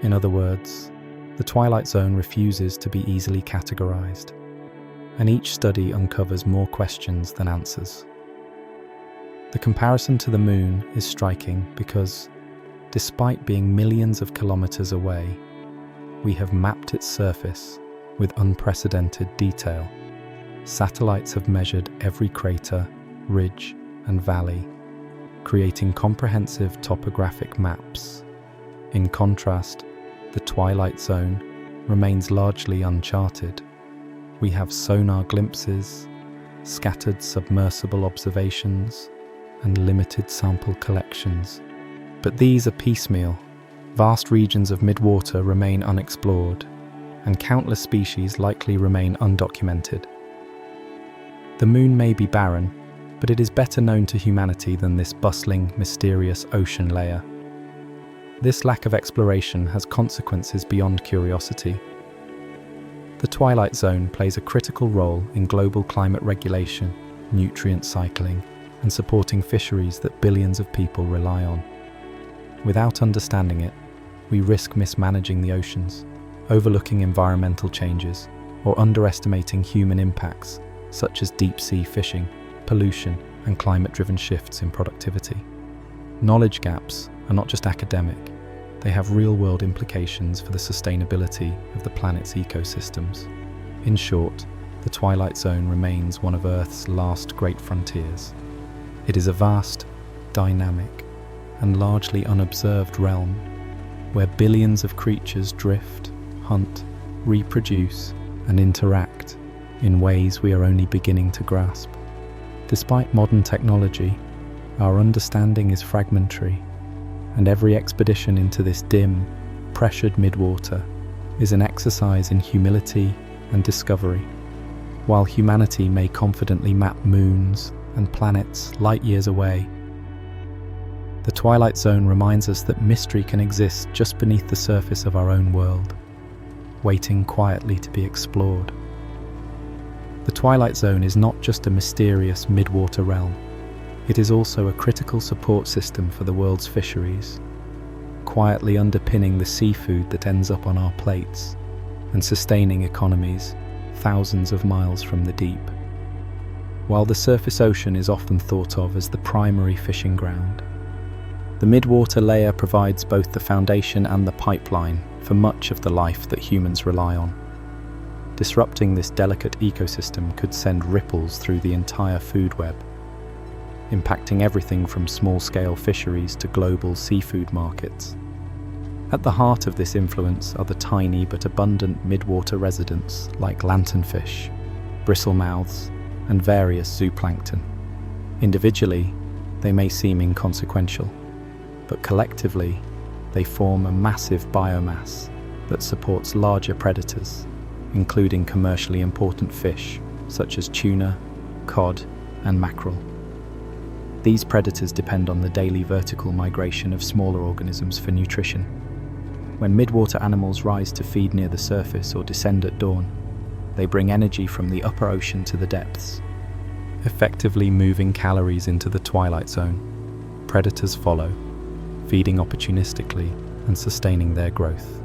In other words, the Twilight Zone refuses to be easily categorized, and each study uncovers more questions than answers. The comparison to the Moon is striking because, despite being millions of kilometers away, we have mapped its surface with unprecedented detail. Satellites have measured every crater, ridge, and valley, creating comprehensive topographic maps. In contrast, the Twilight Zone remains largely uncharted. We have sonar glimpses, scattered submersible observations, and limited sample collections. But these are piecemeal. Vast regions of midwater remain unexplored, and countless species likely remain undocumented. The moon may be barren, but it is better known to humanity than this bustling, mysterious ocean layer. This lack of exploration has consequences beyond curiosity. The Twilight Zone plays a critical role in global climate regulation, nutrient cycling, and supporting fisheries that billions of people rely on. Without understanding it, we risk mismanaging the oceans, overlooking environmental changes, or underestimating human impacts, such as deep-sea fishing, pollution, and climate-driven shifts in productivity. Knowledge gaps are not just academic, they have real-world implications for the sustainability of the planet's ecosystems. In short, the Twilight Zone remains one of Earth's last great frontiers. It is a vast, dynamic, and largely unobserved realm where billions of creatures drift, hunt, reproduce, and interact in ways we are only beginning to grasp. Despite modern technology, our understanding is fragmentary, and every expedition into this dim, pressured midwater is an exercise in humility and discovery. While humanity may confidently map moons and planets light years away, the Twilight Zone reminds us that mystery can exist just beneath the surface of our own world, waiting quietly to be explored. The Twilight Zone is not just a mysterious midwater realm. It is also a critical support system for the world's fisheries, quietly underpinning the seafood that ends up on our plates and sustaining economies thousands of miles from the deep. While the surface ocean is often thought of as the primary fishing ground, the midwater layer provides both the foundation and the pipeline for much of the life that humans rely on. Disrupting this delicate ecosystem could send ripples through the entire food web, impacting everything from small-scale fisheries to global seafood markets. At the heart of this influence are the tiny but abundant midwater residents like lanternfish, bristlemouths, and various zooplankton. Individually, they may seem inconsequential, but collectively, they form a massive biomass that supports larger predators, including commercially important fish such as tuna, cod, and mackerel. These predators depend on the daily vertical migration of smaller organisms for nutrition. When midwater animals rise to feed near the surface or descend at dawn, they bring energy from the upper ocean to the depths, effectively moving calories into the Twilight Zone. Predators follow, feeding opportunistically and sustaining their growth.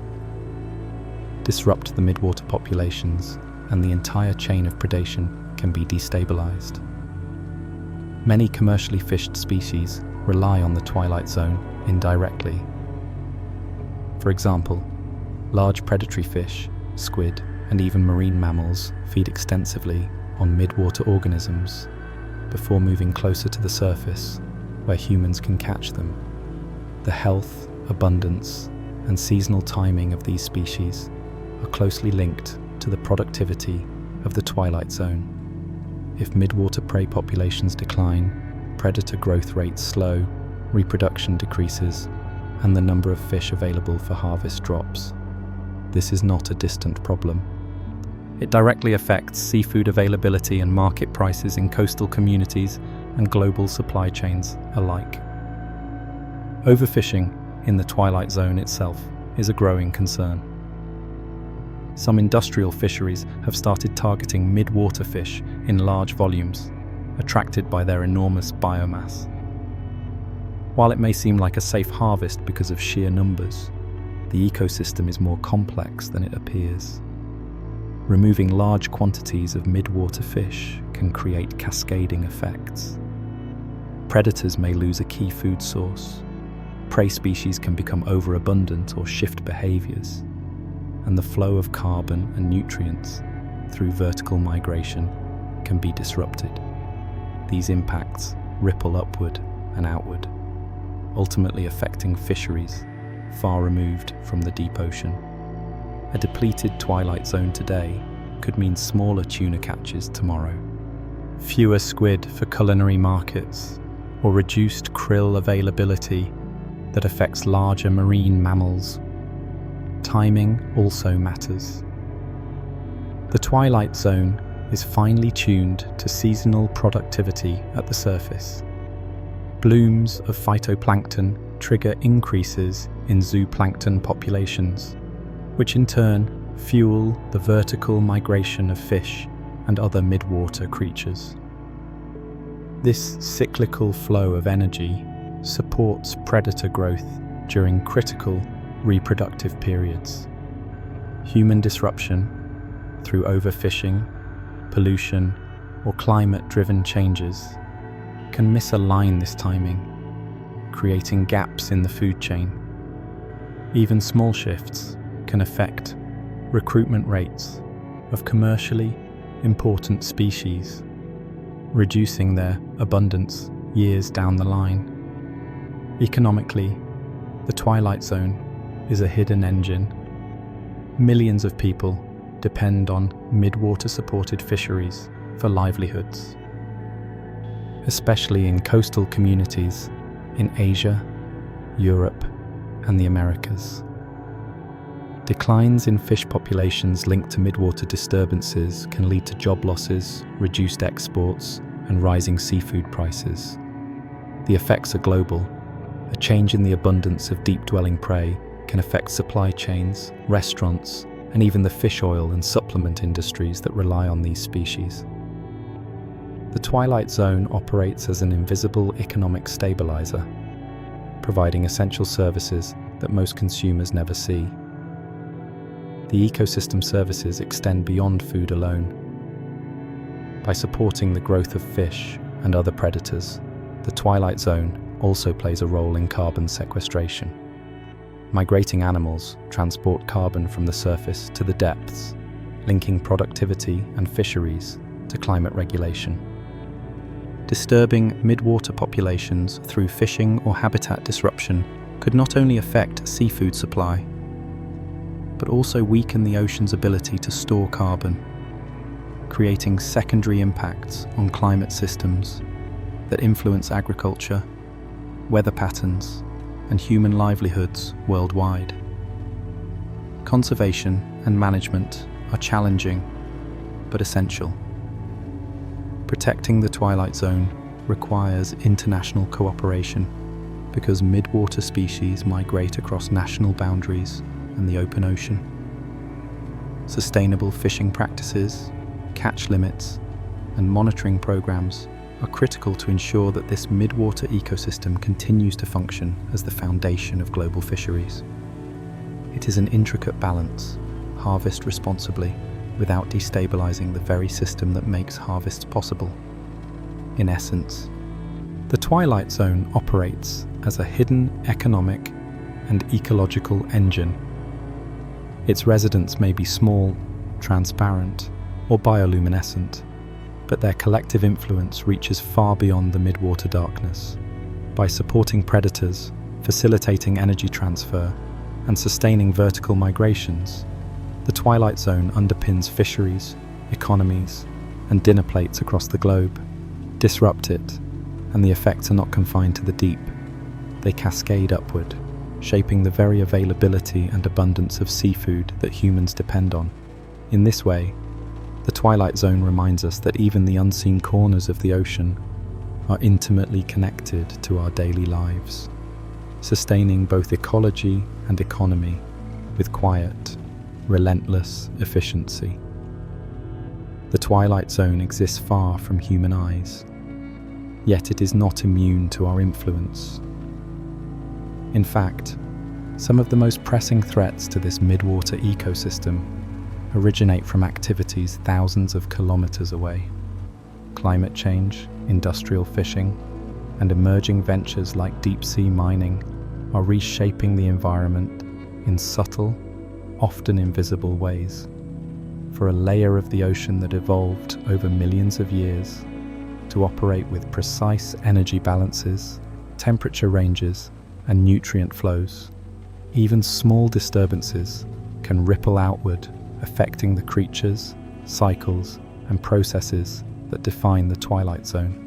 Disrupt the midwater populations, and the entire chain of predation can be destabilized. Many commercially fished species rely on the Twilight Zone indirectly. For example, large predatory fish, squid, and even marine mammals feed extensively on midwater organisms before moving closer to the surface, where humans can catch them. The health, abundance, and seasonal timing of these species are closely linked to the productivity of the Twilight Zone. If midwater prey populations decline, predator growth rates slow, reproduction decreases, and the number of fish available for harvest drops. This is not a distant problem. It directly affects seafood availability and market prices in coastal communities and global supply chains alike. Overfishing in the Twilight Zone itself is a growing concern. Some industrial fisheries have started targeting midwater fish in large volumes, attracted by their enormous biomass. While it may seem like a safe harvest because of sheer numbers, the ecosystem is more complex than it appears. Removing large quantities of midwater fish can create cascading effects. Predators may lose a key food source, prey species can become overabundant or shift behaviors, and the flow of carbon and nutrients through vertical migration can be disrupted. These impacts ripple upward and outward, ultimately affecting fisheries far removed from the deep ocean. A depleted Twilight Zone today could mean smaller tuna catches tomorrow, fewer squid for culinary markets, or reduced krill availability that affects larger marine mammals. Timing also matters. The Twilight Zone is finely tuned to seasonal productivity at the surface. Blooms of phytoplankton trigger increases in zooplankton populations, which in turn fuel the vertical migration of fish and other midwater creatures. This cyclical flow of energy supports predator growth during critical reproductive periods. Human disruption through overfishing, pollution, or climate-driven changes can misalign this timing, creating gaps in the food chain. Even small shifts can affect recruitment rates of commercially important species, reducing their abundance years down the line. Economically, the Twilight Zone is a hidden engine. Millions of people depend on midwater-supported fisheries for livelihoods, especially in coastal communities in Asia, Europe, and the Americas. Declines in fish populations linked to midwater disturbances can lead to job losses, reduced exports, and rising seafood prices. The effects are global. A change in the abundance of deep-dwelling prey can affect supply chains, restaurants, and even the fish oil and supplement industries that rely on these species. The Twilight Zone operates as an invisible economic stabilizer, providing essential services that most consumers never see. The ecosystem services extend beyond food alone. By supporting the growth of fish and other predators, the Twilight Zone also plays a role in carbon sequestration. Migrating animals transport carbon from the surface to the depths, linking productivity and fisheries to climate regulation. Disturbing midwater populations through fishing or habitat disruption could not only affect seafood supply, but also weaken the ocean's ability to store carbon, creating secondary impacts on climate systems that influence agriculture, weather patterns, and human livelihoods worldwide. Conservation and management are challenging, but essential. Protecting the Twilight Zone requires international cooperation because midwater species migrate across national boundaries and the open ocean. Sustainable fishing practices, catch limits, and monitoring programs are critical to ensure that this midwater ecosystem continues to function as the foundation of global fisheries. It is an intricate balance. Harvest responsibly without destabilizing the very system that makes harvests possible. In essence, the Twilight Zone operates as a hidden economic and ecological engine. Its residents may be small, transparent, or bioluminescent, but their collective influence reaches far beyond the midwater darkness. By supporting predators, facilitating energy transfer, and sustaining vertical migrations, the Twilight Zone underpins fisheries, economies, and dinner plates across the globe. Disrupt it, and the effects are not confined to the deep. They cascade upward, shaping the very availability and abundance of seafood that humans depend on. In this way, the Twilight Zone reminds us that even the unseen corners of the ocean are intimately connected to our daily lives, sustaining both ecology and economy with quiet, relentless efficiency. The Twilight Zone exists far from human eyes, yet it is not immune to our influence. In fact, some of the most pressing threats to this midwater ecosystem originate from activities thousands of kilometers away. Climate change, industrial fishing, and emerging ventures like deep-sea mining are reshaping the environment in subtle, often invisible ways. For a layer of the ocean that evolved over millions of years to operate with precise energy balances, temperature ranges, and nutrient flows, even small disturbances can ripple outward, affecting the creatures, cycles, and processes that define the Twilight Zone.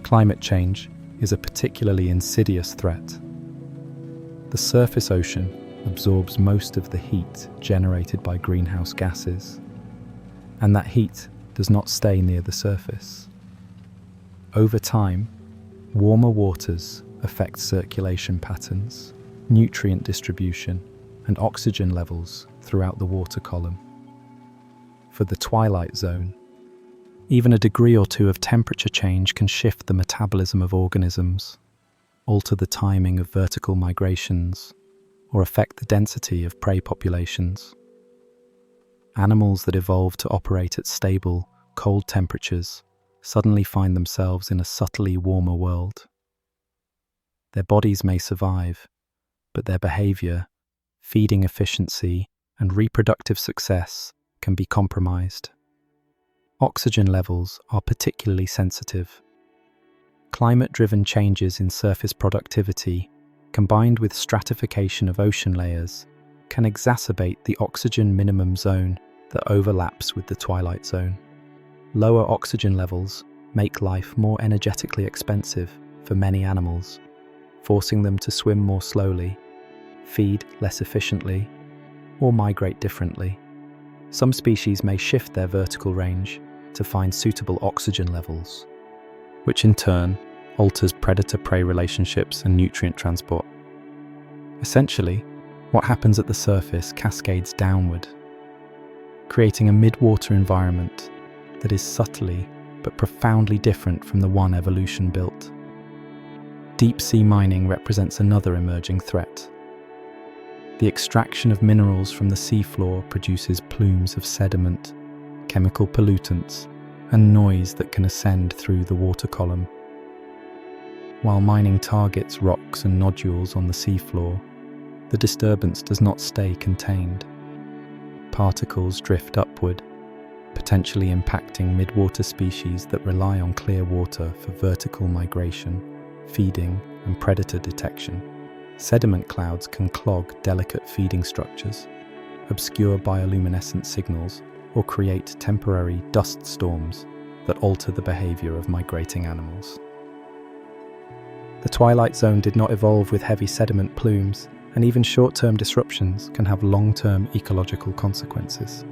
Climate change is a particularly insidious threat. The surface ocean absorbs most of the heat generated by greenhouse gases, and that heat does not stay near the surface. Over time, warmer waters affect circulation patterns, nutrient distribution, and oxygen levels throughout the water column. For the Twilight Zone, even a degree or two of temperature change can shift the metabolism of organisms, alter the timing of vertical migrations, or affect the density of prey populations. Animals that evolve to operate at stable, cold temperatures suddenly find themselves in a subtly warmer world. Their bodies may survive, but their behavior, feeding efficiency, and reproductive success can be compromised. Oxygen levels are particularly sensitive. Climate-driven changes in surface productivity, combined with stratification of ocean layers, can exacerbate the oxygen minimum zone that overlaps with the Twilight Zone. Lower oxygen levels make life more energetically expensive for many animals, forcing them to swim more slowly, feed less efficiently, or migrate differently. Some species may shift their vertical range to find suitable oxygen levels, which in turn alters predator-prey relationships and nutrient transport. Essentially, what happens at the surface cascades downward, creating a midwater environment that is subtly but profoundly different from the one evolution built. Deep-sea mining represents another emerging threat. The extraction of minerals from the seafloor produces plumes of sediment, chemical pollutants, and noise that can ascend through the water column. While mining targets rocks and nodules on the seafloor, the disturbance does not stay contained. Particles drift upward, potentially impacting midwater species that rely on clear water for vertical migration, feeding, and predator detection. Sediment clouds can clog delicate feeding structures, obscure bioluminescent signals, or create temporary dust storms that alter the behavior of migrating animals. The Twilight Zone did not evolve with heavy sediment plumes, and even short-term disruptions can have long-term ecological consequences.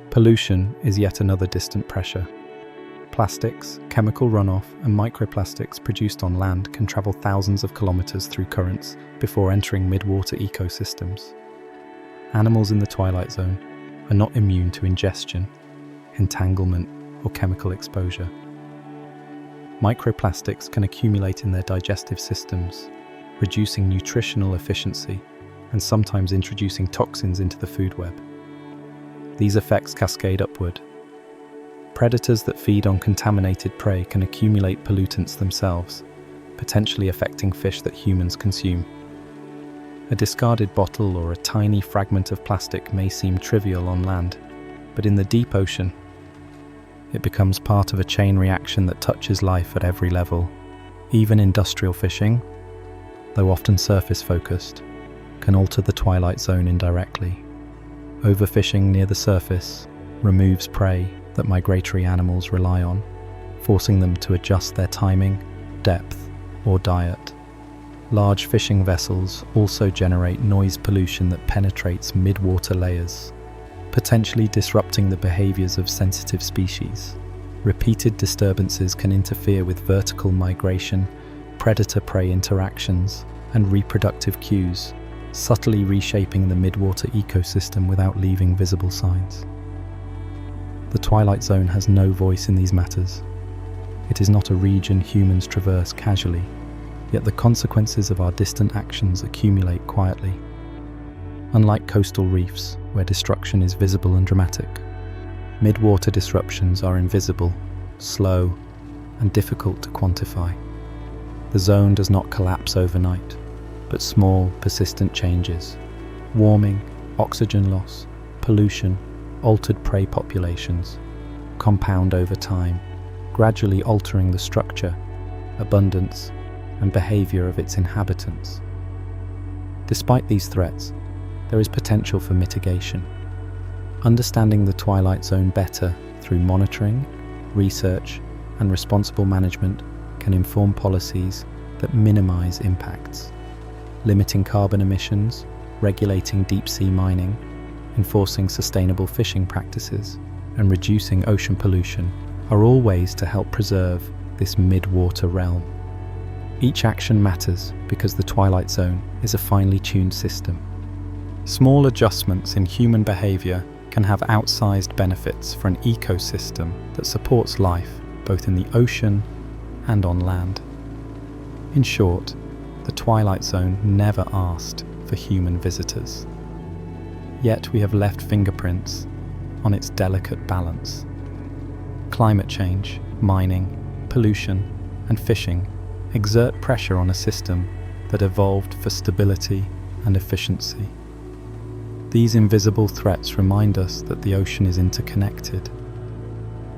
Pollution is yet another distant pressure. Plastics, chemical runoff, and microplastics produced on land can travel thousands of kilometers through currents before entering midwater ecosystems. Animals in the Twilight Zone are not immune to ingestion, entanglement, or chemical exposure. Microplastics can accumulate in their digestive systems, reducing nutritional efficiency and sometimes introducing toxins into the food web. These effects cascade upward. Predators that feed on contaminated prey can accumulate pollutants themselves, potentially affecting fish that humans consume. A discarded bottle or a tiny fragment of plastic may seem trivial on land, but in the deep ocean, it becomes part of a chain reaction that touches life at every level. Even industrial fishing, though often surface-focused, can alter the Twilight Zone indirectly. Overfishing near the surface removes prey that migratory animals rely on, forcing them to adjust their timing, depth, or diet. Large fishing vessels also generate noise pollution that penetrates midwater layers, potentially disrupting the behaviors of sensitive species. Repeated disturbances can interfere with vertical migration, predator-prey interactions, and reproductive cues, subtly reshaping the midwater ecosystem without leaving visible signs. The Twilight Zone has no voice in these matters. It is not a region humans traverse casually, yet the consequences of our distant actions accumulate quietly. Unlike coastal reefs, where destruction is visible and dramatic, midwater disruptions are invisible, slow, and difficult to quantify. The zone does not collapse overnight, but small, persistent changes, warming, oxygen loss, pollution, altered prey populations, compound over time, gradually altering the structure, abundance, and behavior of its inhabitants. Despite these threats, there is potential for mitigation. Understanding the Twilight Zone better through monitoring, research, and responsible management can inform policies that minimize impacts, limiting carbon emissions, regulating deep-sea mining, enforcing sustainable fishing practices, and reducing ocean pollution are all ways to help preserve this mid-water realm. Each action matters because the Twilight Zone is a finely tuned system. Small adjustments in human behavior can have outsized benefits for an ecosystem that supports life both in the ocean and on land. In short, the Twilight Zone never asked for human visitors. Yet we have left fingerprints on its delicate balance. Climate change, mining, pollution, and fishing exert pressure on a system that evolved for stability and efficiency. These invisible threats remind us that the ocean is interconnected.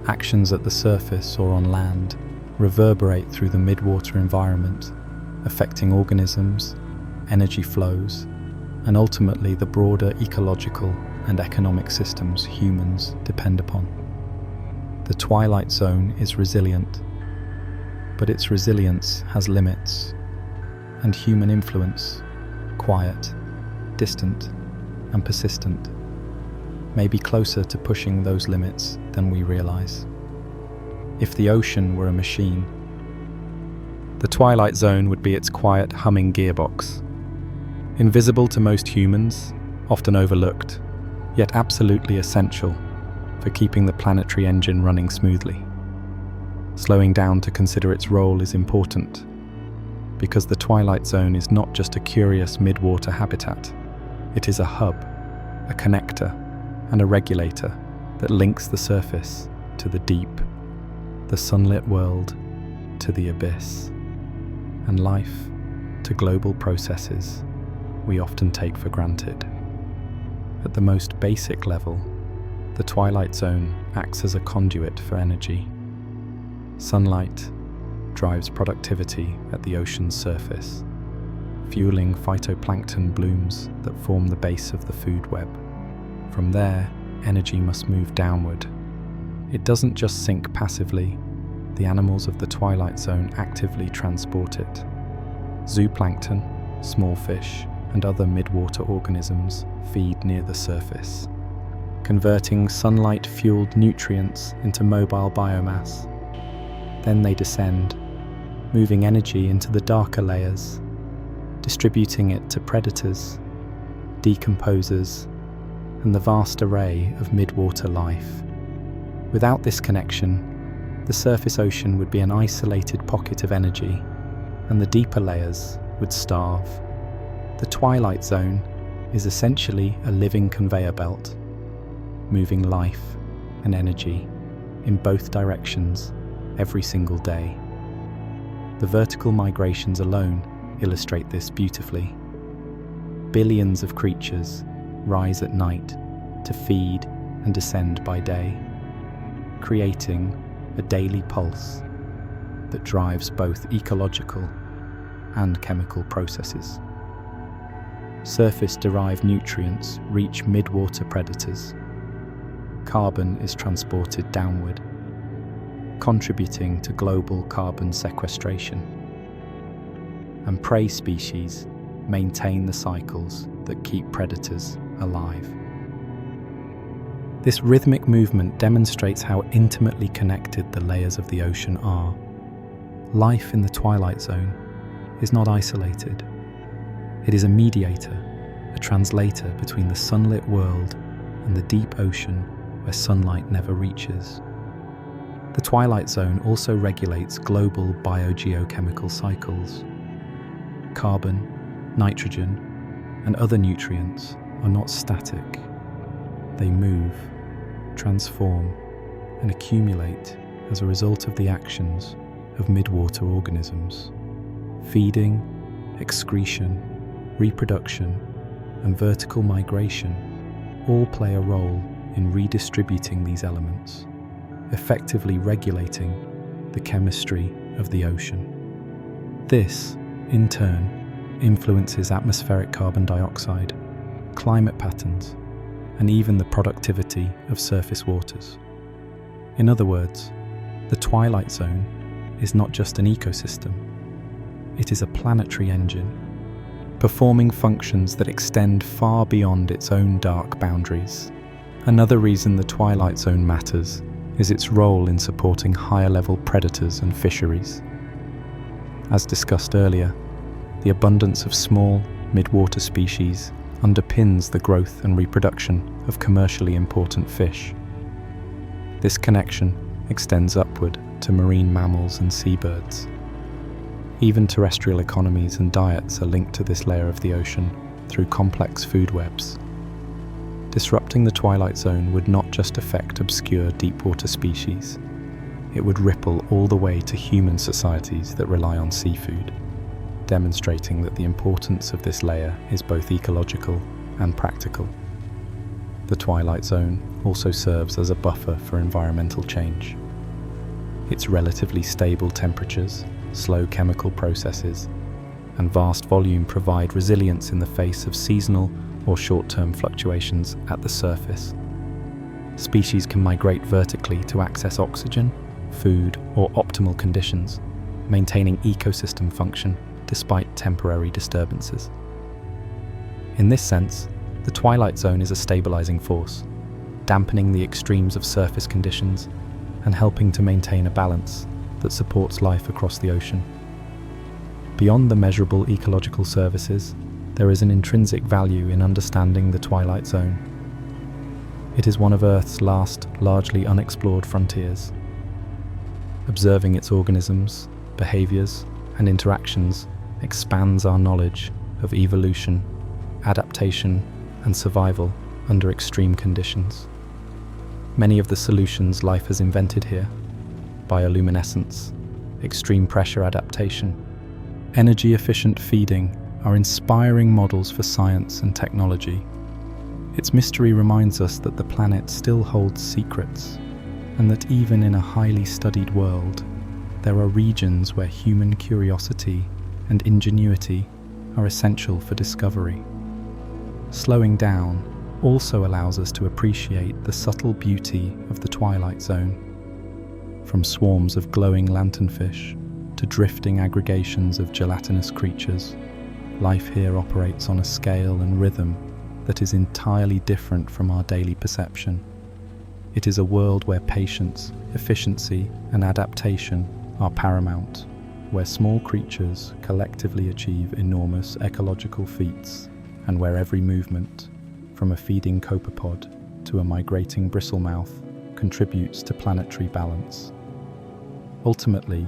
Actions at the surface or on land reverberate through the midwater environment, affecting organisms, energy flows, and ultimately the broader ecological and economic systems humans depend upon. The Twilight Zone is resilient, but its resilience has limits, and human influence, quiet, distant, and persistent, may be closer to pushing those limits than we realize. If the ocean were a machine, the Twilight Zone would be its quiet, humming gearbox. Invisible to most humans, often overlooked, yet absolutely essential for keeping the planetary engine running smoothly. Slowing down to consider its role is important, because the Twilight Zone is not just a curious midwater habitat. It is a hub, a connector, and a regulator that links the surface to the deep, the sunlit world to the abyss, and life to global processes we often take for granted. At the most basic level, the Twilight Zone acts as a conduit for energy. Sunlight drives productivity at the ocean's surface, fueling phytoplankton blooms that form the base of the food web. From there, energy must move downward. It doesn't just sink passively, the animals of the Twilight Zone actively transport it. Zooplankton, small fish, and other midwater organisms feed near the surface, converting sunlight-fueled nutrients into mobile biomass. Then they descend, moving energy into the darker layers, distributing it to predators, decomposers, and the vast array of midwater life. Without this connection, the surface ocean would be an isolated pocket of energy, and the deeper layers would starve. The Twilight Zone is essentially a living conveyor belt, moving life and energy in both directions every single day. The vertical migrations alone illustrate this beautifully. Billions of creatures rise at night to feed and descend by day, creating a daily pulse that drives both ecological and chemical processes. Surface-derived nutrients reach midwater predators. Carbon is transported downward, contributing to global carbon sequestration. And prey species maintain the cycles that keep predators alive. This rhythmic movement demonstrates how intimately connected the layers of the ocean are. Life in the Twilight Zone is not isolated. It is a mediator, a translator between the sunlit world and the deep ocean where sunlight never reaches. The Twilight Zone also regulates global biogeochemical cycles. Carbon, nitrogen, and other nutrients are not static. They move, transform, and accumulate as a result of the actions of midwater organisms. Feeding, excretion, reproduction, and vertical migration all play a role in redistributing these elements, effectively regulating the chemistry of the ocean. This, in turn, influences atmospheric carbon dioxide, climate patterns, and even the productivity of surface waters. In other words, the Twilight Zone is not just an ecosystem, it is a planetary engine, performing functions that extend far beyond its own dark boundaries. Another reason the Twilight Zone matters is its role in supporting higher-level predators and fisheries. As discussed earlier, the abundance of small, midwater species underpins the growth and reproduction of commercially important fish. This connection extends upward to marine mammals and seabirds. Even terrestrial economies and diets are linked to this layer of the ocean through complex food webs. Disrupting the Twilight Zone would not just affect obscure deepwater species, it would ripple all the way to human societies that rely on seafood, demonstrating that the importance of this layer is both ecological and practical. The Twilight Zone also serves as a buffer for environmental change. Its relatively stable temperatures, slow chemical processes, and vast volume provide resilience in the face of seasonal or short-term fluctuations at the surface. Species can migrate vertically to access oxygen, food, or optimal conditions, maintaining ecosystem function despite temporary disturbances. In this sense, the Twilight Zone is a stabilizing force, dampening the extremes of surface conditions and helping to maintain a balance that supports life across the ocean. Beyond the measurable ecological services, there is an intrinsic value in understanding the Twilight Zone. It is one of Earth's last, largely unexplored frontiers. Observing its organisms, behaviors, and interactions expands our knowledge of evolution, adaptation, and survival under extreme conditions. Many of the solutions life has invented here, bioluminescence, extreme pressure adaptation, energy-efficient feeding, are inspiring models for science and technology. Its mystery reminds us that the planet still holds secrets, and that even in a highly studied world, there are regions where human curiosity and ingenuity are essential for discovery. Slowing down also allows us to appreciate the subtle beauty of the Twilight Zone. From swarms of glowing lanternfish to drifting aggregations of gelatinous creatures, life here operates on a scale and rhythm that is entirely different from our daily perception. It is a world where patience, efficiency, and adaptation are paramount, where small creatures collectively achieve enormous ecological feats, and where every movement, from a feeding copepod to a migrating bristlemouth, contributes to planetary balance. Ultimately,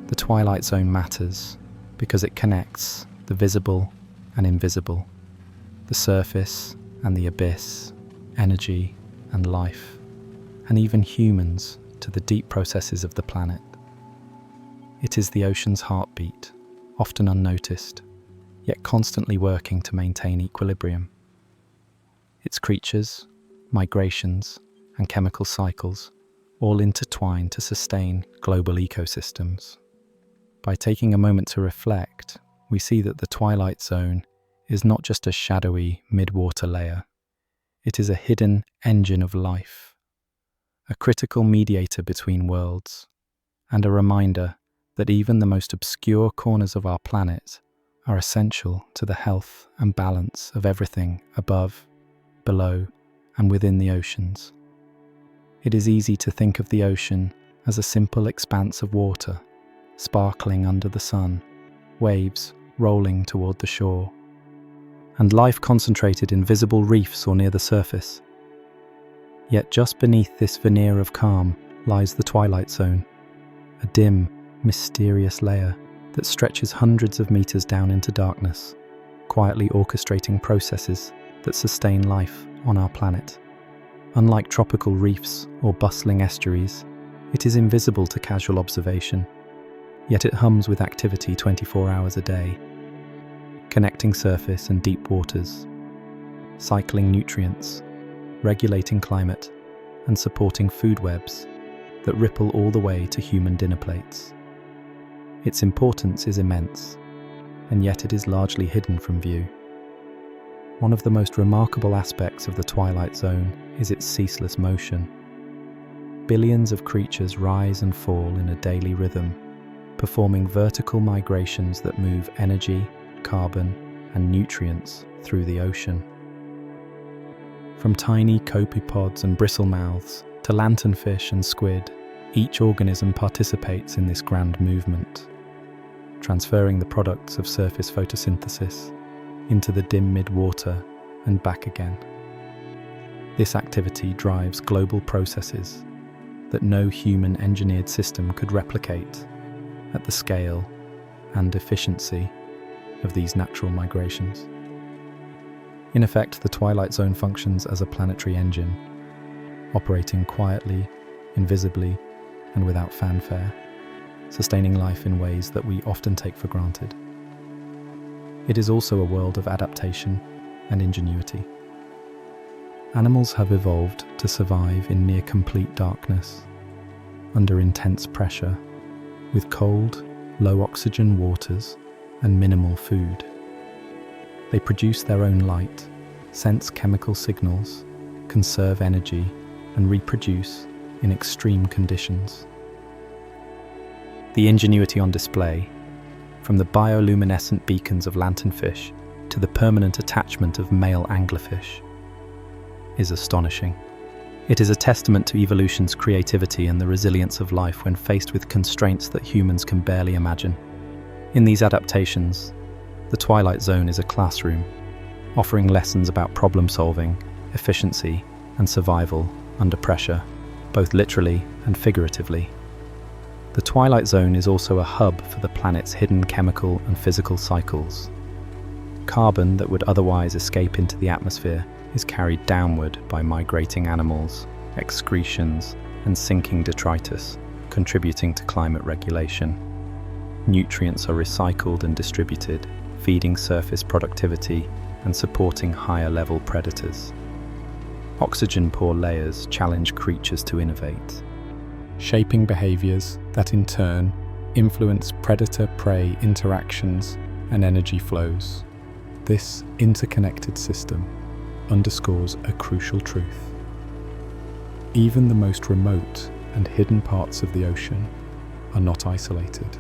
the Twilight Zone matters because it connects the visible and invisible, the surface and the abyss, energy and life, and even humans to the deep processes of the planet. It is the ocean's heartbeat, often unnoticed, yet constantly working to maintain equilibrium. Its creatures, migrations, and chemical cycles all intertwine to sustain global ecosystems. By taking a moment to reflect, we see that the Twilight Zone is not just a shadowy midwater layer. It is a hidden engine of life, a critical mediator between worlds, and a reminder that even the most obscure corners of our planet are essential to the health and balance of everything above, below, and within the oceans. It is easy to think of the ocean as a simple expanse of water, sparkling under the sun, waves rolling toward the shore, and life concentrated in visible reefs or near the surface. Yet just beneath this veneer of calm lies the Twilight Zone, a dim, mysterious layer that stretches hundreds of meters down into darkness, quietly orchestrating processes that sustain life on our planet. Unlike tropical reefs or bustling estuaries, it is invisible to casual observation, yet it hums with activity 24 hours a day, connecting surface and deep waters, cycling nutrients, regulating climate, and supporting food webs that ripple all the way to human dinner plates. Its importance is immense, and yet it is largely hidden from view. One of the most remarkable aspects of the Twilight Zone is its ceaseless motion. Billions of creatures rise and fall in a daily rhythm, performing vertical migrations that move energy, carbon, and nutrients through the ocean. From tiny copepods and bristlemouths to lanternfish and squid, each organism participates in this grand movement, transferring the products of surface photosynthesis into the dim midwater and back again. This activity drives global processes that no human-engineered system could replicate at the scale and efficiency of these natural migrations. In effect, the Twilight Zone functions as a planetary engine, operating quietly, invisibly, and without fanfare, sustaining life in ways that we often take for granted. It is also a world of adaptation and ingenuity. Animals have evolved to survive in near complete darkness, under intense pressure, with cold, low-oxygen waters and minimal food. They produce their own light, sense chemical signals, conserve energy, and reproduce in extreme conditions. The ingenuity on display, from the bioluminescent beacons of lanternfish to the permanent attachment of male anglerfish, is astonishing. It is a testament to evolution's creativity and the resilience of life when faced with constraints that humans can barely imagine. In these adaptations, the Twilight Zone is a classroom, offering lessons about problem-solving, efficiency, and survival under pressure, both literally and figuratively. The Twilight Zone is also a hub for the planet's hidden chemical and physical cycles. Carbon that would otherwise escape into the atmosphere is carried downward by migrating animals, excretions, and sinking detritus, contributing to climate regulation. Nutrients are recycled and distributed, feeding surface productivity and supporting higher-level predators. Oxygen-poor layers challenge creatures to innovate, shaping behaviors that in turn influence predator-prey interactions and energy flows. This interconnected system underscores a crucial truth. Even the most remote and hidden parts of the ocean are not isolated.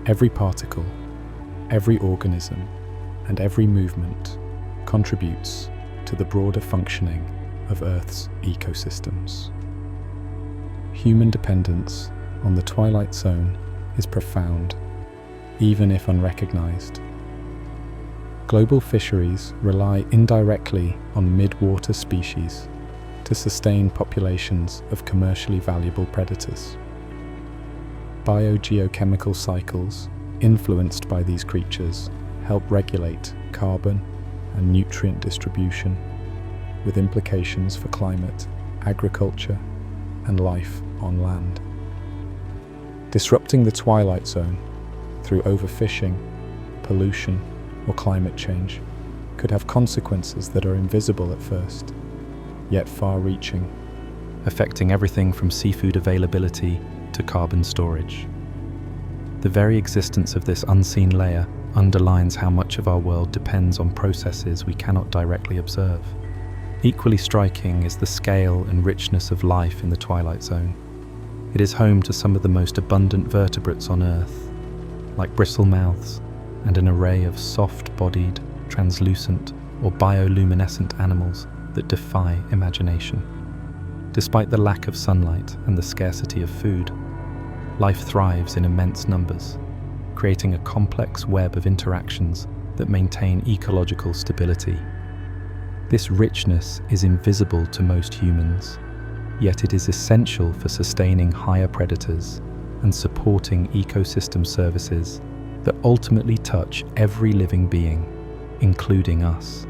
Every particle, every organism, and every movement contributes to the broader functioning of Earth's ecosystems. Human dependence on the Twilight Zone is profound, even if unrecognized. Global fisheries rely indirectly on midwater species to sustain populations of commercially valuable predators. Biogeochemical cycles influenced by these creatures help regulate carbon and nutrient distribution, with implications for climate, agriculture, and life on land. Disrupting the Twilight Zone through overfishing, pollution, or climate change could have consequences that are invisible at first, yet far-reaching, affecting everything from seafood availability to carbon storage. The very existence of this unseen layer underlines how much of our world depends on processes we cannot directly observe. Equally striking is the scale and richness of life in the Twilight Zone. It is home to some of the most abundant vertebrates on Earth, like bristlemouths and an array of soft-bodied, translucent, or bioluminescent animals that defy imagination. Despite the lack of sunlight and the scarcity of food, life thrives in immense numbers, creating a complex web of interactions that maintain ecological stability. This richness is invisible to most humans, yet it is essential for sustaining higher predators and supporting ecosystem services that ultimately touch every living being, including us.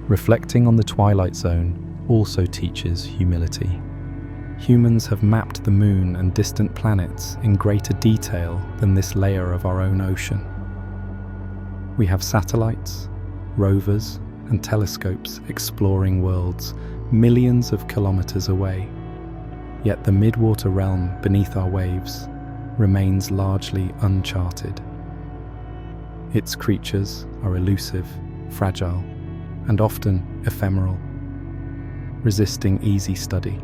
Reflecting on the Twilight Zone also teaches humility. Humans have mapped the moon and distant planets in greater detail than this layer of our own ocean. We have satellites, rovers, and telescopes exploring worlds millions of kilometers away. Yet the midwater realm beneath our waves remains largely uncharted. Its creatures are elusive, fragile, and often ephemeral, resisting easy study.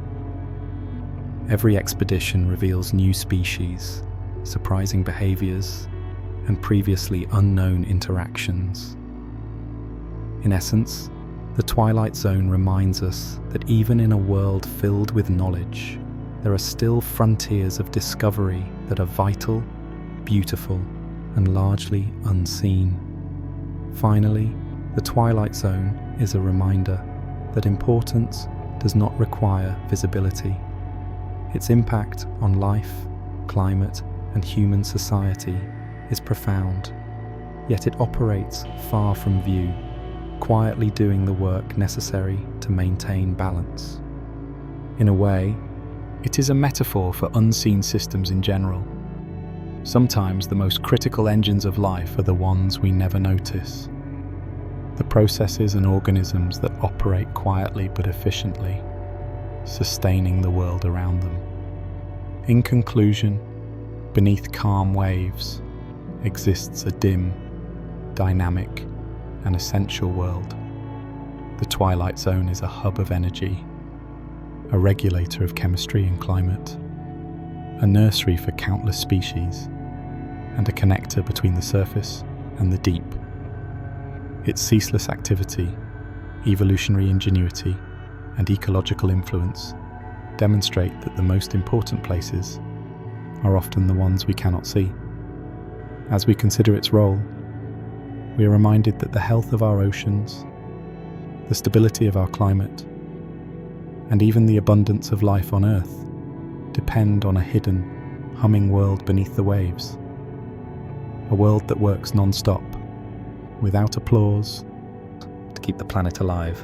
Every expedition reveals new species, surprising behaviors, and previously unknown interactions. In essence, The Twilight Zone reminds us that even in a world filled with knowledge, there are still frontiers of discovery that are vital, beautiful, and largely unseen. Finally, the Twilight Zone is a reminder that importance does not require visibility. Its impact on life, climate, and human society is profound, yet it operates far from view, quietly doing the work necessary to maintain balance. In a way, it is a metaphor for unseen systems in general. Sometimes the most critical engines of life are the ones we never notice. The processes and organisms that operate quietly but efficiently, sustaining the world around them. In conclusion, beneath calm waves exists a dim, dynamic, and essential world. The Twilight Zone is a hub of energy, a regulator of chemistry and climate, a nursery for countless species, and a connector between the surface and the deep. Its ceaseless activity, evolutionary ingenuity, and ecological influence demonstrate that the most important places are often the ones we cannot see. As we consider its role, we are reminded that the health of our oceans, the stability of our climate, and even the abundance of life on Earth depend on a hidden, humming world beneath the waves. A world that works non-stop, without applause, to keep the planet alive.